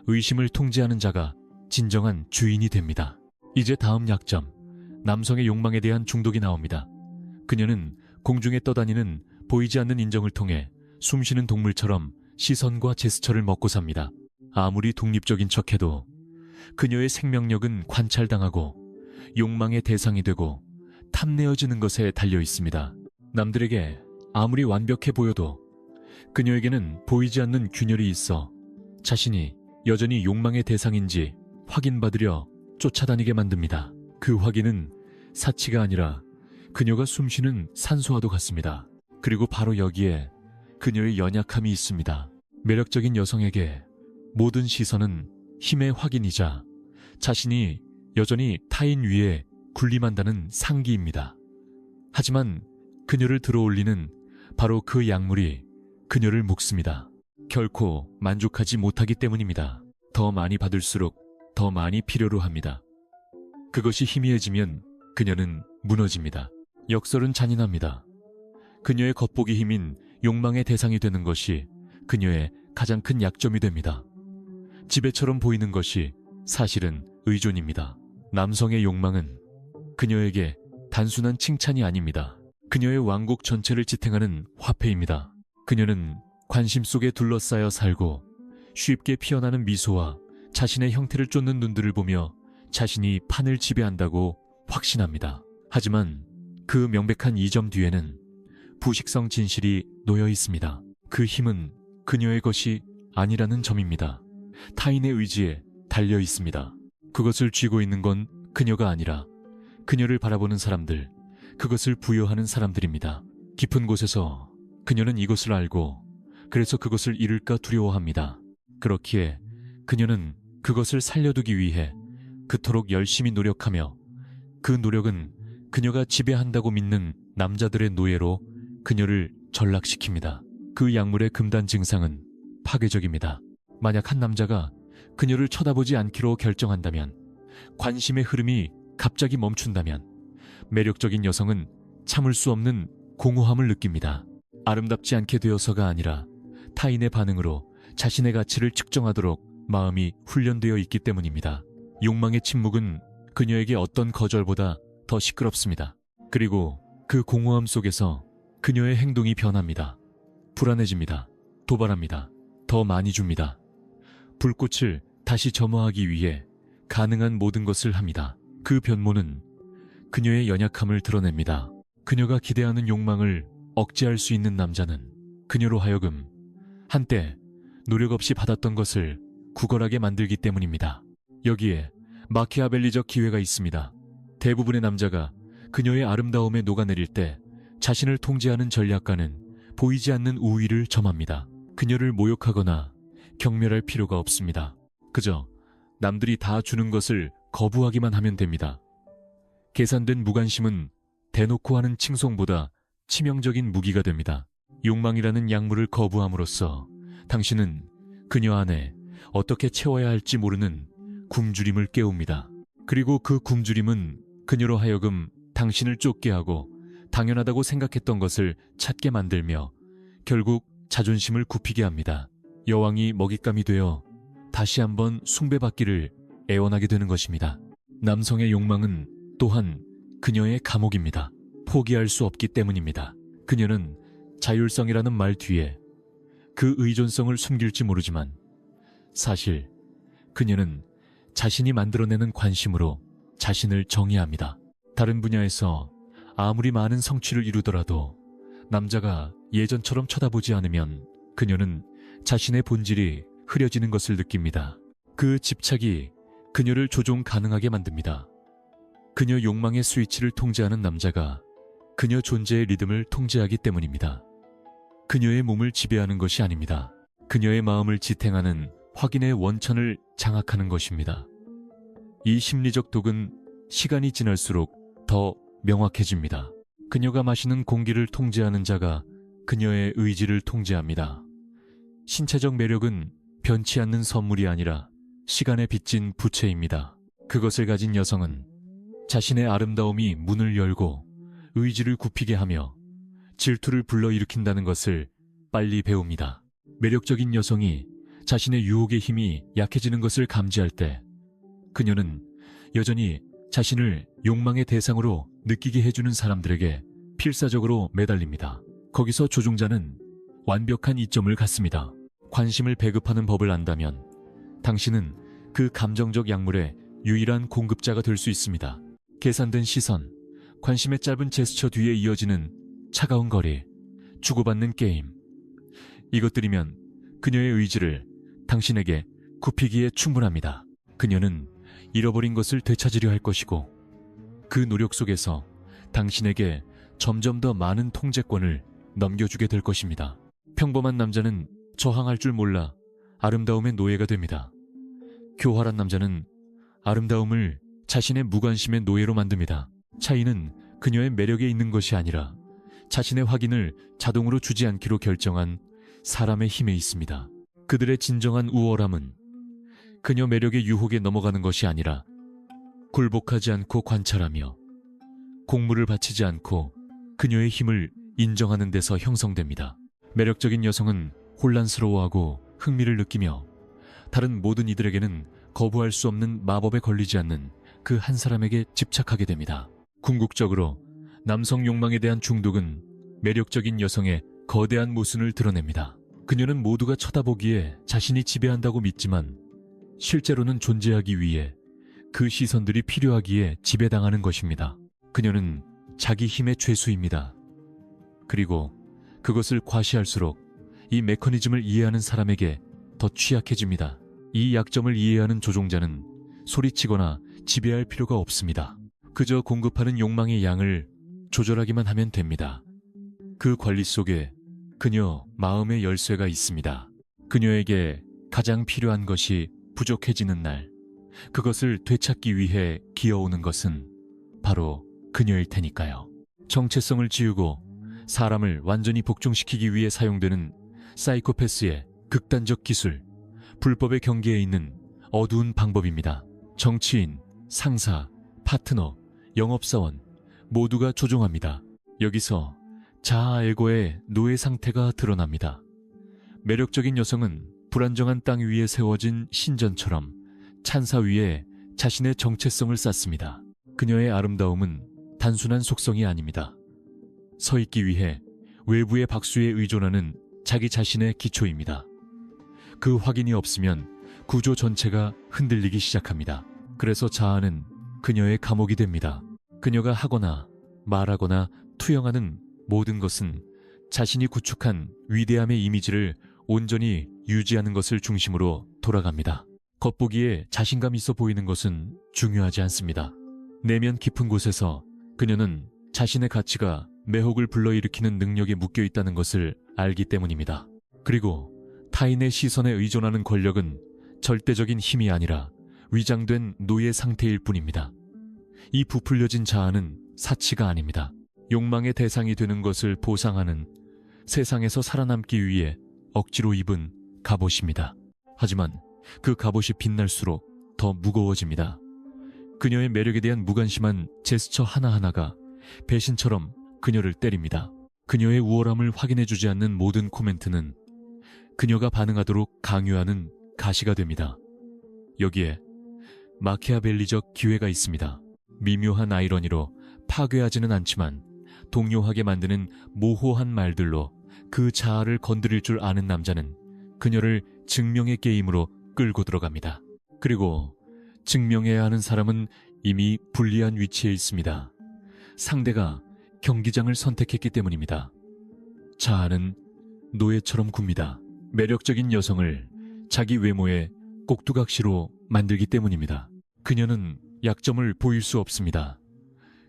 의심을 통제하는 자가 진정한 주인이 됩니다. 이제 다음 약점, 남성의 욕망에 대한 중독이 나옵니다. 그녀는 공중에 떠다니는 보이지 않는 인정을 통해 숨쉬는 동물처럼 시선과 제스처를 먹고 삽니다. 아무리 독립적인 척해도 그녀의 생명력은 관찰당하고 욕망의 대상이 되고 탐내어지는 것에 달려 있습니다. 남들에게 아무리 완벽해 보여도 그녀에게는 보이지 않는 균열이 있어 자신이 여전히 욕망의 대상인지 확인받으려 쫓아다니게 만듭니다. 그 확인은 사치가 아니라 그녀가 숨쉬는 산소와도 같습니다. 그리고 바로 여기에 그녀의 연약함이 있습니다. 매력적인 여성에게 모든 시선은 힘의 확인이자 자신이 여전히 타인 위에 군림한다는 상기입니다. 하지만 그녀를 들어올리는 바로 그 약물이 그녀를 묶습니다. 결코 만족하지 못하기 때문입니다. 더 많이 받을수록 더 많이 필요로 합니다. 그것이 희미해지면 그녀는 무너집니다. 역설은 잔인합니다. 그녀의 겉보기 힘인 욕망의 대상이 되는 것이 그녀의 가장 큰 약점이 됩니다. 지배처럼 보이는 것이 사실은 의존입니다. 남성의 욕망은 그녀에게 단순한 칭찬이 아닙니다. 그녀의 왕국 전체를 지탱하는 화폐입니다. 그녀는 관심 속에 둘러싸여 살고 쉽게 피어나는 미소와 자신의 형태를 쫓는 눈들을 보며 자신이 판을 지배한다고 확신합니다. 하지만 그 명백한 이점 뒤에는 부식성 진실이 놓여 있습니다. 그 힘은 그녀의 것이 아니라는 점입니다. 타인의 의지에 달려 있습니다. 그것을 쥐고 있는 건 그녀가 아니라 그녀를 바라보는 사람들, 그것을 부여하는 사람들입니다. 깊은 곳에서 그녀는 이것을 알고 그래서 그것을 잃을까 두려워합니다. 그렇기에 그녀는 그것을 살려두기 위해 그토록 열심히 노력하며 그 노력은 그녀가 지배한다고 믿는 남자들의 노예로 그녀를 전락시킵니다. 그 약물의 금단 증상은 파괴적입니다. 만약 한 남자가 그녀를 쳐다보지 않기로 결정한다면, 관심의 흐름이 갑자기 멈춘다면 매력적인 여성은 참을 수 없는 공허함을 느낍니다. 아름답지 않게 되어서가 아니라 타인의 반응으로 자신의 가치를 측정하도록 마음이 훈련되어 있기 때문입니다. 욕망의 침묵은 그녀에게 어떤 거절보다 더 시끄럽습니다. 그리고 그 공허함 속에서 그녀의 행동이 변합니다. 불안해집니다. 도발합니다. 더 많이 줍니다. 불꽃을 다시 점화하기 위해 가능한 모든 것을 합니다. 그 변모는 그녀의 연약함을 드러냅니다. 그녀가 기대하는 욕망을 억제할 수 있는 남자는 그녀로 하여금 한때 노력 없이 받았던 것을 구걸하게 만들기 때문입니다. 여기에 마키아벨리적 기회가 있습니다. 대부분의 남자가 그녀의 아름다움에 녹아내릴 때 자신을 통제하는 전략가는 보이지 않는 우위를 점합니다. 그녀를 모욕하거나 경멸할 필요가 없습니다. 그저 남들이 다 주는 것을 거부하기만 하면 됩니다. 계산된 무관심은 대놓고 하는 칭송보다 치명적인 무기가 됩니다. 욕망이라는 약물을 거부함으로써 당신은 그녀 안에 어떻게 채워야 할지 모르는 굶주림을 깨웁니다. 그리고 그 굶주림은 그녀로 하여금 당신을 쫓게 하고 당연하다고 생각했던 것을 찾게 만들며 결국 자존심을 굽히게 합니다. 여왕이 먹잇감이 되어 다시 한번 숭배받기를 애원하게 되는 것입니다. 남성의 욕망은 또한 그녀의 감옥입니다. 포기할 수 없기 때문입니다. 그녀는 자율성이라는 말 뒤에 그 의존성을 숨길지 모르지만 사실 그녀는 자신이 만들어내는 관심으로 자신을 정의합니다. 다른 분야에서 아무리 많은 성취를 이루더라도 남자가 예전처럼 쳐다보지 않으면 그녀는 자신의 본질이 흐려지는 것을 느낍니다. 그 집착이 그녀를 조종 가능하게 만듭니다. 그녀 욕망의 스위치를 통제하는 남자가 그녀 존재의 리듬을 통제하기 때문입니다. 그녀의 몸을 지배하는 것이 아닙니다. 그녀의 마음을 지탱하는 확인의 원천을 장악하는 것입니다. 이 심리적 독은 시간이 지날수록 더 명확해집니다. 그녀가 마시는 공기를 통제하는 자가 그녀의 의지를 통제합니다. 신체적 매력은 변치 않는 선물이 아니라 시간에 빚진 부채입니다. 그것을 가진 여성은 자신의 아름다움이 문을 열고 의지를 굽히게 하며 질투를 불러일으킨다는 것을 빨리 배웁니다. 매력적인 여성이 자신의 유혹의 힘이 약해지는 것을 감지할 때 그녀는 여전히 자신을 욕망의 대상으로 느끼게 해주는 사람들에게 필사적으로 매달립니다. 거기서 조종자는 완벽한 이점을 갖습니다. 관심을 배급하는 법을 안다면 당신은 그 감정적 약물의 유일한 공급자가 될 수 있습니다. 계산된 시선, 관심의 짧은 제스처 뒤에 이어지는 차가운 거리, 주고받는 게임. 이것들이면 그녀의 의지를 당신에게 굽히기에 충분합니다. 그녀는 잃어버린 것을 되찾으려 할 것이고 그 노력 속에서 당신에게 점점 더 많은 통제권을 넘겨주게 될 것입니다. 평범한 남자는 저항할 줄 몰라 아름다움의 노예가 됩니다. 교활한 남자는 아름다움을 자신의 무관심의 노예로 만듭니다. 차이는 그녀의 매력에 있는 것이 아니라 자신의 확인을 자동으로 주지 않기로 결정한 사람의 힘에 있습니다. 그들의 진정한 우월함은 그녀 매력의 유혹에 넘어가는 것이 아니라 굴복하지 않고 관찰하며 공물을 바치지 않고 그녀의 힘을 인정하는 데서 형성됩니다. 매력적인 여성은 혼란스러워하고 흥미를 느끼며 다른 모든 이들에게는 거부할 수 없는 마법에 걸리지 않는 그 한 사람에게 집착하게 됩니다. 궁극적으로 남성 욕망에 대한 중독은 매력적인 여성의 거대한 모순을 드러냅니다. 그녀는 모두가 쳐다보기에 자신이 지배한다고 믿지만 실제로는 존재하기 위해 그 시선들이 필요하기에 지배당하는 것입니다. 그녀는 자기 힘의 죄수입니다. 그리고 그것을 과시할수록 이 메커니즘을 이해하는 사람에게 더 취약해집니다. 이 약점을 이해하는 조종자는 소리치거나 지배할 필요가 없습니다. 그저 공급하는 욕망의 양을 조절하기만 하면 됩니다. 그 관리 속에 그녀 마음의 열쇠가 있습니다. 그녀에게 가장 필요한 것이 부족해지는 날, 그것을 되찾기 위해 기어오는 것은 바로 그녀일 테니까요. 정체성을 지우고 사람을 완전히 복종시키기 위해 사용되는 사이코패스의 극단적 기술, 불법의 경계에 있는 어두운 방법입니다. 정치인, 상사, 파트너, 영업사원 모두가 조종합니다. 여기서 자아에고의 노예 상태가 드러납니다. 매력적인 여성은 불안정한 땅 위에 세워진 신전처럼 찬사 위에 자신의 정체성을 쌓습니다. 그녀의 아름다움은 단순한 속성이 아닙니다. 서 있기 위해 외부의 박수에 의존하는 자기 자신의 기초입니다. 그 확인이 없으면 구조 전체가 흔들리기 시작합니다. 그래서 자아는 그녀의 감옥이 됩니다. 그녀가 하거나 말하거나 투영하는 모든 것은 자신이 구축한 위대함의 이미지를 온전히 유지하는 것을 중심으로 돌아갑니다. 겉보기에 자신감 있어 보이는 것은 중요하지 않습니다. 내면 깊은 곳에서 그녀는 자신의 가치가 매혹을 불러일으키는 능력에 묶여 있다는 것을 알기 때문입니다. 그리고 타인의 시선에 의존하는 권력은 절대적인 힘이 아니라 위장된 노예 상태일 뿐입니다. 이 부풀려진 자아는 사치가 아닙니다. 욕망의 대상이 되는 것을 보상하는 세상에서 살아남기 위해 억지로 입은 갑옷입니다. 하지만 그 갑옷이 빛날수록 더 무거워집니다. 그녀의 매력에 대한 무관심한 제스처 하나하나가 배신처럼 그녀를 때립니다. 그녀의 우월함을 확인해주지 않는 모든 코멘트는 그녀가 반응하도록 강요하는 가시가 됩니다. 여기에 마키아벨리적 기회가 있습니다. 미묘한 아이러니로 파괴하지는 않지만 동요하게 만드는 모호한 말들로 그 자아를 건드릴 줄 아는 남자는 그녀를 증명의 게임으로 끌고 들어갑니다. 그리고 증명해야 하는 사람은 이미 불리한 위치에 있습니다. 상대가 경기장을 선택했기 때문입니다. 자아는 노예처럼 굽니다. 매력적인 여성을 자기 외모의 꼭두각시로 만들기 때문입니다. 그녀는 약점을 보일 수 없습니다.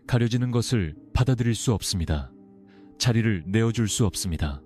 가려지는 것을 받아들일 수 없습니다. 자리를 내어줄 수 없습니다.